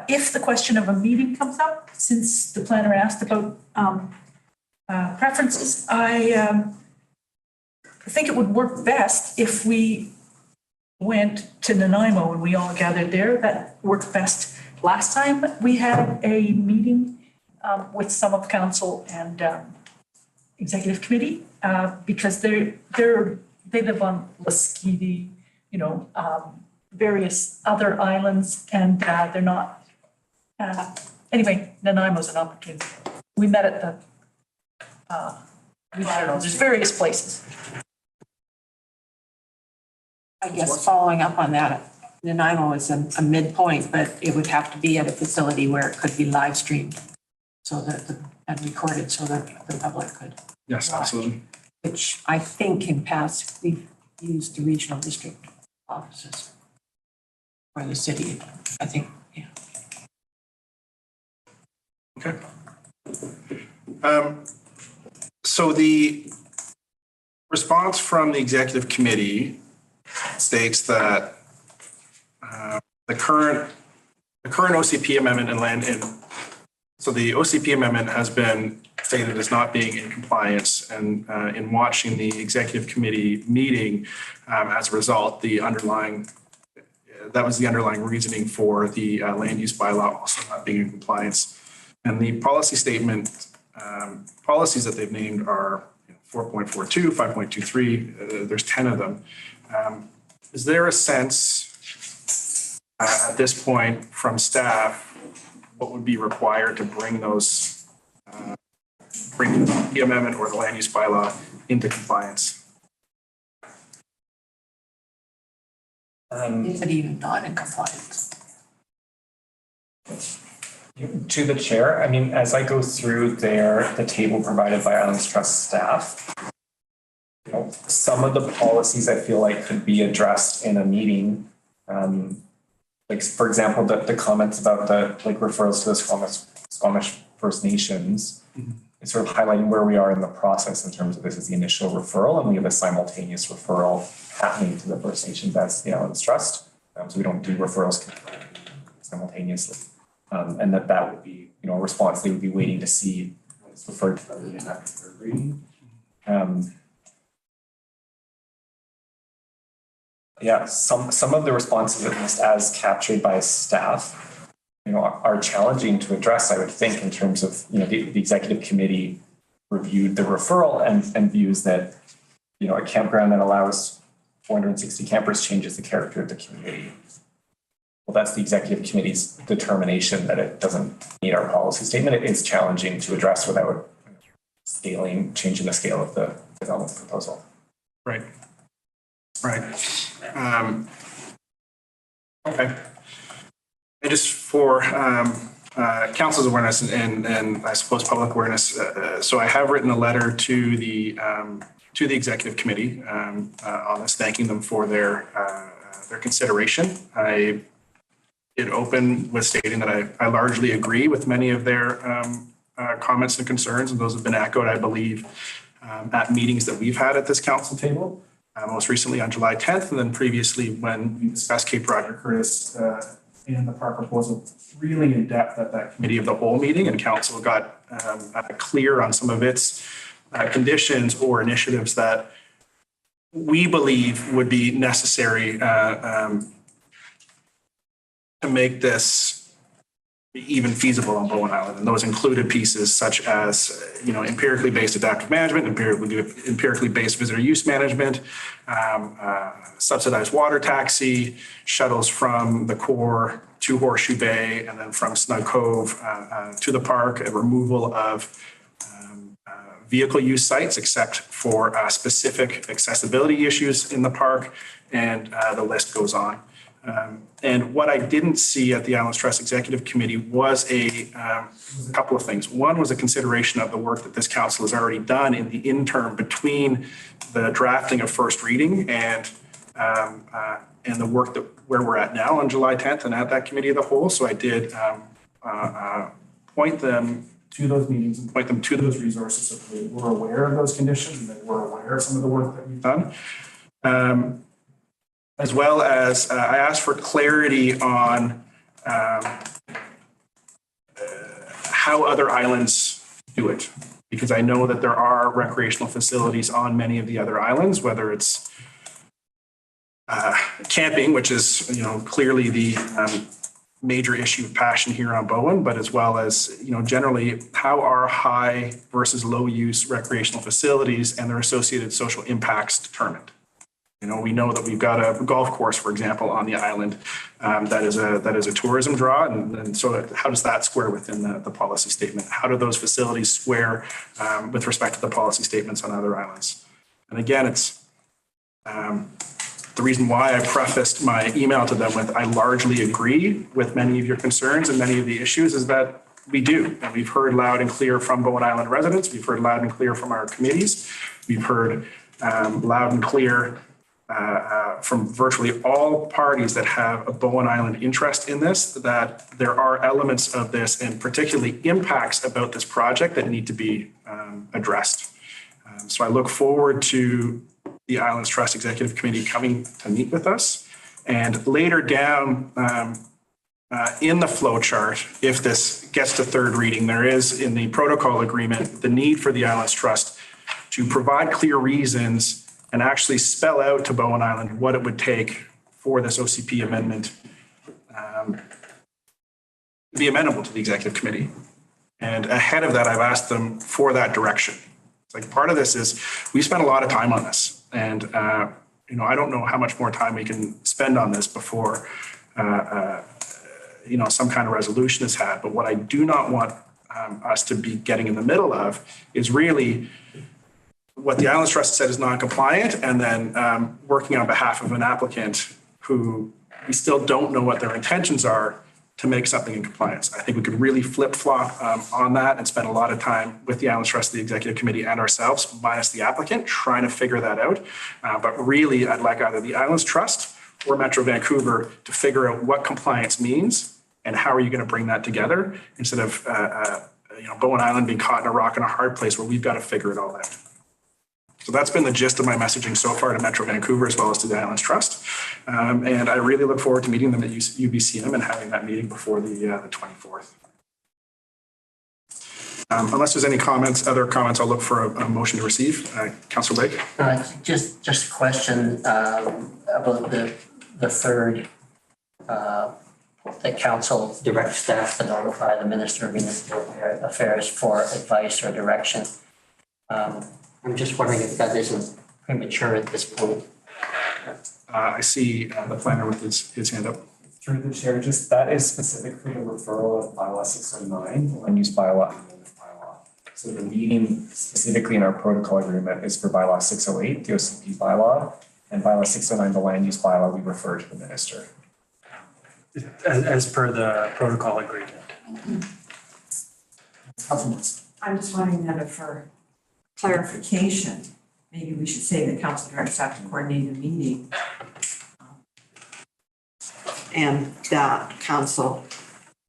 if the question of a meeting comes up, since the planner asked about preferences, I think it would work best if we went to Nanaimo and we all gathered there. That worked best last time we had a meeting with some of council and executive committee because they live on Lasqueti, various other islands, and they're not. Anyway, Nanaimo's an opportunity. We met at the. I don't know. There's various places. I guess following up on that, Nanaimo is a midpoint, but it would have to be at a facility where it could be live streamed so that and recorded so that the public could. Yes, watch, absolutely. Which I think in past we've used the regional district offices for the city. I think, yeah. Okay. So the response from the executive committee states that the current OCP amendment and so the OCP amendment has been stated as not being in compliance, and in watching the executive committee meeting, as a result, that was the underlying reasoning for the land use bylaw also not being in compliance. And the policy statement, policies that they've named are 4.42, 5.23, there's 10 of them. Is there a sense at this point from staff what would be required to bring those, bring the amendment or the land use bylaw into compliance? Is it even not in compliance? To the chair, I mean, as I go through the table provided by Islands Trust staff, some of the policies I feel like could be addressed in a meeting. Like, for example, the comments about the referrals to the Squamish First Nations, it's sort of highlighting where we are in the process in terms of this is the initial referral, and we have a simultaneous referral happening to the First Nations as the Islands Trust. So we don't do referrals simultaneously. And that would be, a response they would be waiting to see when it's referred to them in that third reading. Yeah, some of the responses, at least as captured by staff, are challenging to address, I would think, in terms of, the executive committee reviewed the referral and views that, a campground that allows 460 campers changes the character of the community. Well, that's the executive committee's determination that it doesn't meet our policy statement. It is challenging to address without changing the scale of the development proposal. Right. Right. Okay. And just for council's awareness and I suppose public awareness, so I have written a letter to the executive committee on this, thanking them for their consideration. I did open with stating that I largely agree with many of their comments and concerns, and those have been echoed, I believe, at meetings that we've had at this council table. Most recently on July 10th, and then previously when we discussed Cape Roger Curtis and the park proposal really in depth at that committee of the whole meeting, and council got clear on some of its conditions or initiatives that we believe would be necessary to make this even feasible on Bowen Island. And those included pieces such as, empirically based adaptive management, empirically based visitor use management, subsidized water taxi, shuttles from the core to Horseshoe Bay, and then from Snug Cove to the park, a removal of vehicle use sites except for specific accessibility issues in the park, and the list goes on. And what I didn't see at the Islands Trust Executive Committee was a couple of things. One was a consideration of the work that this council has already done in the interim between the drafting of first reading and the work that where we're at now on July 10th and at that committee of the whole. So I did point them to those meetings and point them to those resources so they were aware of those conditions and they were aware of some of the work that we've done. As well as I asked for clarity on how other islands do it, because I know that there are recreational facilities on many of the other islands, whether it's camping, which is clearly the major issue of passion here on Bowen, but as well as generally how are high versus low use recreational facilities and their associated social impacts determined. We know that we've got a golf course, for example, on the island that is a tourism draw. And so how does that square within the policy statement? How do those facilities square with respect to the policy statements on other islands? And again, it's the reason why I prefaced my email to them with I largely agree with many of your concerns and many of the issues is that we do. And we've heard loud and clear from Bowen Island residents. We've heard loud and clear from our committees. We've heard loud and clear from virtually all parties that have a Bowen Island interest in this, that there are elements of this and particularly impacts about this project that need to be addressed. So I look forward to the Islands Trust Executive Committee coming to meet with us. And later down in the flow chart, if this gets to third reading, there is in the protocol agreement, the need for the Islands Trust to provide clear reasons and actually spell out to Bowen Island what it would take for this OCP amendment to be amenable to the executive committee. And ahead of that, I've asked them for that direction. It's like part of this is we spent a lot of time on this, and you know, I don't know how much more time we can spend on this before you know, some kind of resolution is had. But what I do not want us to be getting in the middle of is really what the Islands Trust said is non-compliant, and then working on behalf of an applicant who we still don't know what their intentions are to make something in compliance. I think we could really flip-flop on that and spend a lot of time with the Islands Trust, the executive committee, and ourselves, minus the applicant, trying to figure that out. But really, I'd like either the Islands Trust or Metro Vancouver to figure out what compliance means and how are you going to bring that together, instead of you know, Bowen Island being caught in a rock and a hard place where we've got to figure it all out. So that's been the gist of my messaging so far to Metro Vancouver as well as to the Islands Trust. And I really look forward to meeting them at UBCM and having that meeting before the 24th. Unless there's any comments, other comments, I'll look for a motion to receive. Councillor Blake. Just a question about the third, that council directs staff to notify the Minister of Municipal Affairs for advice or direction. I'm just wondering if that isn't premature at this point. I see the planner with his hand up. Through the chair, just that is specific for the referral of bylaw 609, the land use bylaw and the bylaw. So the meeting specifically in our protocol agreement is for bylaw 608, the OCP bylaw, and bylaw 609, the land use bylaw, we refer to the minister. As per the protocol agreement. I'm just wondering that for clarification, maybe we should say that council directs staff to coordinate a meeting. And that council,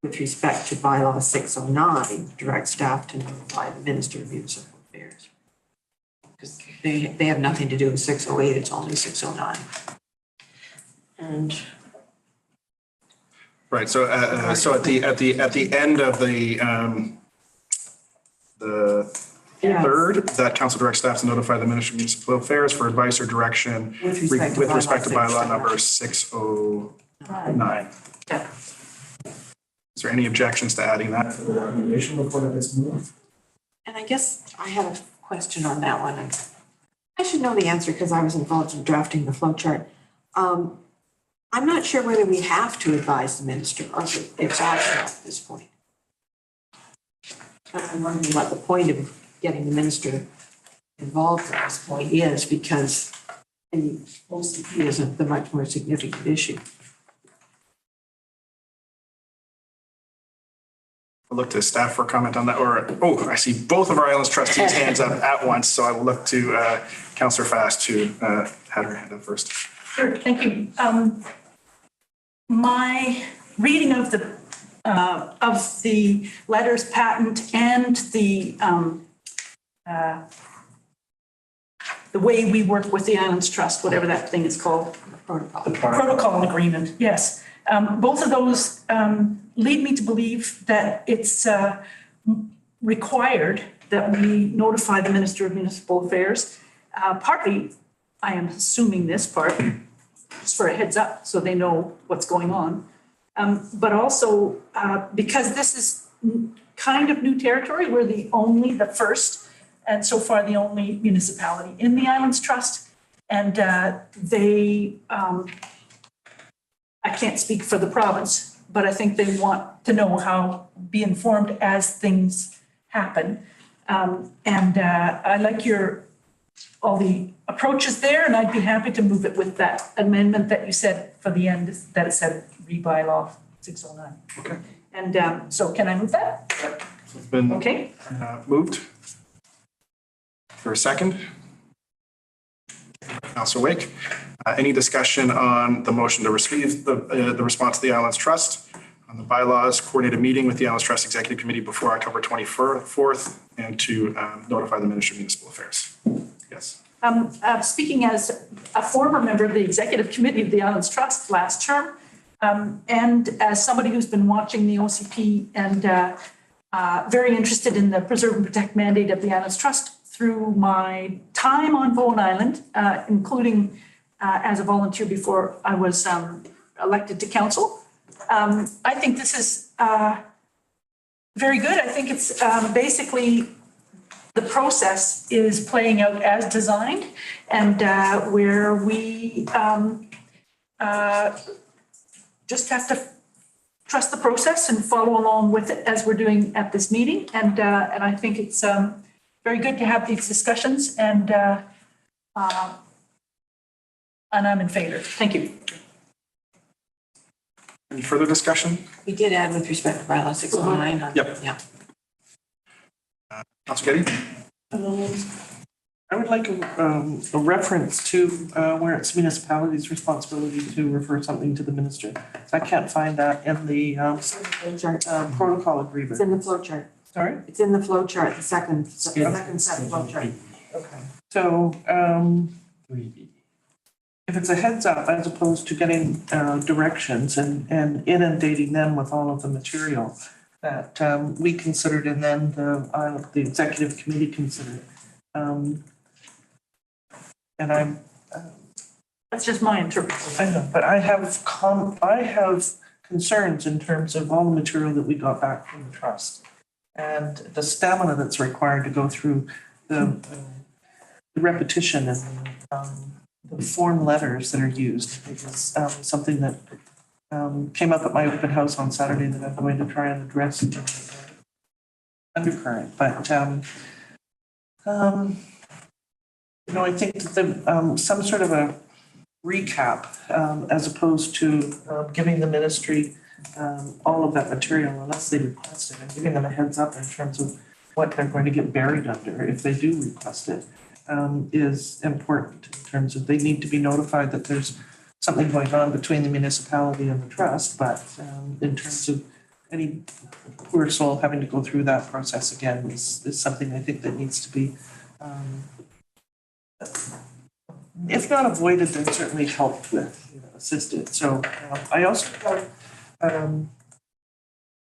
with respect to bylaw 609, directs staff to notify the Minister of Municipal Affairs. Because they have nothing to do with 608, it's only 609. And Right. So so at the end of the third, that council directs staff to notify the Minister of Municipal Affairs for advice or direction with respect to bylaw number 609. Yeah. Is there any objections to adding that to the recommendation before that is moved? I guess I have a question on that one. And I should know the answer because I was involved in drafting the flow chart. I'm not sure whether we have to advise the minister or if it's optional at this point. I'm wondering what the point of getting the minister involved at this point is, because the OCP isn't the much more significant issue. I'll look to staff for a comment on that, or, oh, I see both of our Islands trustees' hands up at once, so I will look to Councillor Fast, who had her hand up first. Sure, thank you. My reading of the letters patent and the way we work with the Islands Trust, whatever that thing is called. Protocol agreement, yes. Both of those lead me to believe that it's required that we notify the Minister of Municipal Affairs. Partly, I am assuming this part, just for a heads up, so they know what's going on. But also, because this is kind of new territory, we're the first, and so far the only municipality in the Islands Trust. And they, I can't speak for the province, but I think they want to know how, be informed as things happen. And I like all the approaches there, and I'd be happy to move it with that amendment that you said for the end, that it said re-bylaw 609. Okay. And so can I move that? It's been okay. Moved. For a second? Councillor Wake. Any discussion on the motion to receive the response to the Islands Trust on the bylaws, coordinate a meeting with the Islands Trust Executive Committee before October 24th, and to notify the Minister of Municipal Affairs? Yes. Speaking as a former member of the Executive Committee of the Islands Trust last term, and as somebody who's been watching the OCP and very interested in the Preserve and Protect mandate of the Islands Trust through my time on Bowen Island, including as a volunteer before I was elected to council. I think this is very good. I think it's basically the process is playing out as designed, and where we just have to trust the process and follow along with it as we're doing at this meeting. And I think it's very good to have these discussions, and I'm in favor. Thank you. Any further discussion? We did add with respect to bylaw 609. Yep. Yeah. Councillor Getty? I would like a reference to where it's municipality's responsibility to refer something to the minister. I can't find that in the protocol agreement. It's in the flow chart. Sorry? It's in the flow chart, the second set flow chart. Okay. So if it's a heads up as opposed to getting directions and inundating them with all of the material that we considered and then the executive committee considered. And I'm. That's just my interpretation. I know, but I have concerns in terms of all the material that we got back from the trust and the stamina that's required to go through the repetition and the form letters that are used. It was something that came up at my open house on Saturday that I'm going to try and address in undercurrent, but I think that some sort of a recap as opposed to giving the ministry all of that material unless they request it, and giving them a heads up in terms of what they're going to get buried under if they do request it is important in terms of they need to be notified that there's something going on between the municipality and the trust, but in terms of any poor soul having to go through that process again is something I think that needs to be if not avoided, then certainly helped with, assisted. So I also have,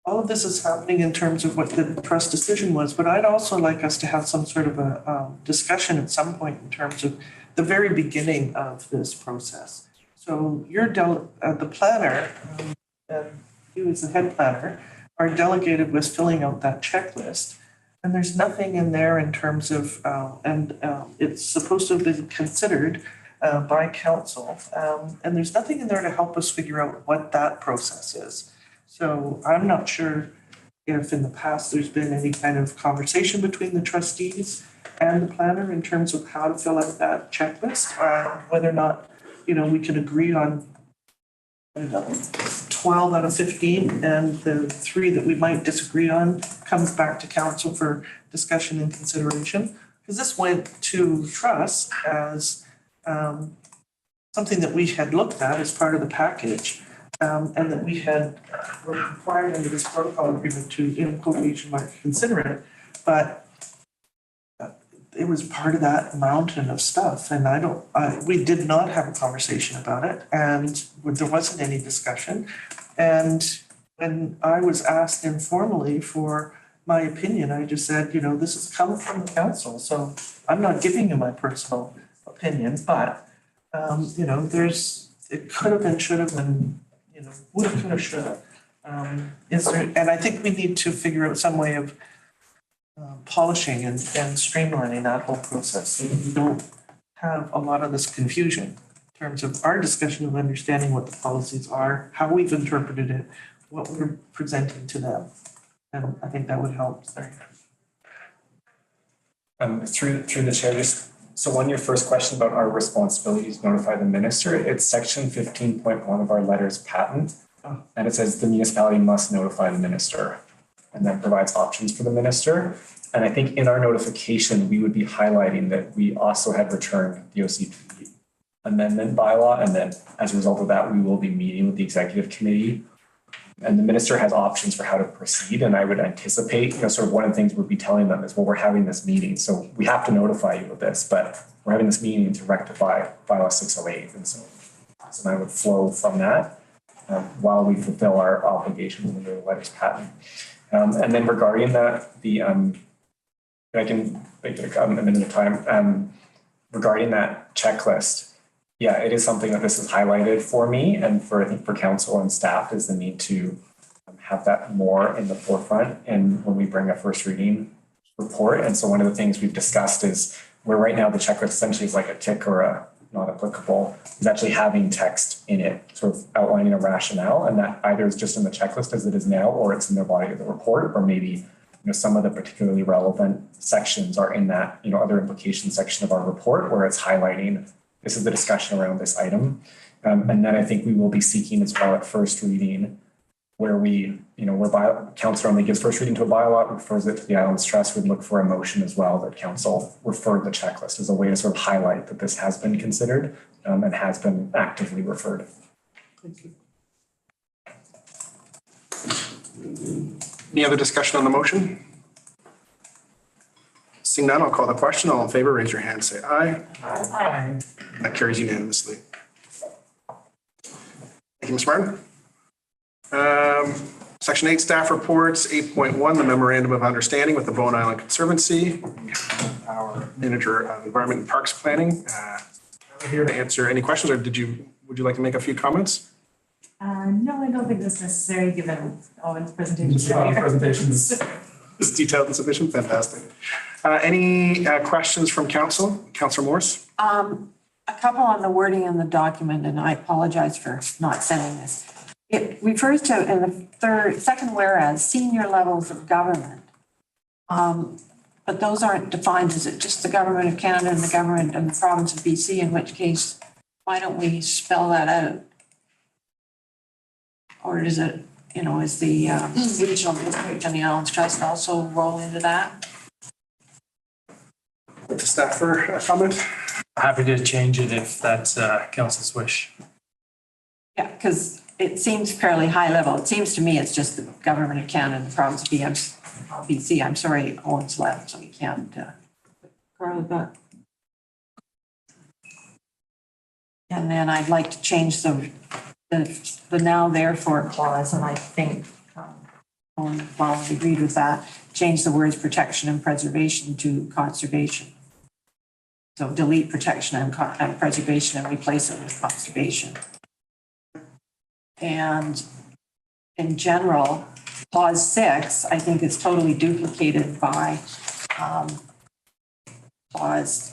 all of this is happening in terms of what the trust decision was, but I'd also like us to have some sort of a discussion at some point in terms of the very beginning of this process. So you're the planner, and you as the head planner, are delegated with filling out that checklist. And there's nothing in there in terms of, it's supposed to have been considered by council. And there's nothing in there to help us figure out what that process is. So I'm not sure if in the past there's been any kind of conversation between the trustees and the planner in terms of how to fill out that checklist, whether or not, we can agree on 12 out of 15, and the 3 that we might disagree on comes back to council for discussion and consideration. Because this went to trust as something that we had looked at as part of the package, and that we were required under this protocol agreement to, in quotation marks, consider it. But it was part of that mountain of stuff, and we did not have a conversation about it, and there wasn't any discussion. And when I was asked informally for my opinion, I just said, this has come from the council, so I'm not giving you my personal opinion, but it could have been, should have been, would have, could have, should have. And I think we need to figure out some way of polishing and streamlining that whole process so that we don't have a lot of this confusion in terms of our discussion of understanding what the policies are, how we've interpreted it, what we're presenting to them. And I think that would help. Through the chair, so on your first question about our responsibility to notify the minister, it's section 15.1 of our letters patent. And it says the municipality must notify the minister, and then provides options for the minister. And I think in our notification, we would be highlighting that we also had returned the OCP amendment bylaw. And then as a result of that, we will be meeting with the executive committee. And the minister has options for how to proceed. And I would anticipate, sort of one of the things we'll be telling them is, well, we're having this meeting. So we have to notify you of this, but we're having this meeting to rectify bylaw 608. And so I would flow from that while we fulfill our obligations under the letters patent. And then regarding that, I can make a minute of time. Regarding that checklist, yeah, it is something that this is highlighted for me and I think for council and staff is the need to have that more in the forefront and when we bring a first reading report. And so one of the things we've discussed is where right now the checklist essentially is like a tick or a not applicable, is actually having text in it, sort of outlining a rationale, and that either is just in the checklist as it is now, or it's in the body of the report, or maybe some of the particularly relevant sections are in that other implication section of our report where it's highlighting this is the discussion around this item. And then I think we will be seeking as well at first reading where we, where council only gives first reading to a bylaw, refers it to the Islands Trust, would look for a motion as well that council referred the checklist as a way to sort of highlight that this has been considered and has been actively referred. Any other discussion on the motion? Seeing none, I'll call the question. All in favor, raise your hand, say aye. Aye. That carries unanimously. Thank you, Ms. Martin. Section 8, staff reports. 8.1, the memorandum of understanding with the Bowen Island Conservancy. Our manager of environment and parks planning here to answer any questions, or would you like to make a few comments? No, I don't think that's necessary given Owen's presentation. Presentations is detailed and sufficient. Fantastic. Any questions from council? Councillor Morse? A couple on the wording in the document, and I apologize for not sending this. It refers to in the second whereas senior levels of government. But those aren't defined. Is it just the government of Canada and the government of the province of BC? In which case, why don't we spell that out? Or is it, is the regional district and the Islands Trust also roll into that? The staff for a comment? Happy to change it if that's council's wish. Yeah, because it seems fairly high level. It seems to me it's just the government of Canada and the province of BC. I'm sorry, Owen's left, so we can't. Carla, but. And then I'd like to change the now therefore clause, and I think Owen agreed with that. Change the words protection and preservation to conservation. So delete protection and preservation and replace it with conservation. And in general, clause 6, I think is totally duplicated by clause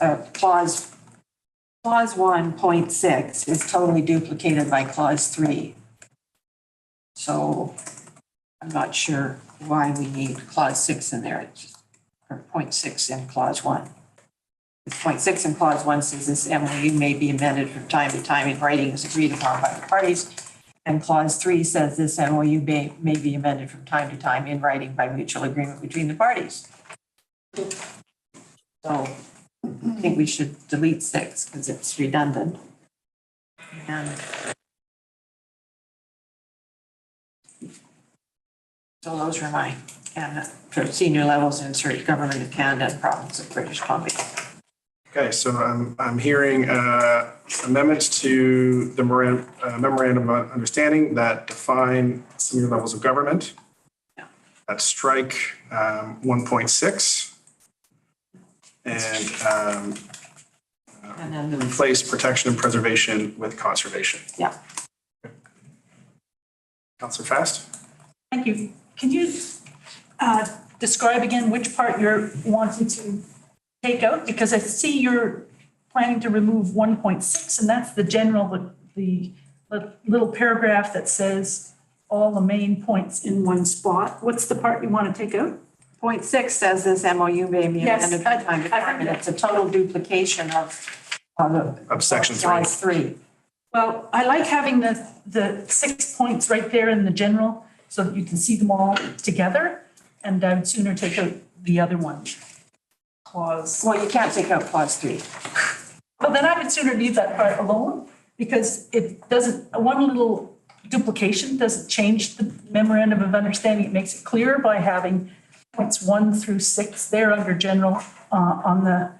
1.6 is totally duplicated by clause 3. So I'm not sure why we need clause 6 in there, or 0.6 in clause 1. 0.6 in clause 1 says this MOU may be amended from time to time in writing as agreed upon by the parties. And clause 3 says this MOU may be amended from time to time in writing by mutual agreement between the parties. So I think we should delete 6 because it's redundant. And so those are my for senior levels, insert government of Canada and province of British Columbia. Okay, so I'm hearing amendments to the memorandum of understanding that define senior levels of government. Yeah. That strike 1.6 and then replace protection and preservation with conservation. Yeah. Councillor Fast? Thank you. Can you describe again which part you're wanting to take out? Because I see you're planning to remove 1.6, and that's the general, the little paragraph that says all the main points in one spot. What's the part you want to take out? 0.6 says this MOU may be amended from time to time, and it's a total duplication of section 3. Clause 3. Well, I like having the 6 points right there in the general so that you can see them all together. And I would sooner take out the other one. Clause. Well, you can't take out clause 3. Well, then I would sooner leave that part alone because it doesn't, one little duplication doesn't change the memorandum of understanding. It makes it clearer by having points 1 through 6 there under general on the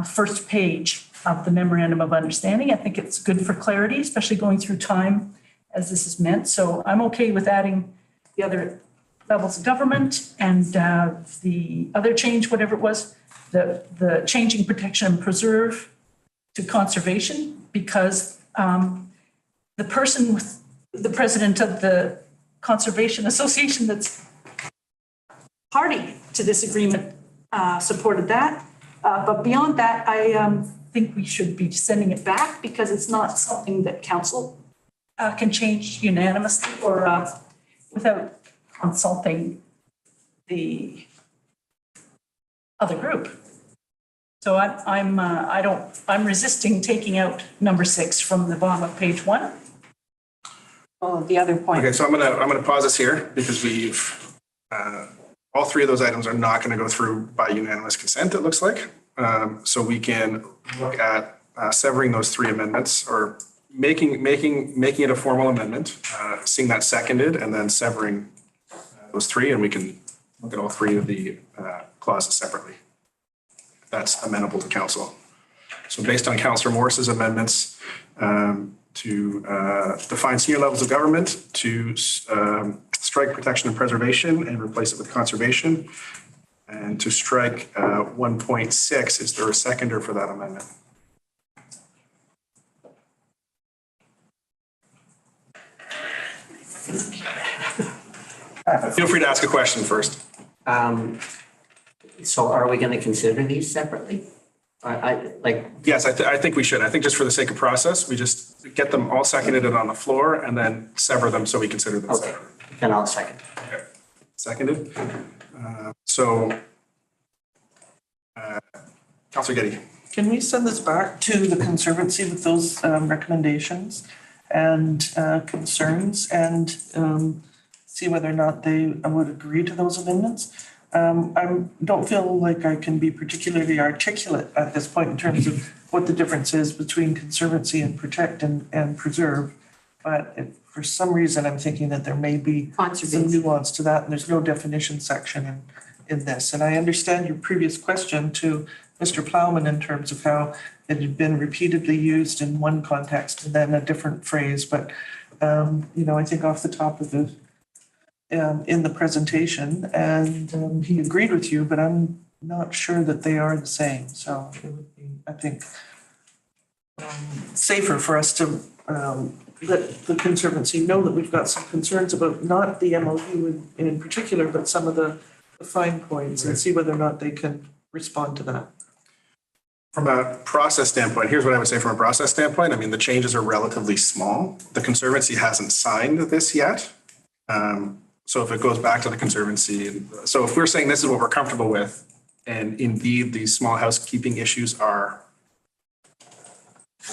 first page of the memorandum of understanding. I think it's good for clarity, especially going through time as this is meant. So I'm okay with adding the other levels of government and the other change, whatever it was, the changing protection and preserve to conservation, because the person with the president of the Conservation Association that's party to this agreement supported that. But beyond that, I think we should be sending it back because it's not something that council can change unanimously or without consulting the other group. So I'm resisting taking out number 6 from the bottom of page 1. Oh, the other point. Okay, so I'm gonna pause this here because we've, all 3 of those items are not gonna go through by unanimous consent, it looks like. So we can look at severing those 3 amendments or making it a formal amendment, seeing that seconded and then severing those 3, and we can look at all 3 of the clauses separately. If that's amenable to council. So based on Councillor Morris's amendments, to define senior levels of government, to strike protection and preservation and replace it with conservation, and to strike 1.6. Is there a seconder for that amendment? Feel free to ask a question first. So are we going to consider these separately? Yes, I think we should. I think just for the sake of process, we just get them all seconded and on the floor and then sever them so we consider them separate. Then I'll second. Okay. Seconded. Councillor Getty. Can we send this back to the Conservancy with those recommendations and concerns and see whether or not they would agree to those amendments? I don't feel like I can be particularly articulate at this point in terms of what the difference is between Conservancy and protect and preserve. But if for some reason I'm thinking that there may be some nuance to that, and there's no definition section in this. And I understand your previous question to Mr. Plowman in terms of how it had been repeatedly used in one context and then a different phrase. But, I think off the top of it, in the presentation, and he agreed with you, but I'm not sure that they are the same. So it would be, I think, safer for us to let the Conservancy know that we've got some concerns about not the MOU in particular, but some of the fine points and see whether or not they can respond to that. From a process standpoint, here's what I would say from a process standpoint. I mean, the changes are relatively small. The Conservancy hasn't signed this yet. So if it goes back to the Conservancy, so if we're saying this is what we're comfortable with, and indeed these small housekeeping issues are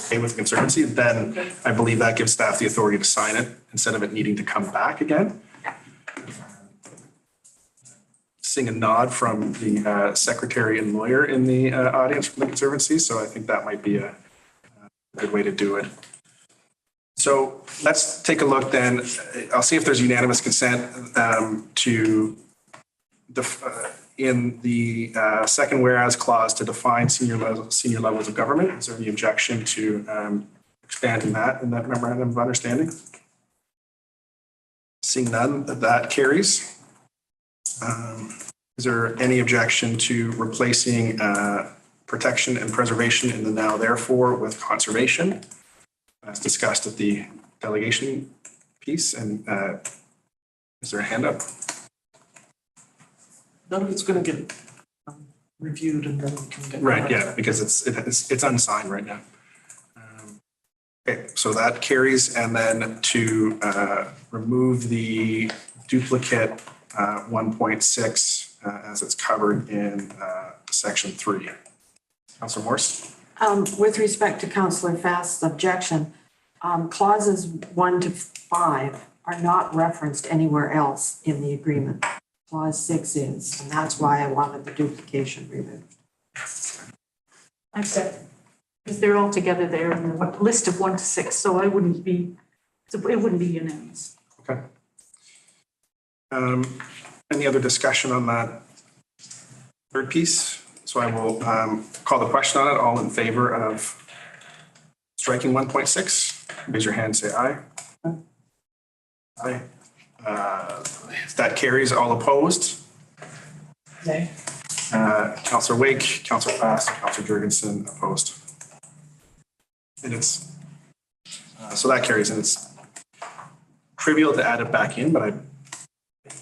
okay with the Conservancy, then I believe that gives staff the authority to sign it instead of it needing to come back again. Seeing a nod from the secretary and lawyer in the audience from the Conservancy, so I think that might be a good way to do it. So let's take a look then. I'll see if there's unanimous consent to in the second whereas clause to define senior levels of government. Is there any objection to expanding that in that memorandum of understanding? Seeing none, that carries. Is there any objection to replacing protection and preservation in the now therefore with conservation, as discussed at the delegation piece? And is there a hand up? None of it's going to get reviewed and then we can get. Right, yeah, because it's unsigned right now. Okay, so that carries, and then to remove the duplicate 1.6 as it's covered in section 3. Councillor Morse? With respect to Councillor Fast's objection, clauses 1 to 5 are not referenced anywhere else in the agreement. Clause 6 is, and that's why I wanted the duplication removed. I said. because they're all together there in the list of 1 to 6, so it wouldn't be unanimous. Okay. Any other discussion on that third piece? So I will call the question on it. All in favor of striking 1.6, raise your hand, say aye. Aye. That carries. All opposed? Nay. Councillor Wake, Councillor Fast, Councillor Jurgensen opposed. And it's, so that carries, and it's trivial to add it back in, but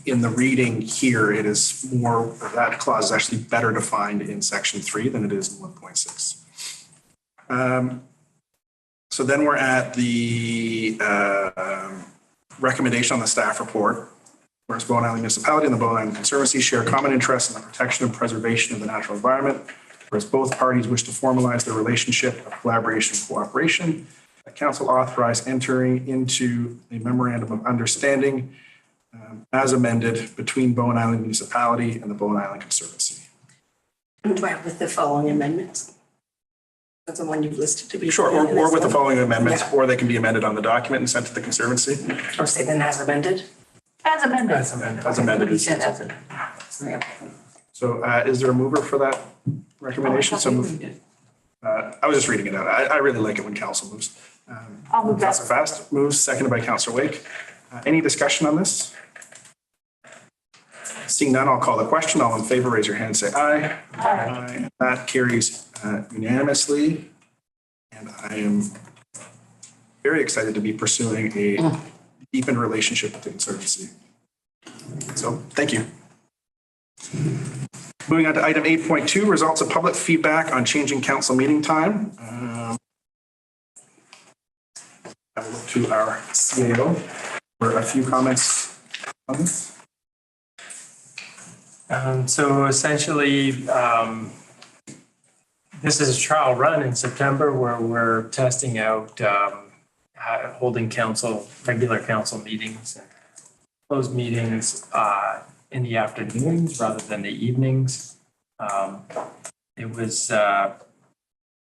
in the reading here, it is more, that clause is actually better defined in section 3 than it is in 1.6. So then we're at the recommendation on the staff report. Whereas Bowen Island Municipality and the Bowen Island Conservancy share common interests in the protection and preservation of the natural environment, whereas both parties wish to formalize their relationship of collaboration and cooperation, the council authorized entering into a memorandum of understanding as amended between Bowen Island Municipality and the Bowen Island Conservancy. Do I have with the following amendments? That's the one you've listed to be. Sure, or with the following amendments, Yeah. or they can be amended on the document and sent to the Conservancy. Or say then as amended? As amended. As amended. He said as amended. So is there a mover for that recommendation? So I was just reading it out. I really like it when council moves. I'll move that. Councillor Fast moves, seconded by Councillor Wake. Any discussion on this? Seeing none, I'll call the question. All in favor, raise your hand, say aye. Aye. That carries unanimously. And I am very excited to be pursuing a deepened relationship with the Conservancy. So thank you. Moving on to item 8.2, results of public feedback on changing council meeting time. I will look to our CAO for a few comments on this. So essentially, this is a trial run in September where we're testing out holding regular council meetings and closed meetings in the afternoons rather than the evenings. It was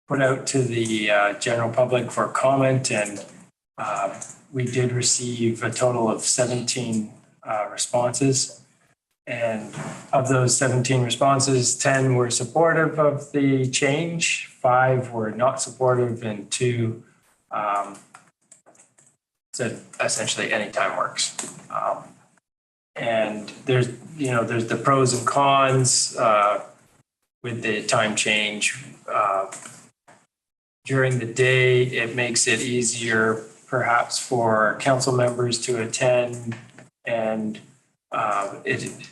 put out to the general public for comment, and we did receive a total of 17 responses. And of those 17 responses, 10 were supportive of the change, 5 were not supportive, and 2 said essentially anytime works. And there's the pros and cons with the time change. During the day, it makes it easier perhaps for council members to attend, and it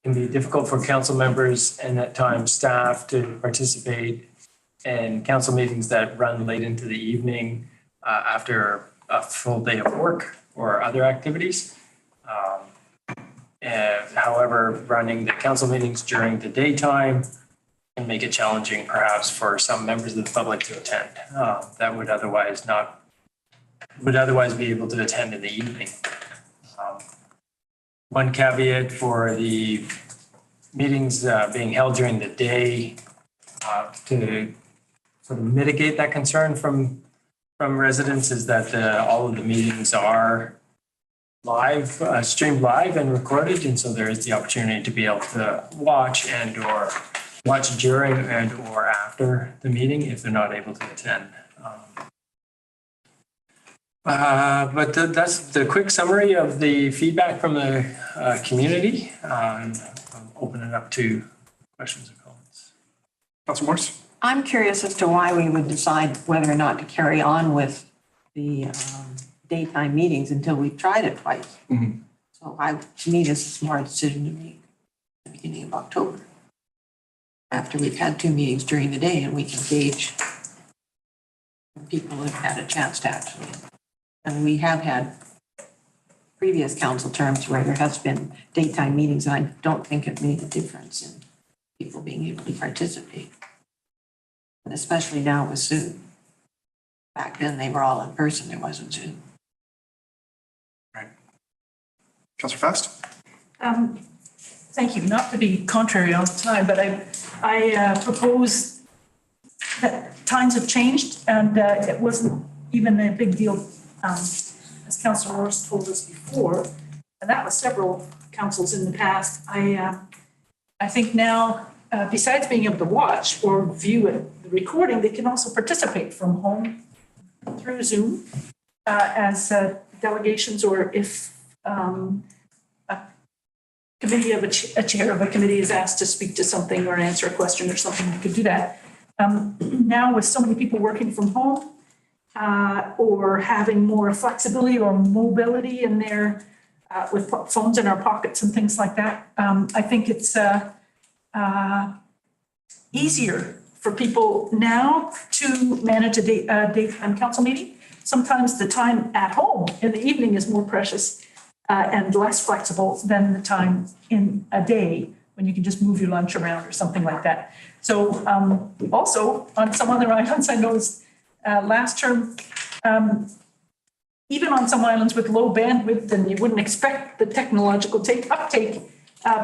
can be difficult for council members and at times staff to participate in council meetings that run late into the evening after a full day of work or other activities. However, running the council meetings during the daytime can make it challenging perhaps for some members of the public to attend that would otherwise be able to attend in the evening. One caveat for the meetings being held during the day to sort of mitigate that concern from residents is that all of the meetings are live, streamed live and recorded, and so there is the opportunity to be able to watch during and or after the meeting if they're not able to attend. But that's the quick summary of the feedback from the community. I'll open it up to questions or comments. Councilor Morse? I'm curious as to why we would decide whether or not to carry on with the daytime meetings until we've tried it twice. Mm-hmm. So to me, this is more a decision to make at the beginning of October, after we've had 2 meetings during the day and we can gauge when people have had a chance to actually. And we have had previous council terms where there has been daytime meetings, and I don't think it made a difference in people being able to participate. And especially now with Zoom. Back then, they were all in person, there wasn't Zoom. Right. Councillor Fast? Thank you. Not to be contrary all the time, but I propose that times have changed and it wasn't even a big deal, as Councillor Morris told us before. And that was several councils in the past. I think now, besides being able to watch or view it, the recording, they can also participate from home through Zoom as delegations, or if a committee of a chair of a committee is asked to speak to something or answer a question or something, you could do that. Now with so many people working from home or having more flexibility or mobility in their with phones in our pockets and things like that, I think it's easier for people now to manage a daytime council meeting. Sometimes the time at home in the evening is more precious and less flexible than the time in a day when you can just move your lunch around or something like that. So also on some other islands, I noticed last term, even on some islands with low bandwidth and you wouldn't expect the technological uptake,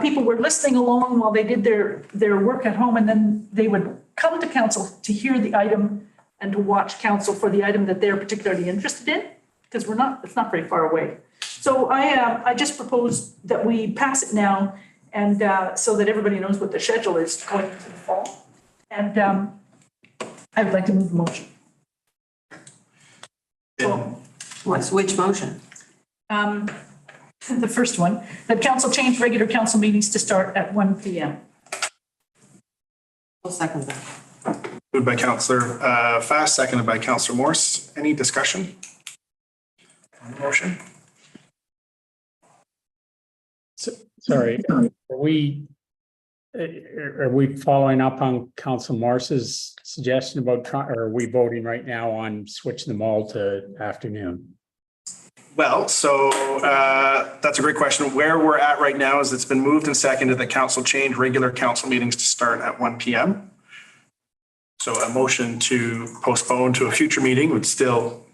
people were listening along while they did their work at home, and then they would come to council to hear the item and to watch council for the item that they're particularly interested in, because it's not very far away. So I just propose that we pass it now, and so that everybody knows what the schedule is going into the fall. And I would like to move the motion. So, Which motion? The first one, that council change regular council meetings to start at 1 p.m. I'll second that. Moved by Councillor Fast, seconded by Councillor Morse. Any discussion on the motion? Sorry, are we following up on Council Morse's suggestion about, or are we voting right now on switching them all to afternoon? Well, so that's a great question. Where we're at right now is it's been moved and seconded that council change regular council meetings to start at 1 p.m. So a motion to postpone to a future meeting would still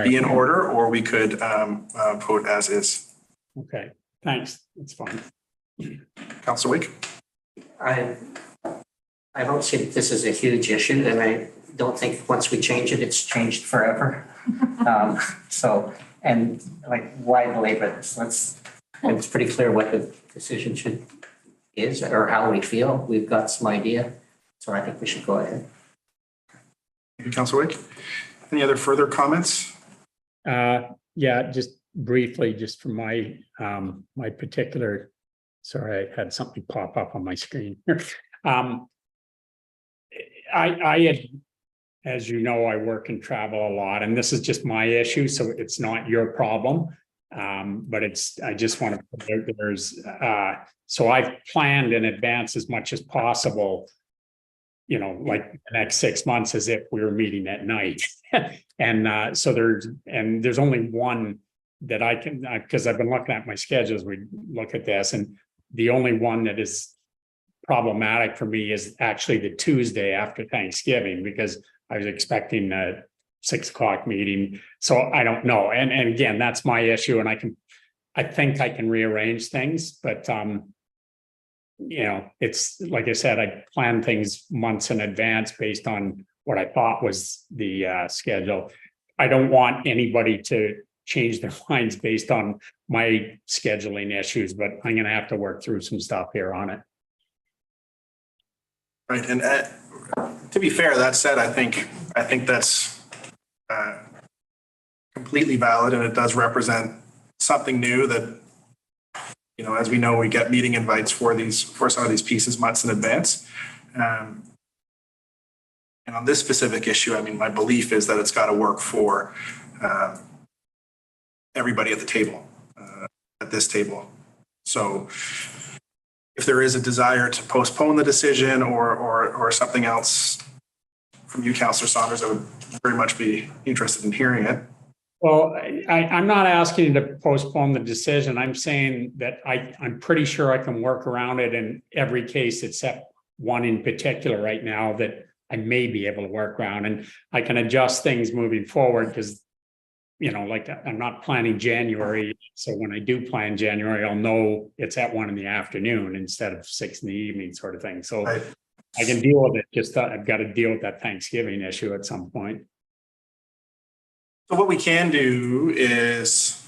be in order, or we could vote as is. Okay, thanks. That's fine. Councillor Wake? I don't see that this is a huge issue, and I don't think once we change it, it's changed forever. And like, why belabor this? It's pretty clear what the decision is or how we feel. We've got some idea. So I think we should go ahead. Thank you, Councillor Wake. Any other further comments? Yeah, just briefly, just from my my particular, sorry, I had something pop up on my screen. I had, as you know, I work and travel a lot, and this is just my issue, so it's not your problem. But I just want to put out there's, so I've planned in advance as much as possible, you know, like the next 6 months as if we were meeting at night. And so there's only one that I can, because I've been looking at my schedules, we look at this, and the only one that is problematic for me is actually the Tuesday after Thanksgiving, because I was expecting a 6 o'clock meeting. So I don't know. And again, that's my issue. And I think I can rearrange things, but you know, it's like I said, I plan things months in advance based on what I thought was the schedule. I don't want anybody to change their minds based on my scheduling issues, but I'm going to have to work through some stuff here on it. Right, and to be fair, that said, I think that's completely valid, and it does represent something new that, you know, as we know, we get meeting invites for some of these pieces months in advance. And on this specific issue, I mean, my belief is that it's got to work for everybody at the table, at this table. So if there is a desire to postpone the decision or something else from you, Councillor Saunders, I would very much be interested in hearing it. Well, I'm not asking you to postpone the decision. I'm saying that I'm pretty sure I can work around it in every case except one in particular right now that I may be able to work around, and I can adjust things moving forward because, you know, like I'm not planning January. So when I do plan January, I'll know it's at 1 in the afternoon instead of 6 in the evening sort of thing. So I can deal with it, just thought I've got to deal with that Thanksgiving issue at some point. So what we can do is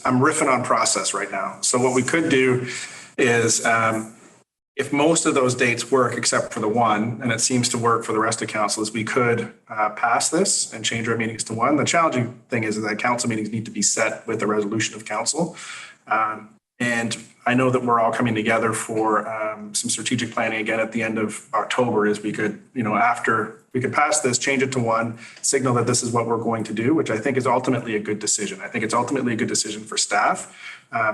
I'm riffing on process right now. So what we could do is if most of those dates work except for the one, and it seems to work for the rest of council, is we could pass this and change our meetings to one. The challenging thing is that council meetings need to be set with the resolution of council. And I know that we're all coming together for some strategic planning again at the end of October. Is we could, after we could pass this, change it to one, signal that this is what we're going to do, which I think is ultimately a good decision. I think it's ultimately a good decision for staff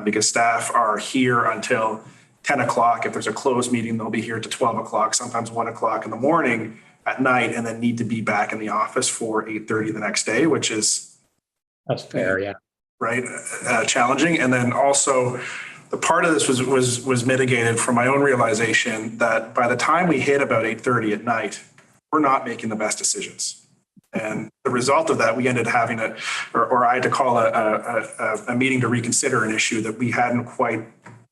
because staff are here until 10 o'clock. If there's a closed meeting, they'll be here to 12 o'clock, sometimes 1 o'clock in the morning at night, and then need to be back in the office for 8:30 the next day, which is. That's fair, yeah. Right, challenging. And then also the part of this was mitigated from my own realization that by the time we hit about 8:30 at night, we're not making the best decisions. And the result of that, we ended having or I had to call a meeting to reconsider an issue that we hadn't quite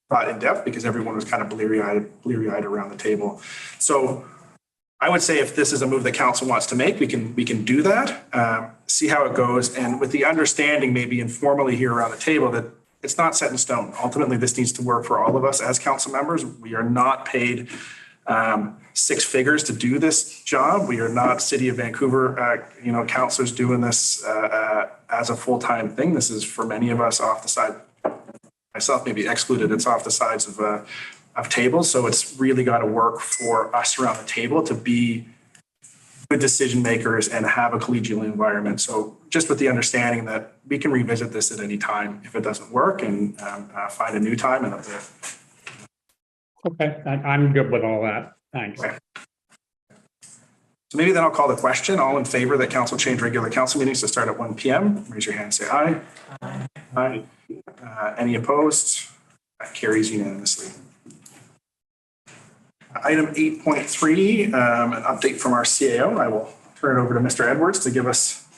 thought in depth because everyone was kind of bleary-eyed around the table. So I would say if this is a move that council wants to make, we can do that, see how it goes. And with the understanding maybe informally here around the table that it's not set in stone. Ultimately, this needs to work for all of us as council members. We are not paid six figures to do this job. We are not City of Vancouver, councilors doing this as a full-time thing. This is for many of us off the side, myself maybe excluded, it's off the sides of tables. So it's really got to work for us around the table to be good decision makers and have a collegial environment. So just with the understanding that we can revisit this at any time if it doesn't work and find a new time. And okay, I'm good with all that. Thanks. Okay. So maybe then I'll call the question. All in favor that council change regular council meetings to start at 1 p.m. Raise your hand, say aye. Aye. Aye. Any opposed? That carries unanimously. Item 8.3, an update from our CAO. I will turn it over to Mr. Edwards to give us.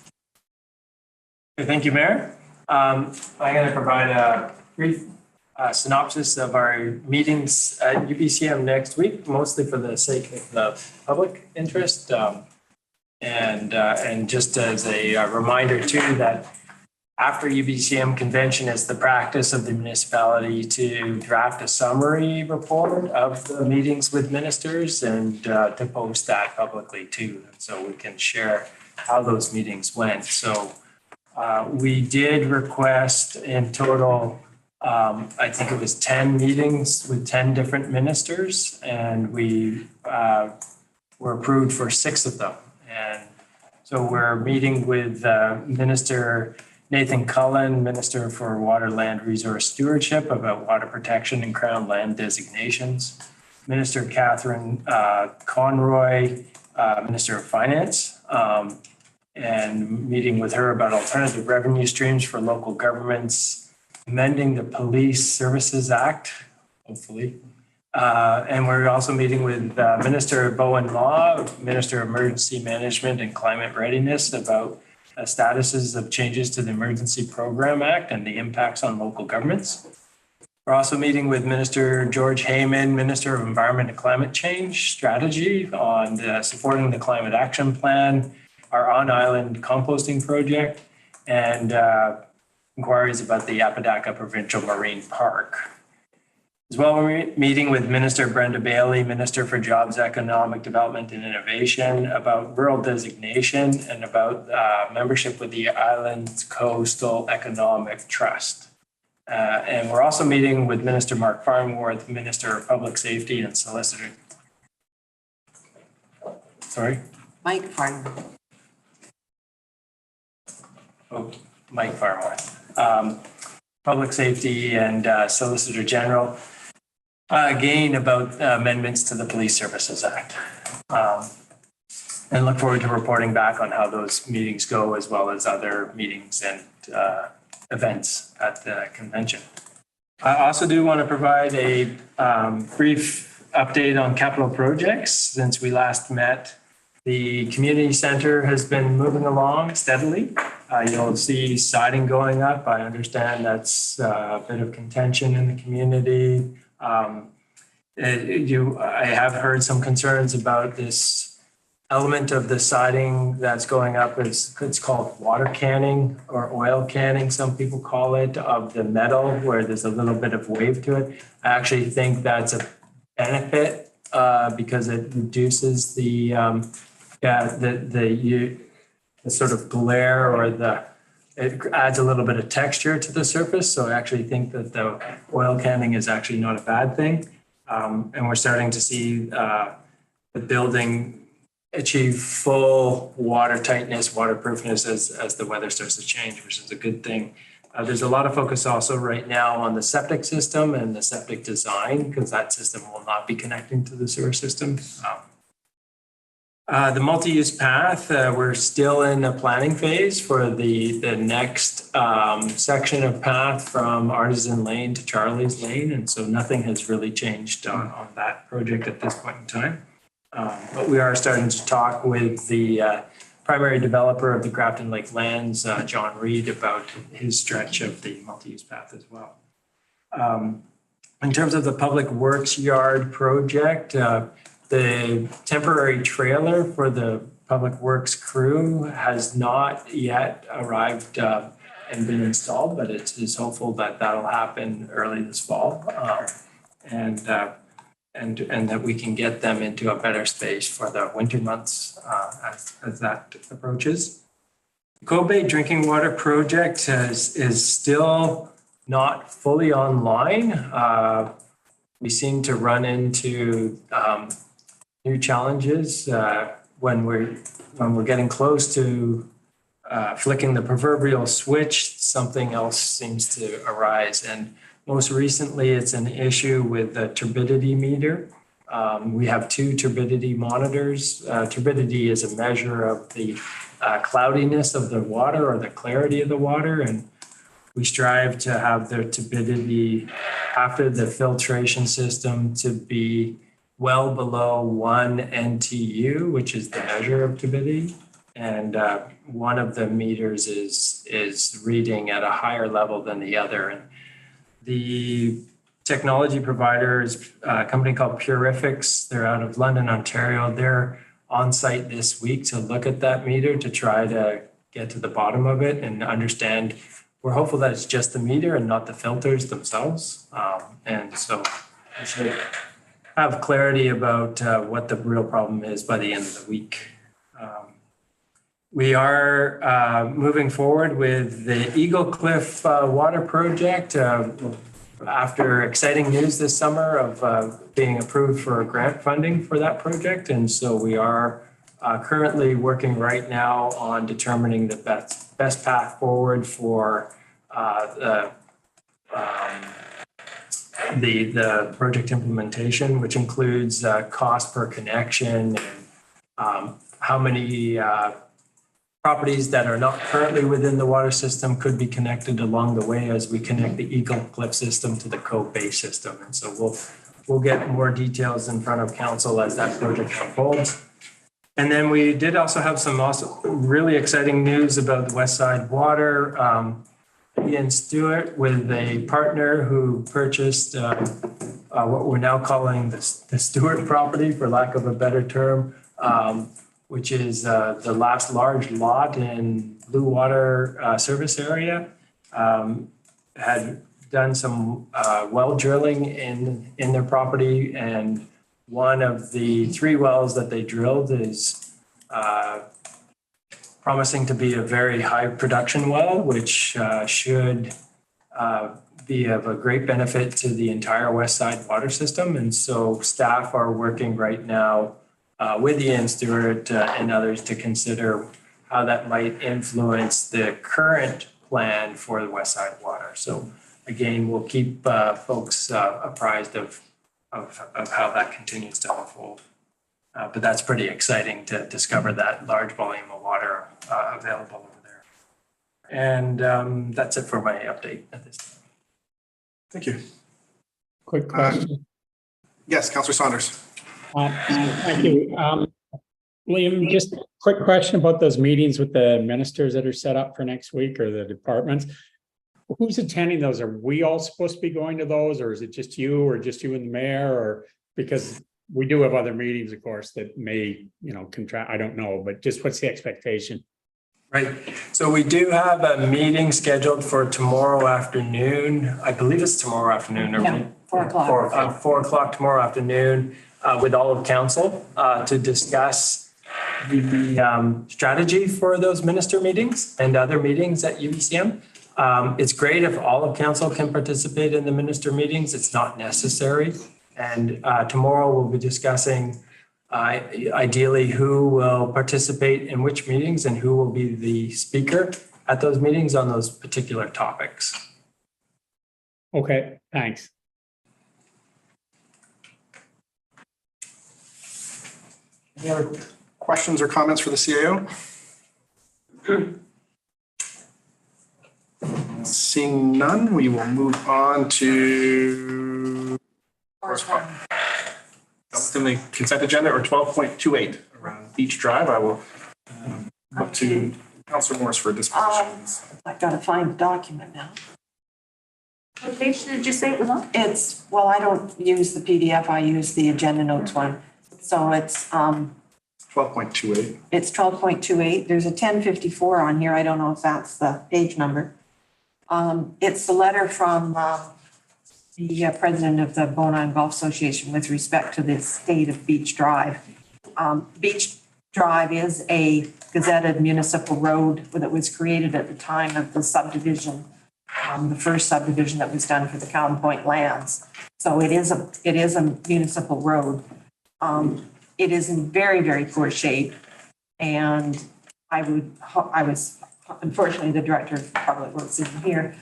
Thank you, Mayor. I'm going to provide a brief synopsis of our meetings at UBCM next week, mostly for the sake of the public interest. And just as a reminder too, that after UBCM convention, it's the practice of the municipality to draft a summary report of the meetings with ministers and to post that publicly too, so we can share how those meetings went. So we did request in total, I think it was 10 meetings with 10 different ministers, and we were approved for 6 of them. And so we're meeting with Minister Nathan Cullen, Minister for Water Land Resource Stewardship, about water protection and crown land designations. Minister Catherine Conroy, Minister of Finance, and meeting with her about alternative revenue streams for local governments, amending the Police Services Act, hopefully. And we're also meeting with Minister Bowen Law, Minister of Emergency Management and Climate Readiness, about statuses of changes to the Emergency Program Act and the impacts on local governments. We're also meeting with Minister George Heyman, Minister of Environment and Climate Change Strategy, on supporting the Climate Action Plan, our on-island composting project, and inquiries about the Apodaca Provincial Marine Park. As well, we're meeting with Minister Brenda Bailey, Minister for Jobs, Economic Development and Innovation, about rural designation and about membership with the Island Coastal Economic Trust. And we're also meeting with Minister Mark Farnworth, Minister of Public Safety and Solicitor. Sorry? Mike Farnworth. Oh, Mike Farnworth. Public Safety and Solicitor General. Again, about amendments to the Police Services Act. And look forward to reporting back on how those meetings go, as well as other meetings and events at the convention. I also do want to provide a brief update on capital projects. Since we last met, the community center has been moving along steadily. You'll see siding going up. I understand that's a bit of contention in the community. I have heard some concerns about this element of the siding that's going up. It's called water canning or oil canning, some people call it, of the metal where there's a little bit of wave to it. I actually think that's a benefit because it reduces the sort of glare or it adds a little bit of texture to the surface. So I actually think that the oil canning is actually not a bad thing. And we're starting to see the building achieve full water tightness, waterproofness as the weather starts to change, which is a good thing. There's a lot of focus also right now on the septic system and the septic design, because that system will not be connecting to the sewer system. The multi-use path, we're still in the planning phase for the next section of path from Artisan Lane to Charlie's Lane. And so nothing has really changed on that project at this point in time. But we are starting to talk with the primary developer of the Grafton Lake lands, John Reed, about his stretch of the multi-use path as well. In terms of the public works yard project, the temporary trailer for the public works crew has not yet arrived and been installed, but it is hopeful that that'll happen early this fall. And that we can get them into a better space for the winter months as that approaches. Kobe Drinking Water Project is still not fully online. We seem to run into new challenges when we're getting close to flicking the proverbial switch. Something else seems to arise, and most recently, it's an issue with the turbidity meter. We have 2 turbidity monitors. Turbidity is a measure of the cloudiness of the water or the clarity of the water. And we strive to have the turbidity after the filtration system to be well below 1 NTU, which is the measure of turbidity. And one of the meters is reading at a higher level than the other. And the technology provider is a company called Purifics. They're out of London, Ontario. They're on site this week to look at that meter to try to get to the bottom of it and understand. We're hopeful that it's just the meter and not the filters themselves. And so we should have clarity about what the real problem is by the end of the week. We are moving forward with the Eagle Cliff Water Project after exciting news this summer of being approved for grant funding for that project. And so we are currently working right now on determining the best path forward for the project implementation, which includes cost per connection and how many properties that are not currently within the water system could be connected along the way as we connect the Eagle Cliff system to the Cove Bay system. And so we'll get more details in front of council as that project unfolds. And then we did also have some really exciting news about the West Side Water. Ian Stewart with a partner who purchased what we're now calling the Stewart property, for lack of a better term, which is the last large lot in Blue Water service area. Had done some well drilling in their property, and one of the 3 wells that they drilled is promising to be a very high production well, which should be of a great benefit to the entire West Side water system. And so staff are working right now with Ian Stewart and others to consider how that might influence the current plan for the West Side Water. So again, we'll keep folks apprised of how that continues to unfold. But that's pretty exciting to discover that large volume of water available over there. And that's it for my update at this time. Thank you. Quick question. Yes, Councillor Saunders. Thank you. Liam, just a quick question about those meetings with the ministers that are set up for next week, or the departments. Who's attending those? Are we all supposed to be going to those, or is it just you and the mayor? Or because we do have other meetings, of course, that may, contract, I don't know, but just what's the expectation? Right. So we do have a meeting scheduled for tomorrow afternoon. I believe it's tomorrow afternoon. Yeah, 4 o'clock. 4 o'clock tomorrow afternoon with all of council to discuss the strategy for those minister meetings and other meetings at UBCM. It's great if all of council can participate in the minister meetings. It's not necessary. And tomorrow we'll be discussing ideally who will participate in which meetings and who will be the speaker at those meetings on those particular topics. Okay, thanks. Any other questions or comments for the CAO? Seeing none, we will move on to within the consent agenda, or 12.28 around Beach Drive. I will look to Councillor Morris for dispositions. I've got to find the document now. What page did you say it was on? Well, I don't use the PDF, I use the agenda notes one. So it's 12.28. It's 12.28. There's a 1054 on here. I don't know if that's the page number. It's the letter from the president of the Bonan Golf Association with respect to the state of Beach Drive. Beach Drive is a gazetted municipal road that was created at the time of the subdivision, the first subdivision that was done for the Cowan Point lands. So it is a municipal road. It is in very, very poor shape. And I was, unfortunately, the director of Public Works isn't here.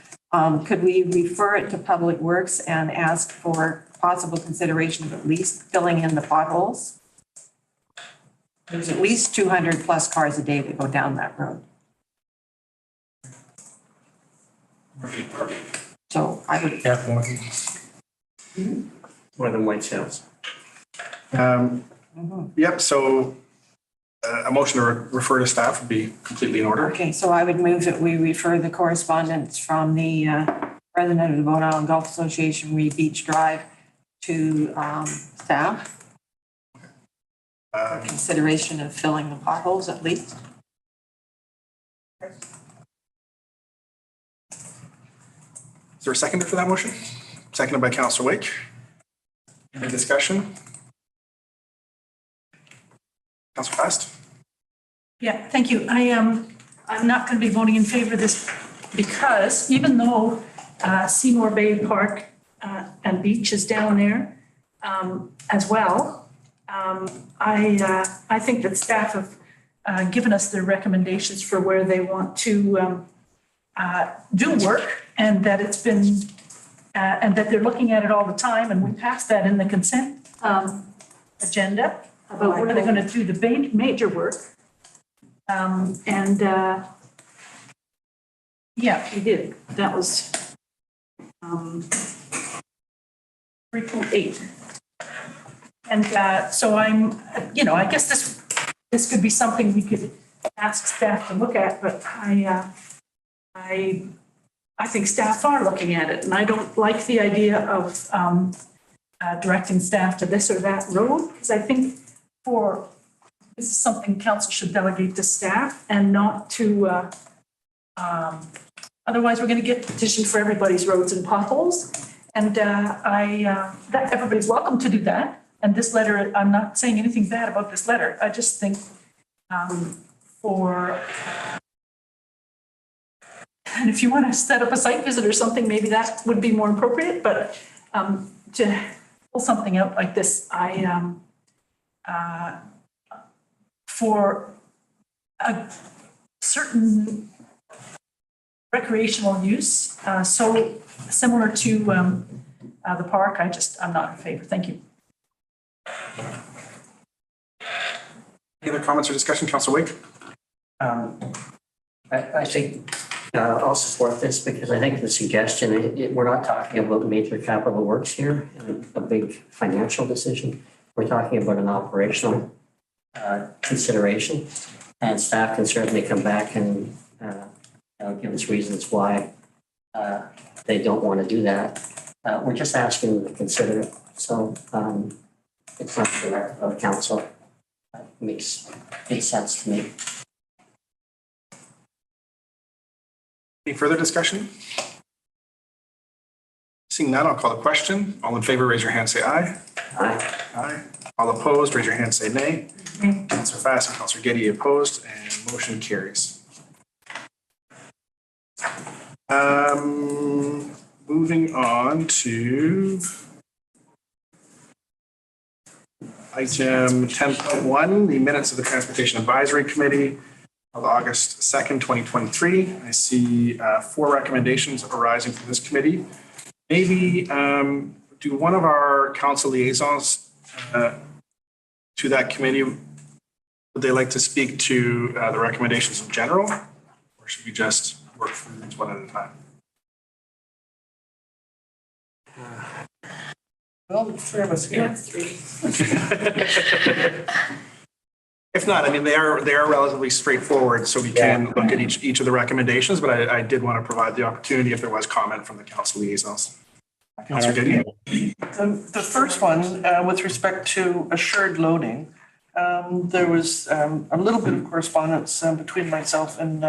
Could we refer it to Public Works and ask for possible consideration of at least filling in the potholes? There's at least 200 plus cars a day that go down that road. So I would. Yeah, More than white sales. Yep, so a motion to refer to staff would be completely in order. Okay, so I would move that we refer the correspondence from the president of the Bonan Golf Association, Reed Beach Drive, to staff. For consideration of filling the potholes at least. Is there a seconder for that motion? Seconded by Councillor Wake. Any discussion? Councillor Fast? Yeah, thank you. I'm not going to be voting in favor of this because even though Seymour Bay Park and Beach is down there as well, I think that staff have given us their recommendations for where they want to do work, and that it's been and that they're looking at it all the time, and we passed that in the consent agenda about where they're going to do the major work. Yeah, we did. That was 3.8. And so I'm, I guess this could be something we could ask staff to look at, but I think staff are looking at it, and I don't like the idea of directing staff to this or that road, because I think this is something council should delegate to staff and not to, otherwise we're going to get petitioned for everybody's roads and potholes. And that everybody's welcome to do that. And this letter, I'm not saying anything bad about this letter. I just think and if you want to set up a site visit or something, maybe that would be more appropriate. But to pull something out like this, for a certain recreational use, so similar to the park, I'm not in favor. Thank you. Any other comments or discussion, Councillor Wake? I think I'll support this because I think the suggestion, we're not talking about major capital works here, a big financial decision. We're talking about an operational consideration, and staff can certainly come back and give us reasons why they don't want to do that. We're just asking them to consider it. So it's not fair of council. Makes sense to me. Any further discussion? Seeing none, I'll call the question. All in favor, raise your hand, say aye. Aye. Aye. All opposed, raise your hand, say nay. Councillor Fast and Councillor Getty opposed, and motion carries. Moving on to item 10.1, the minutes of the Transportation Advisory Committee of August 2nd, 2023. I see 4 recommendations arising from this committee. Maybe do one of our council liaisons to that committee, would they like to speak to the recommendations in general? Or should we just work through these one at a time? Well, the 3 of us here. If not, I mean, they are relatively straightforward, so we can look at each of the recommendations, but I did want to provide the opportunity if there was comment from the council liaisons. Councillor Getty? The first one, with respect to assured loading, there was a little bit of correspondence between myself and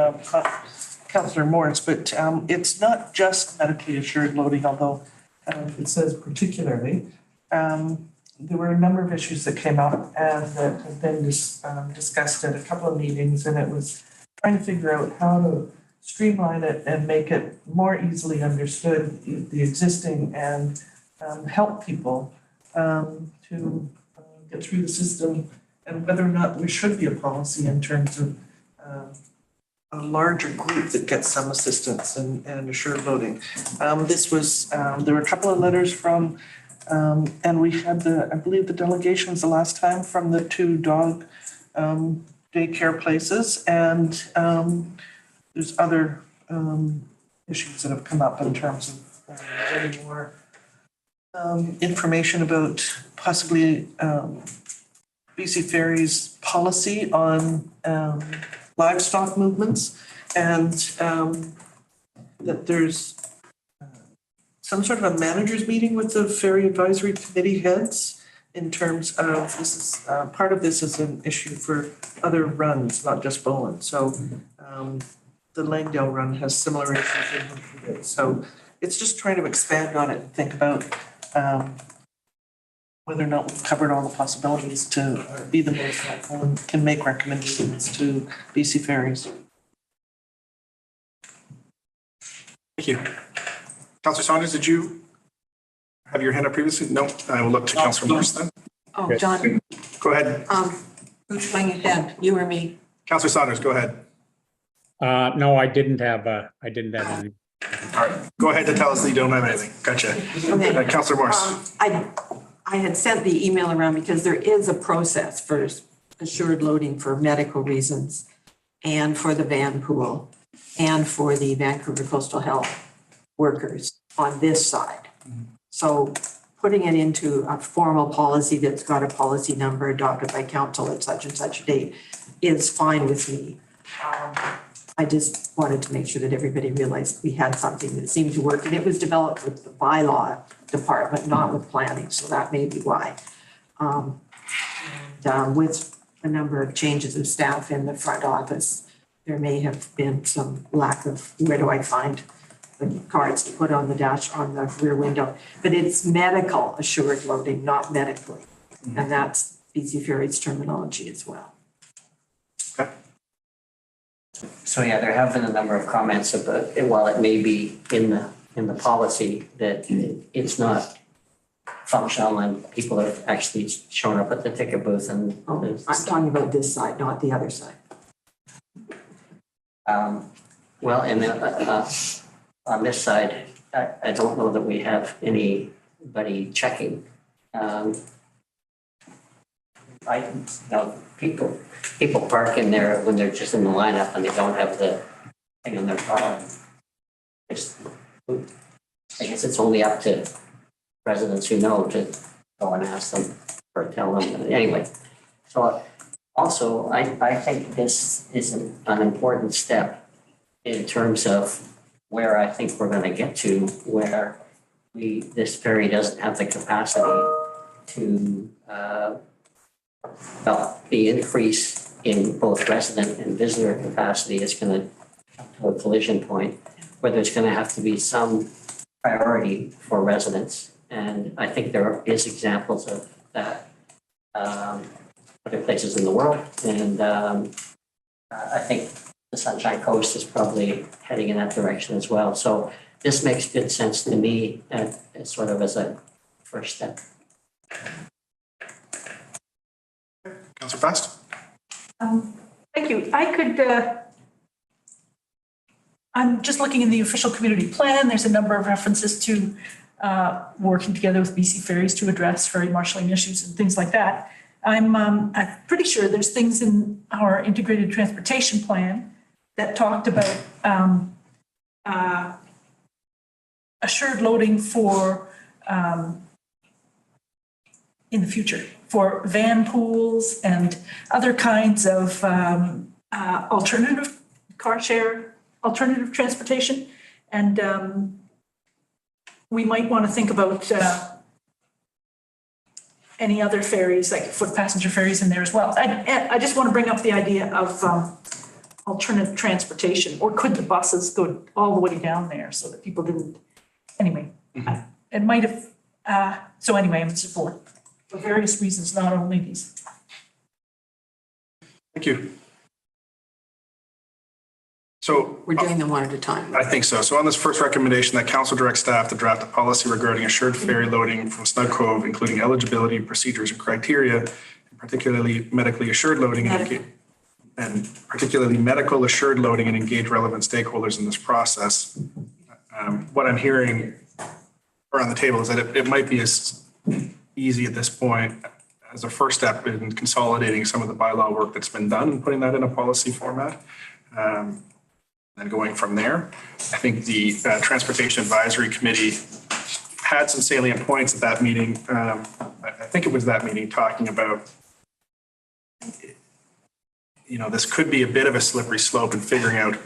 Councillor Morris, but it's not just medically assured loading, although it says particularly. There were a number of issues that came up and that have been discussed at a couple of meetings, and it was trying to figure out how to streamline it and make it more easily understood, the existing, and help people to get through the system, and whether or not there should be a policy in terms of a larger group that gets some assistance and assured loading. This was, there were a couple of letters from, and we had I believe the delegations the last time from the 2 dog daycare places, and there's other issues that have come up in terms of getting more information about possibly BC Ferry's policy on livestock movements, and that there's some sort of a managers meeting with the Ferry Advisory Committee heads in terms of, this is part of this is an issue for other runs, not just Bowen. So the Langdale run has similar issues in it. So it's just trying to expand on it and think about whether or not we've covered all the possibilities to be the most helpful and can make recommendations to BC Ferries. Thank you. Councillor Saunders, did you have your hand up previously? No, I will look to Councillor Morris then. Oh, John, Go ahead. who's going ahead, you or me? Councillor Saunders, go ahead. No, I didn't have any. All right, go ahead to tell us that you don't have anything. Gotcha. Okay. Councillor Morris. I had sent the email around because there is a process for assured loading for medical reasons and for the van pool and for the Vancouver Coastal Health workers on this side. So putting it into a formal policy that's got a policy number adopted by council at such and such a date is fine with me. I just wanted to make sure that everybody realized we had something that seemed to work, and it was developed with the bylaw department, not with planning, so that may be why. With a number of changes of staff in the front office, there may have been some lack of, where do I find the cards to put on the dash, on the rear window? But it's medical assured loading, not medically. And that's BC Ferry's terminology as well. So yeah, there have been a number of comments about, while it may be in the policy, that it's not functional and people have actually shown up at the ticket booth and. I'm talking about this side, not the other side. Well, and then on this side, I don't know that we have anybody checking. People park in there when they're just in the lineup and they don't have the thing on their car. I guess it's only up to residents who know to go and ask them or tell them. Anyway, so also I think this is an important step in terms of where I think we're going to get to, where this ferry doesn't have the capacity to, well, the increase in both resident and visitor capacity is going to come to a collision point where there's going to have to be some priority for residents. And I think there is examples of that other places in the world. And I think the Sunshine Coast is probably heading in that direction as well. So this makes good sense to me as sort of as a first step. Councillor Fast? Thank you. I'm just looking in the official community plan. There's a number of references to working together with BC Ferries to address ferry marshalling issues and things like that. I'm pretty sure there's things in our integrated transportation plan that talked about assured loading for in the future for van pools and other kinds of alternative alternative transportation. And we might want to think about any other ferries, like foot passenger ferries in there as well. I just want to bring up the idea of alternative transportation, or could the buses go all the way down there so that people didn't, anyway, it might have, so anyway, I'm in support for various reasons, not only these. Thank you. So we're doing them one at a time. I think so. So on this first recommendation, that council direct staff to draft a policy regarding assured ferry loading from Snug Cove, including eligibility, procedures, and criteria, and particularly medically assured loading and particularly medical assured loading, and engage relevant stakeholders in this process. What I'm hearing around the table is that it might be as easy at this point as a first step in consolidating some of the bylaw work that's been done and putting that in a policy format. And going from there, I think the Transportation Advisory Committee had some salient points at that meeting. I think it was that meeting talking about, this could be a bit of a slippery slope in figuring out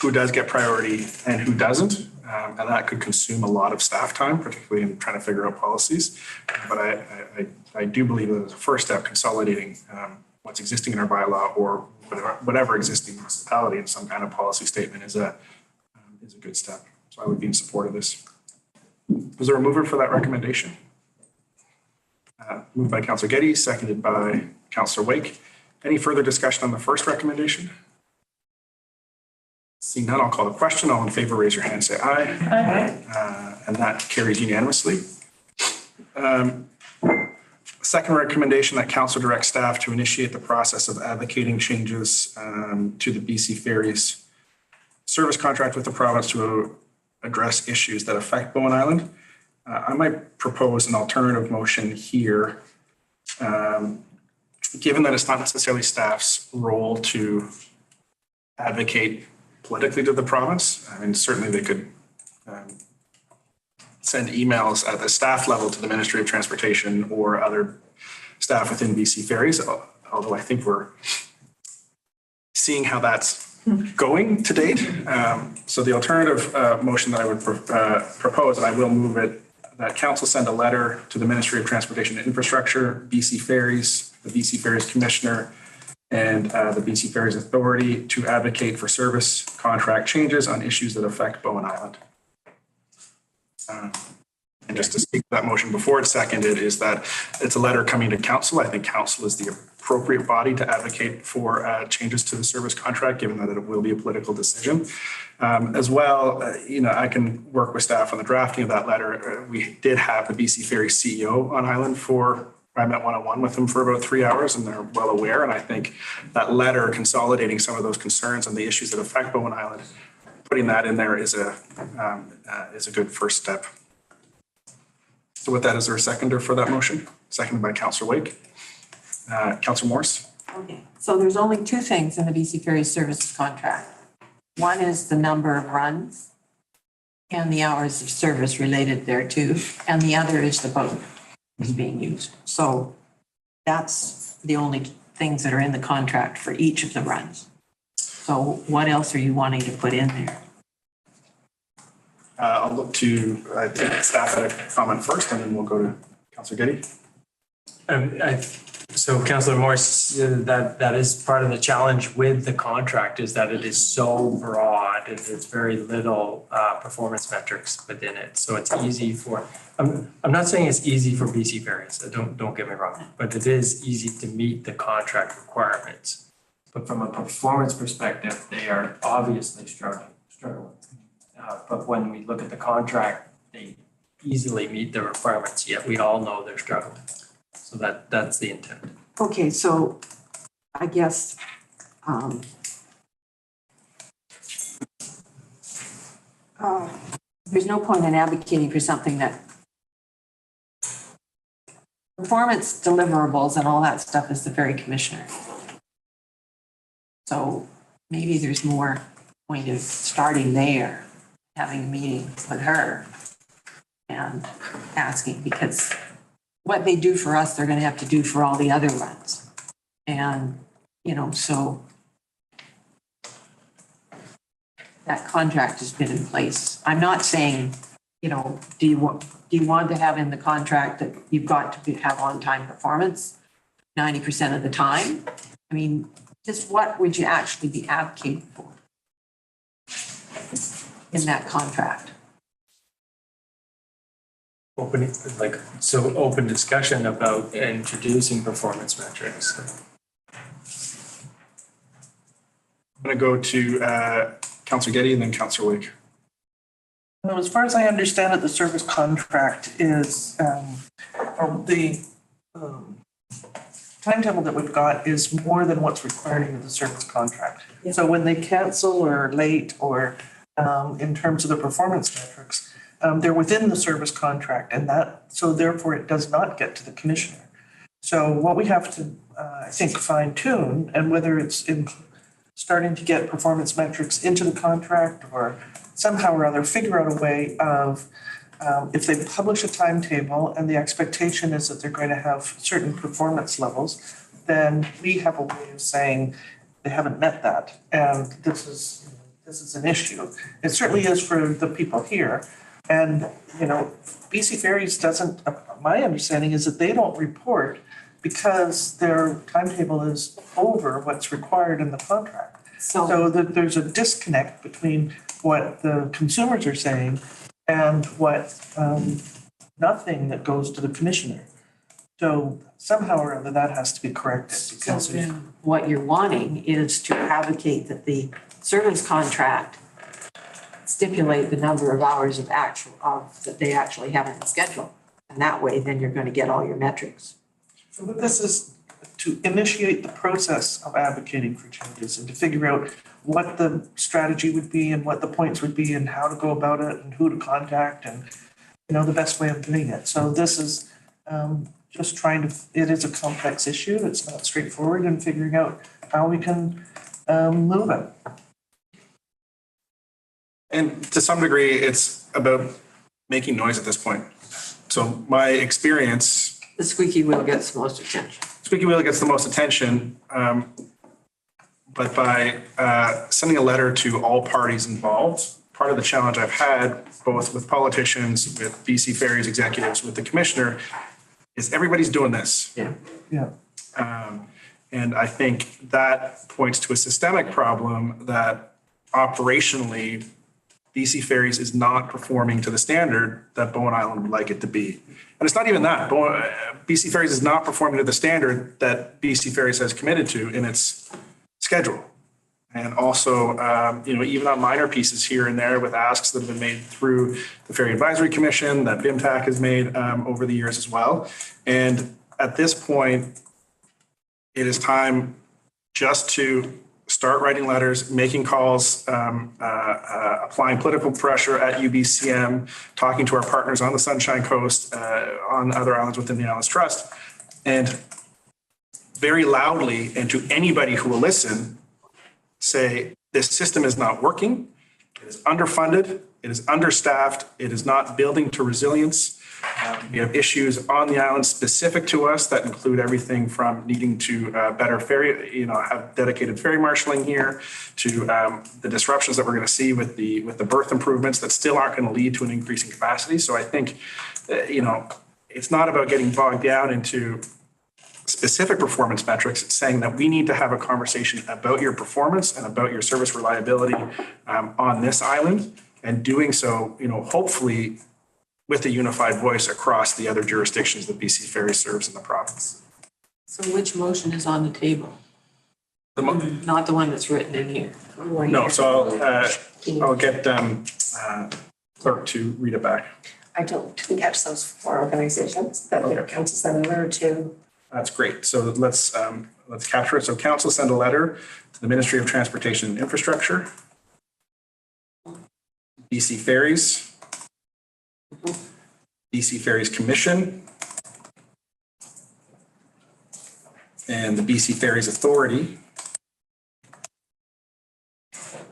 who does get priority and who doesn't. And that could consume a lot of staff time, particularly in trying to figure out policies. But I do believe that as a first step, consolidating what's existing in our bylaw or whatever existing municipality in some kind of policy statement is a good step. So I would be in support of this. Was there a mover for that recommendation? Moved by Councillor Getty, seconded by Councillor Wake. Any further discussion on the first recommendation? Seeing none, I'll call the question. All in favor, raise your hand, say aye. Aye. And that carries unanimously. Second recommendation, that council direct staff to initiate the process of advocating changes to the BC Ferries service contract with the province to address issues that affect Bowen Island. I might propose an alternative motion here, given that it's not necessarily staff's role to advocate politically to the province. I mean, certainly they could send emails at the staff level to the Ministry of Transportation or other staff within BC Ferries, although I think we're seeing how that's going to date. So the alternative motion that I would propose, and I will move it, that council send a letter to the Ministry of Transportation and Infrastructure, BC Ferries, the BC Ferries Commissioner, and the BC Ferries Authority to advocate for service contract changes on issues that affect Bowen Island. And just to speak to that motion before it's seconded, is that it's a letter coming to council. I think council is the appropriate body to advocate for changes to the service contract, given that it will be a political decision. As well, I can work with staff on the drafting of that letter. We did have the BC Ferries CEO on island I met one-on-one with them for about 3 hours, and they're well aware. And I think that letter consolidating some of those concerns and the issues that affect Bowen Island, putting that in there is a good first step. So with that, is there a seconder for that motion? Seconded by Councillor Wake. Councillor Morse. Okay, so there's only two things in the BC Ferries Services contract. One is the number of runs and the hours of service related thereto, and the other is the boat is being used. So that's the only things that are in the contract for each of the runs. So what else are you wanting to put in there? I'll look to, I think staff had a comment first, and then we'll go to Councillor Getty. So Councillor Morse, that is part of the challenge with the contract is that it is so broad and there's very little performance metrics within it. So it's easy for, I'm not saying it's easy for BC Ferries, don't get me wrong, but it is easy to meet the contract requirements. But from a performance perspective, they are obviously struggling. But when we look at the contract, they easily meet the requirements, yet we all know they're struggling. So that's the intent. Okay, so I guess, there's no point in advocating for something that performance deliverables and all that stuff is the very commissioner. So maybe there's more point of starting there, having a meeting with her and asking, because what they do for us, they're gonna have to do for all the other ones. And, you know, so that contract has been in place. I'm not saying, you know, do you want to have in the contract that you've got to have on-time performance 90% of the time? I mean, just what would you actually be advocating for in that contract? Open discussion about introducing performance metrics. I'm going to go to Councillor Getty and then Councillor Wig. Well, as far as I understand it, the service contract is, or the timetable that we've got is more than what's required in the service contract. So when they cancel or late or in terms of the performance metrics, they're within the service contract and that, so therefore it does not get to the commissioner. So what we have to, I think, fine tune, and whether it's in starting to get performance metrics into the contract or somehow or other figure out a way of, if they publish a timetable and the expectation is that they're going to have certain performance levels, then we have a way of saying they haven't met that. And this is an issue. It certainly is for the people here. And, you know, BC Ferries doesn't, my understanding is that they don't report because their timetable is over what's required in the contract. So that there's a disconnect between what the consumers are saying and what, nothing that goes to the commissioner. So somehow or other that has to be corrected. So then what you're wanting is to advocate that the service contract stipulate the number of hours of that they actually have in the schedule. And that way, then you're going to get all your metrics. So this is to initiate the process of advocating for changes and to figure out what the strategy would be and what the points would be and how to go about it and who to contact and, you know, the best way of doing it. So this is just trying to, it is a complex issue. It's not straightforward and figuring out how we can move it. And to some degree, it's about making noise at this point. So my experience. The squeaky wheel gets the most attention. Squeaky wheel gets the most attention. But by sending a letter to all parties involved, part of the challenge I've had, both with politicians, with BC Ferries executives, with the commissioner, is everybody's doing this. Yeah. And I think that points to a systemic problem that operationally, BC Ferries is not performing to the standard that Bowen Island would like it to be. And it's not even that. BC Ferries is not performing to the standard that BC Ferries has committed to in its schedule. And also, even on minor pieces here and there with asks that have been made through the Ferry Advisory Commission that BIMTAC has made over the years as well. And at this point, it is time just to start writing letters, making calls, applying political pressure at UBCM, talking to our partners on the Sunshine Coast, on other islands within the Islands Trust, and very loudly, and to anybody who will listen, say, this system is not working, it is underfunded, it is understaffed, it is not building to resilience. We have issues on the island specific to us that include everything from needing to better ferry, have dedicated ferry marshaling here, to the disruptions that we're going to see with the berth improvements that still aren't going to lead to an increase in capacity. So I think, it's not about getting bogged down into specific performance metrics. It's saying that we need to have a conversation about your performance and about your service reliability on this island, and doing so, hopefully with a unified voice across the other jurisdictions that BC Ferries serves in the province. So which motion is on the table? Not the one that's written in here. No, so I'll get clerk to read it back. I didn't catch those four organizations that the council sent a letter to. That's great. So let's capture it. So council send a letter to the Ministry of Transportation and Infrastructure, BC Ferries, BC Ferries Commission, and the BC Ferries Authority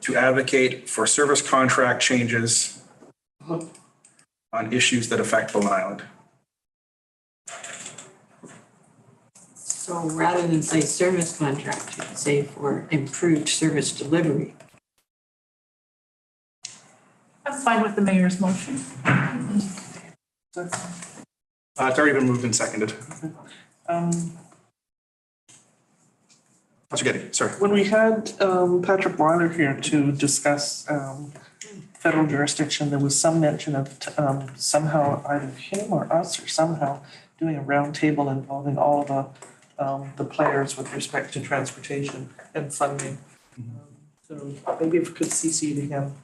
to advocate for service contract changes on issues that affect Bowen Island. So rather than say service contract, you could say for improved service delivery. I'm fine with the mayor's motion. It's already been moved and seconded. Councilor Getty, sorry. When we had Patrick Weiler here to discuss federal jurisdiction, there was some mention of somehow either him or us or somehow doing a roundtable involving all the players with respect to transportation and funding. So maybe if we could CC to him.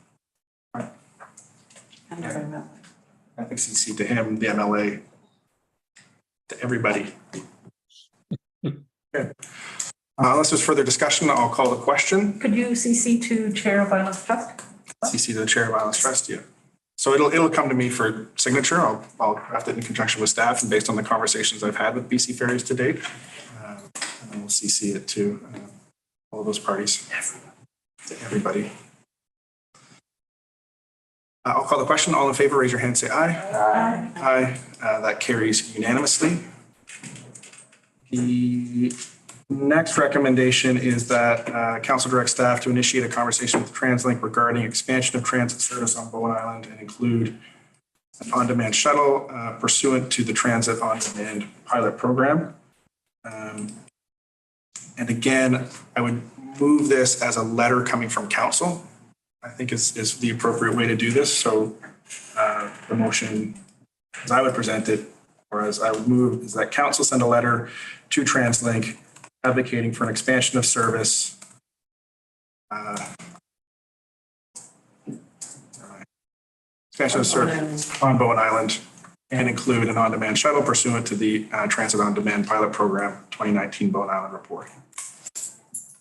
I think CC to him, the MLA, to everybody. Okay. Unless there's further discussion, I'll call the question. Could you CC to Chair of Islands Trust? CC to the Chair of Islands Trust, yeah. So it'll come to me for signature. I'll draft it in conjunction with staff and based on the conversations I've had with BC Ferries to date. And then we'll CC it to all those parties, to everybody. I'll call the question. All in favor, raise your hand, say aye. Aye. Aye. That carries unanimously. The next recommendation is that council direct staff to initiate a conversation with TransLink regarding expansion of transit service on Bowen Island and include an on-demand shuttle pursuant to the Transit On-Demand pilot program. And again, I would move this as a letter coming from council. I think is the appropriate way to do this. So the motion, as I would present it, or as I would move, is that council send a letter to TransLink advocating for an expansion of service on Bowen Island and include an on-demand shuttle pursuant to the Transit On-Demand pilot program 2019 Bowen Island report.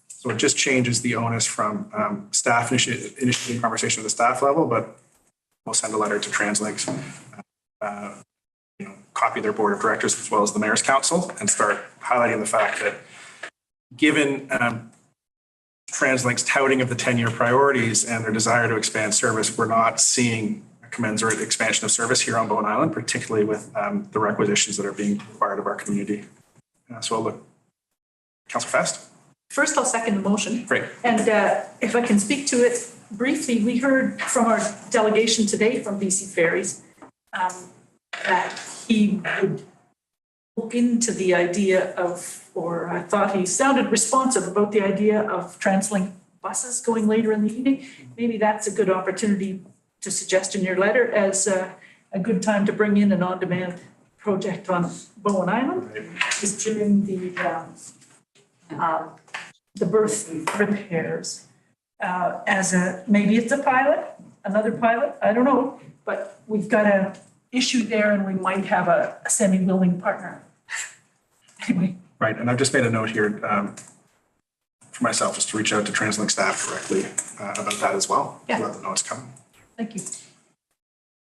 So it just changes the onus from staff initiating conversation at the staff level, but we'll send a letter to TransLink, copy their board of directors as well as the mayor's council and start highlighting the fact that given TransLink's touting of the 10-year priorities and their desire to expand service, we're not seeing a commensurate expansion of service here on Bowen Island, particularly with the requisitions that are being required of our community. So I'll look. Councillor Fest? First, I'll second the motion. Great. And if I can speak to it briefly, we heard from our delegation today from BC Ferries that he would look into the idea of, or I thought he sounded responsive about the idea of TransLink buses going later in the evening. Maybe that's a good opportunity to suggest in your letter as a good time to bring in an on-demand project on Bowen Island. Is during the berth repairs as maybe it's a pilot, another pilot, I don't know, but we've got a issue there and we might have a semi-willing partner. Anyway. Right, and I've just made a note here for myself just to reach out to TransLink staff directly about that as well. Yeah. Let them know it's coming. Thank you.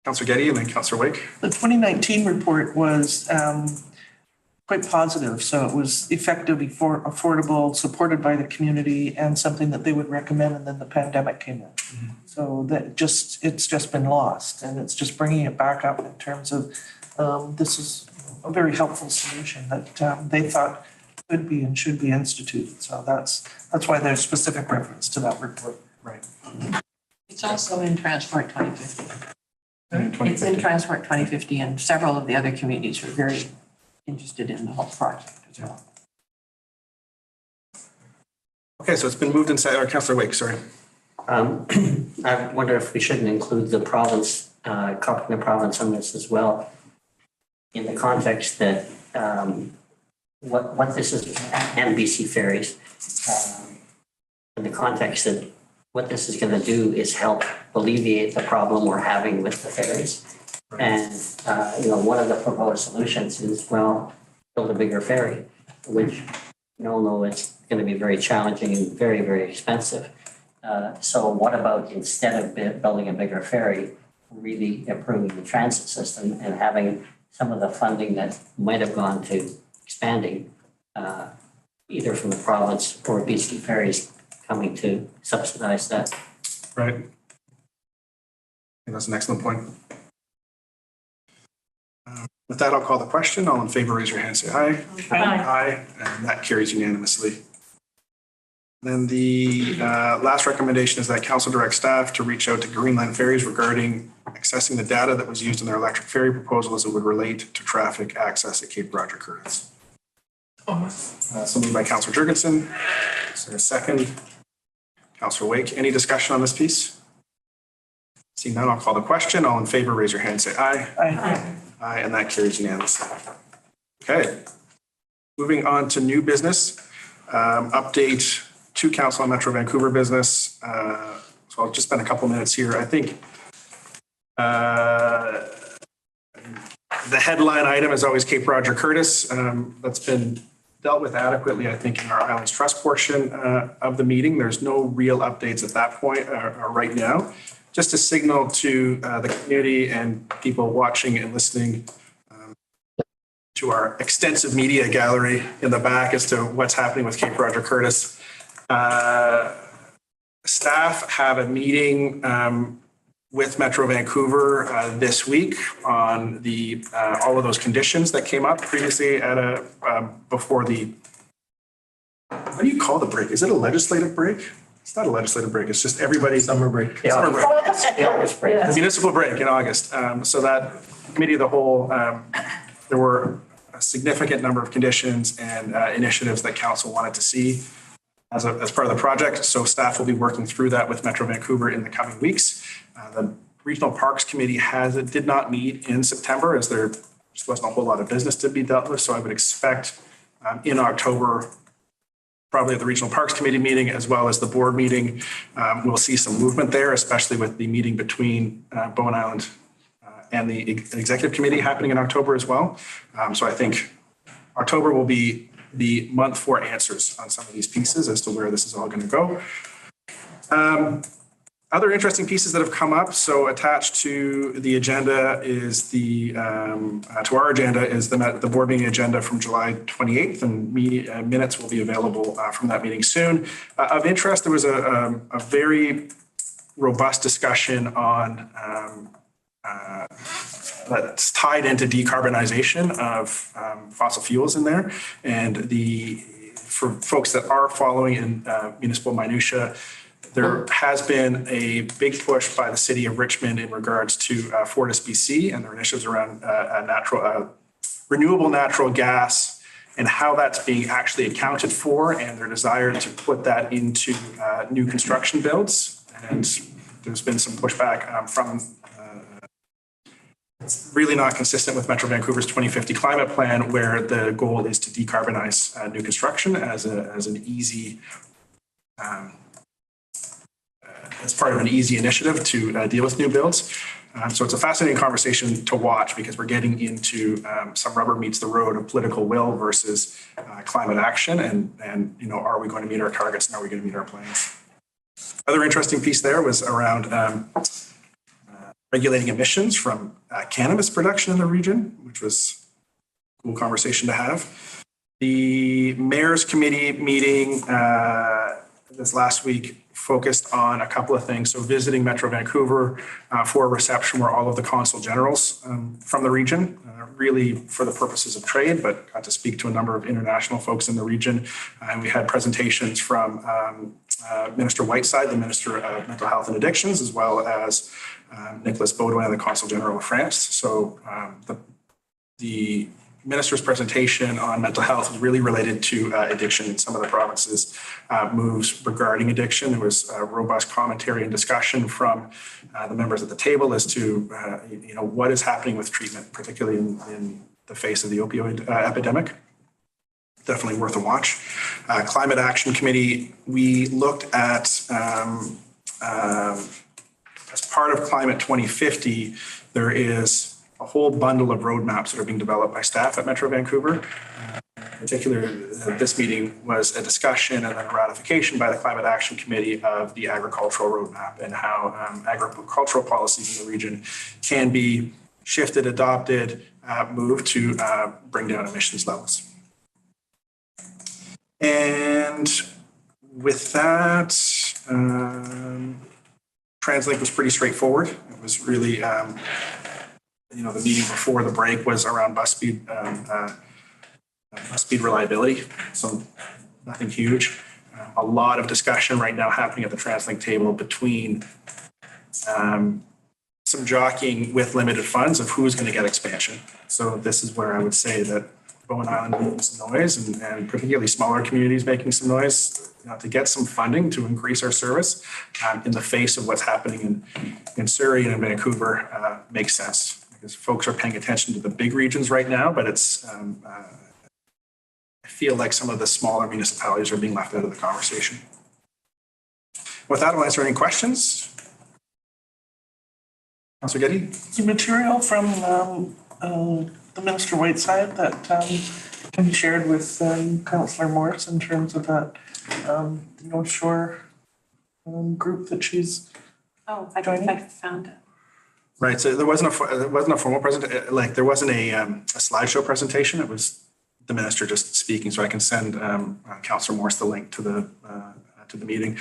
Councillor Getty and then Councillor Wake. The 2019 report was quite positive. So it was effective, affordable, supported by the community, and something that they would recommend. And then the pandemic came in. Mm-hmm. So that it's just been lost, and it's just bringing it back up in terms of this is a very helpful solution that they thought could be and should be instituted. So that's why there's specific reference to that report. Right. It's also in Transport 2050. It's in Transport 2050, and several of the other communities were very interested in the whole project as well. Okay, so it's been moved and seconded, Councillor Wake, sorry. I wonder if we shouldn't include the province, copying the province on this as well, in the context that what this is, and BC Ferries, in the context that what this is going to do is help alleviate the problem we're having with the ferries. And, one of the proposed solutions is, well, build a bigger ferry, which we all know it's going to be very challenging and very, very expensive. So what about instead of building a bigger ferry, really improving the transit system and having some of the funding that might have gone to expanding, either from the province or BC Ferries coming to subsidize that. Right. I think that's an excellent point. With that, I'll call the question. All in favor, raise your hand, say aye. Aye, and that carries unanimously. Then the last recommendation is that council direct staff to reach out to Greenland Ferries regarding accessing the data that was used in their electric ferry proposal as it would relate to traffic access at Cape Roger Curtis. So moved by Councillor Jurgensen. Is there a second? Councillor Wake, any discussion on this piece? Seeing none, I'll call the question. All in favor, raise your hand, say aye. Aye. Aye, and that carries unanimously. Okay. Moving on to new business. Update to Council on Metro Vancouver business. So I'll just spend a couple minutes here. I think the headline item is always Cape Roger Curtis. That's been dealt with adequately, I think, in our Islands Trust portion of the meeting. There's no real updates at that point right now. Just to signal to the community and people watching and listening to our extensive media gallery in the back as to what's happening with Cape Roger Curtis. Staff have a meeting with Metro Vancouver this week on the all of those conditions that came up previously at before the, what do you call the break? Is it a legislative break? It's not a legislative break. It's just everybody. Summer break. Summer break. The municipal break in August. So that committee of the whole, there were a significant number of conditions and initiatives that council wanted to see as part of the project. So staff will be working through that with Metro Vancouver in the coming weeks. The Regional Parks Committee did not meet in September as there just wasn't a whole lot of business to be dealt with. So I would expect in October, probably at the Regional Parks Committee meeting as well as the board meeting, we'll see some movement there, especially with the meeting between Bowen Island and the Executive Committee happening in October as well. So I think October will be the month for answers on some of these pieces as to where this is all going to go. Other interesting pieces that have come up. So attached to the agenda is to our agenda is the board meeting agenda from July 28th, and minutes will be available from that meeting soon. Of interest, there was a very robust discussion on that's tied into decarbonization of fossil fuels in there, and for folks that are following in municipal minutia. There has been a big push by the city of Richmond in regards to Fortis BC and their initiatives around renewable natural gas and how that's being actually accounted for, and their desire to put that into new construction builds. And there's been some pushback from it's really not consistent with Metro Vancouver's 2050 climate plan, where the goal is to decarbonize new construction as an easy as part of an easy initiative to deal with new builds. So it's a fascinating conversation to watch because we're getting into some rubber meets the road of political will versus climate action. And are we going to meet our targets and are we going to meet our plans? Other interesting piece there was around regulating emissions from cannabis production in the region, which was a cool conversation to have. The Mayor's Committee meeting this last week focused on a couple of things. So visiting Metro Vancouver for a reception where all of the consul generals from the region, really for the purposes of trade, but got to speak to a number of international folks in the region. And we had presentations from Minister Whiteside, the Minister of Mental Health and Addictions, as well as Nicolas Baudouin, the Consul General of France. So the minister's presentation on mental health is really related to addiction in some of the provinces' moves regarding addiction. There was robust commentary and discussion from the members at the table as to what is happening with treatment, particularly in the face of the opioid epidemic. Definitely worth a watch. Climate Action Committee, we looked at as part of Climate 2050, there is a whole bundle of roadmaps that are being developed by staff at Metro Vancouver. In particular, this meeting was a discussion and then a ratification by the Climate Action Committee of the agricultural roadmap and how agricultural policies in the region can be shifted, adopted, moved to bring down emissions levels. And with that, TransLink was pretty straightforward. It was really, the meeting before the break was around bus speed reliability, so nothing huge. A lot of discussion right now happening at the TransLink table between some jockeying with limited funds of who's going to get expansion. So this is where I would say that Bowen Island making some noise and particularly smaller communities making some noise to get some funding to increase our service in the face of what's happening in Surrey and in Vancouver makes sense because folks are paying attention to the big regions right now, but it's I feel like some of the smaller municipalities are being left out of the conversation. With that, I'll answer any questions. Councillor Getty? The material from the Minister Whiteside that can be shared with Councillor Morris in terms of that the North Shore group that she's I don't think I found it. Right, so there wasn't a formal presentation, like there wasn't a slideshow presentation. It was the minister just speaking, so I can send Councillor Morris the link to the meeting.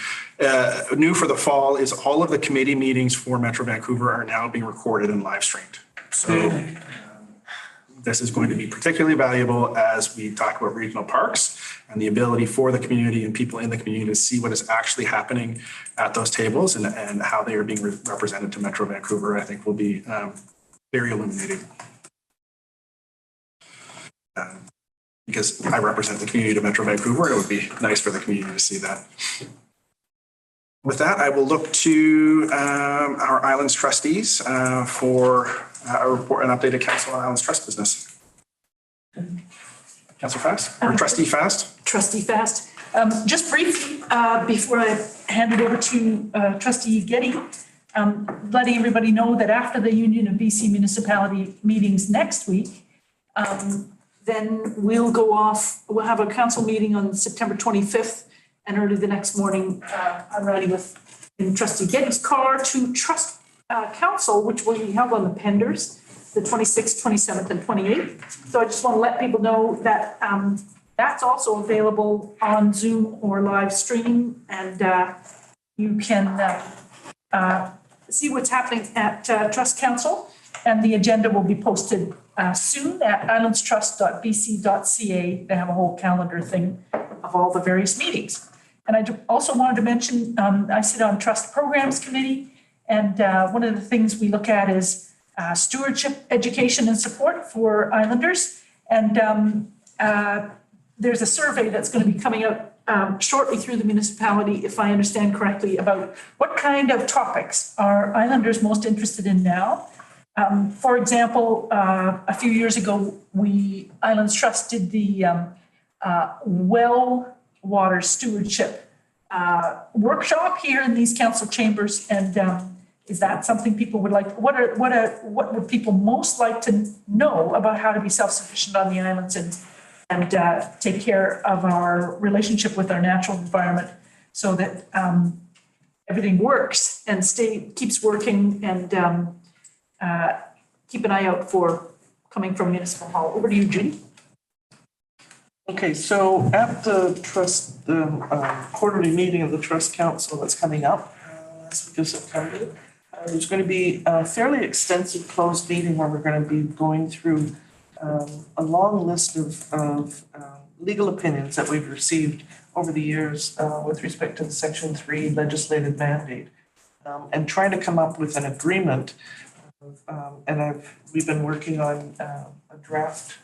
New for the fall is all of the committee meetings for Metro Vancouver are now being recorded and live streamed. So this is going to be particularly valuable as we talk about regional parks and the ability for the community and people in the community to see what is actually happening at those tables and how they are being represented to Metro Vancouver, I think will be very illuminating. Because I represent the community of Metro Vancouver, it would be nice for the community to see that. With that, I will look to our Islands trustees for a report, an updated Council on Islands Trust business. Councillor Fast, or Trustee Fast? Trustee Fast. Just briefly, before I hand it over to Trustee Getty, letting everybody know that after the Union of BC Municipality meetings next week, then we'll go off, we'll have a council meeting on September 25th and early the next morning, I'm riding in Trustee Getty's car to Trust Council, which will be held on the Penders, the 26th, 27th, and 28th. So I just want to let people know that that's also available on Zoom or live streaming, and you can see what's happening at Trust Council, and the agenda will be posted soon at islandstrust.bc.ca. They have a whole calendar thing of all the various meetings. And I also wanted to mention, I sit on Trust Programs Committee, and one of the things we look at is stewardship, education, and support for Islanders. And there's a survey that's going to be coming out shortly through the municipality, if I understand correctly, about what kind of topics are Islanders most interested in now. For example, a few years ago, Islands Trust did the well water stewardship workshop here in these council chambers, and is that something people would like? What would people most like to know about how to be self-sufficient on the islands and take care of our relationship with our natural environment, so that everything works and keeps working, and keep an eye out for coming from Municipal Hall. Over to you, Judy. Okay, so at the quarterly meeting of the Trust Council that's coming up last week of September, there's going to be a fairly extensive closed meeting where we're going to be going through a long list of legal opinions that we've received over the years with respect to the Section 3 legislative mandate, and trying to come up with an agreement. And we've been working on a draft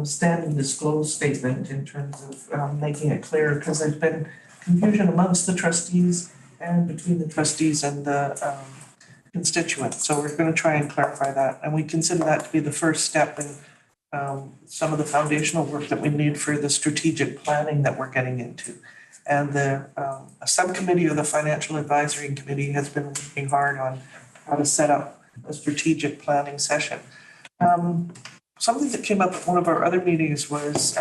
stand and disclose statement in terms of making it clear, because there's been confusion amongst the trustees and between the trustees and the constituents. So we're gonna try and clarify that, and we consider that to be the first step in some of the foundational work that we need for the strategic planning that we're getting into. And a subcommittee of the Financial Advisory Committee has been working hard on how to set up a strategic planning session. Something that came up at one of our other meetings was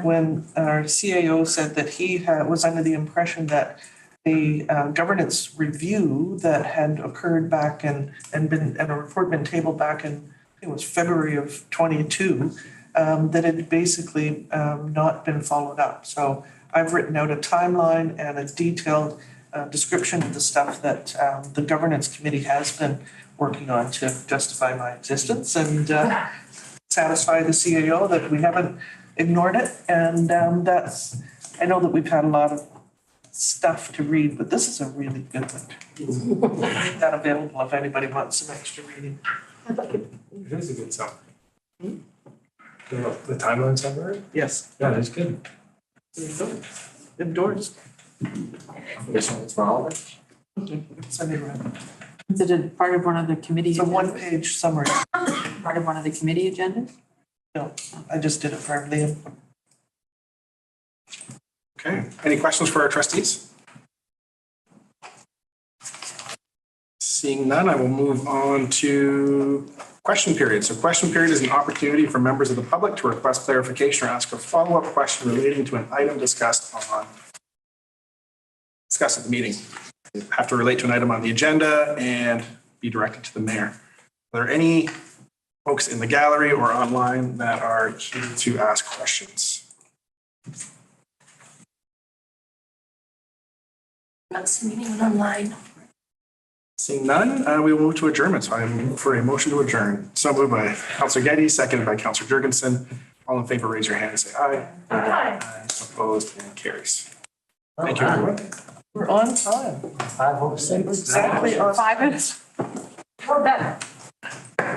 when our CAO said that he was under the impression that the governance review that had occurred back and a report been tabled back in, I think it was February of 22, that had basically not been followed up. So I've written out a timeline and a detailed description of the stuff that the governance committee has been working on to justify my existence and satisfy the CAO that we haven't ignored it. And I know that we've had a lot of stuff to read, but this is a really good one. I'll make that available if anybody wants some extra reading. It is a good song. The timeline summary? Yes. Yeah, that's good. Endorsed. This one's for all of us. Send it around. Is it part of one of the committee? It's a one-page summary. Part of one of the committee agendas? No, I just did it for Liam. Okay, any questions for our trustees? Seeing none, I will move on to question period. So question period is an opportunity for members of the public to request clarification or ask a follow-up question relating to an item discussed at the meeting. You have to relate to an item on the agenda and be directed to the mayor. Are there any folks in the gallery or online that are here to ask questions? Not seeing anyone online. Seeing none, we will move to adjournment. So I move for a motion to adjourn. So moved by Councillor Getty, seconded by Councillor Jurgensen. All in favor, raise your hand and say aye. Aye. Opposed, and carries. Thank you, everyone. We're on time. 5:06. Exactly on 5 minutes. Well, that,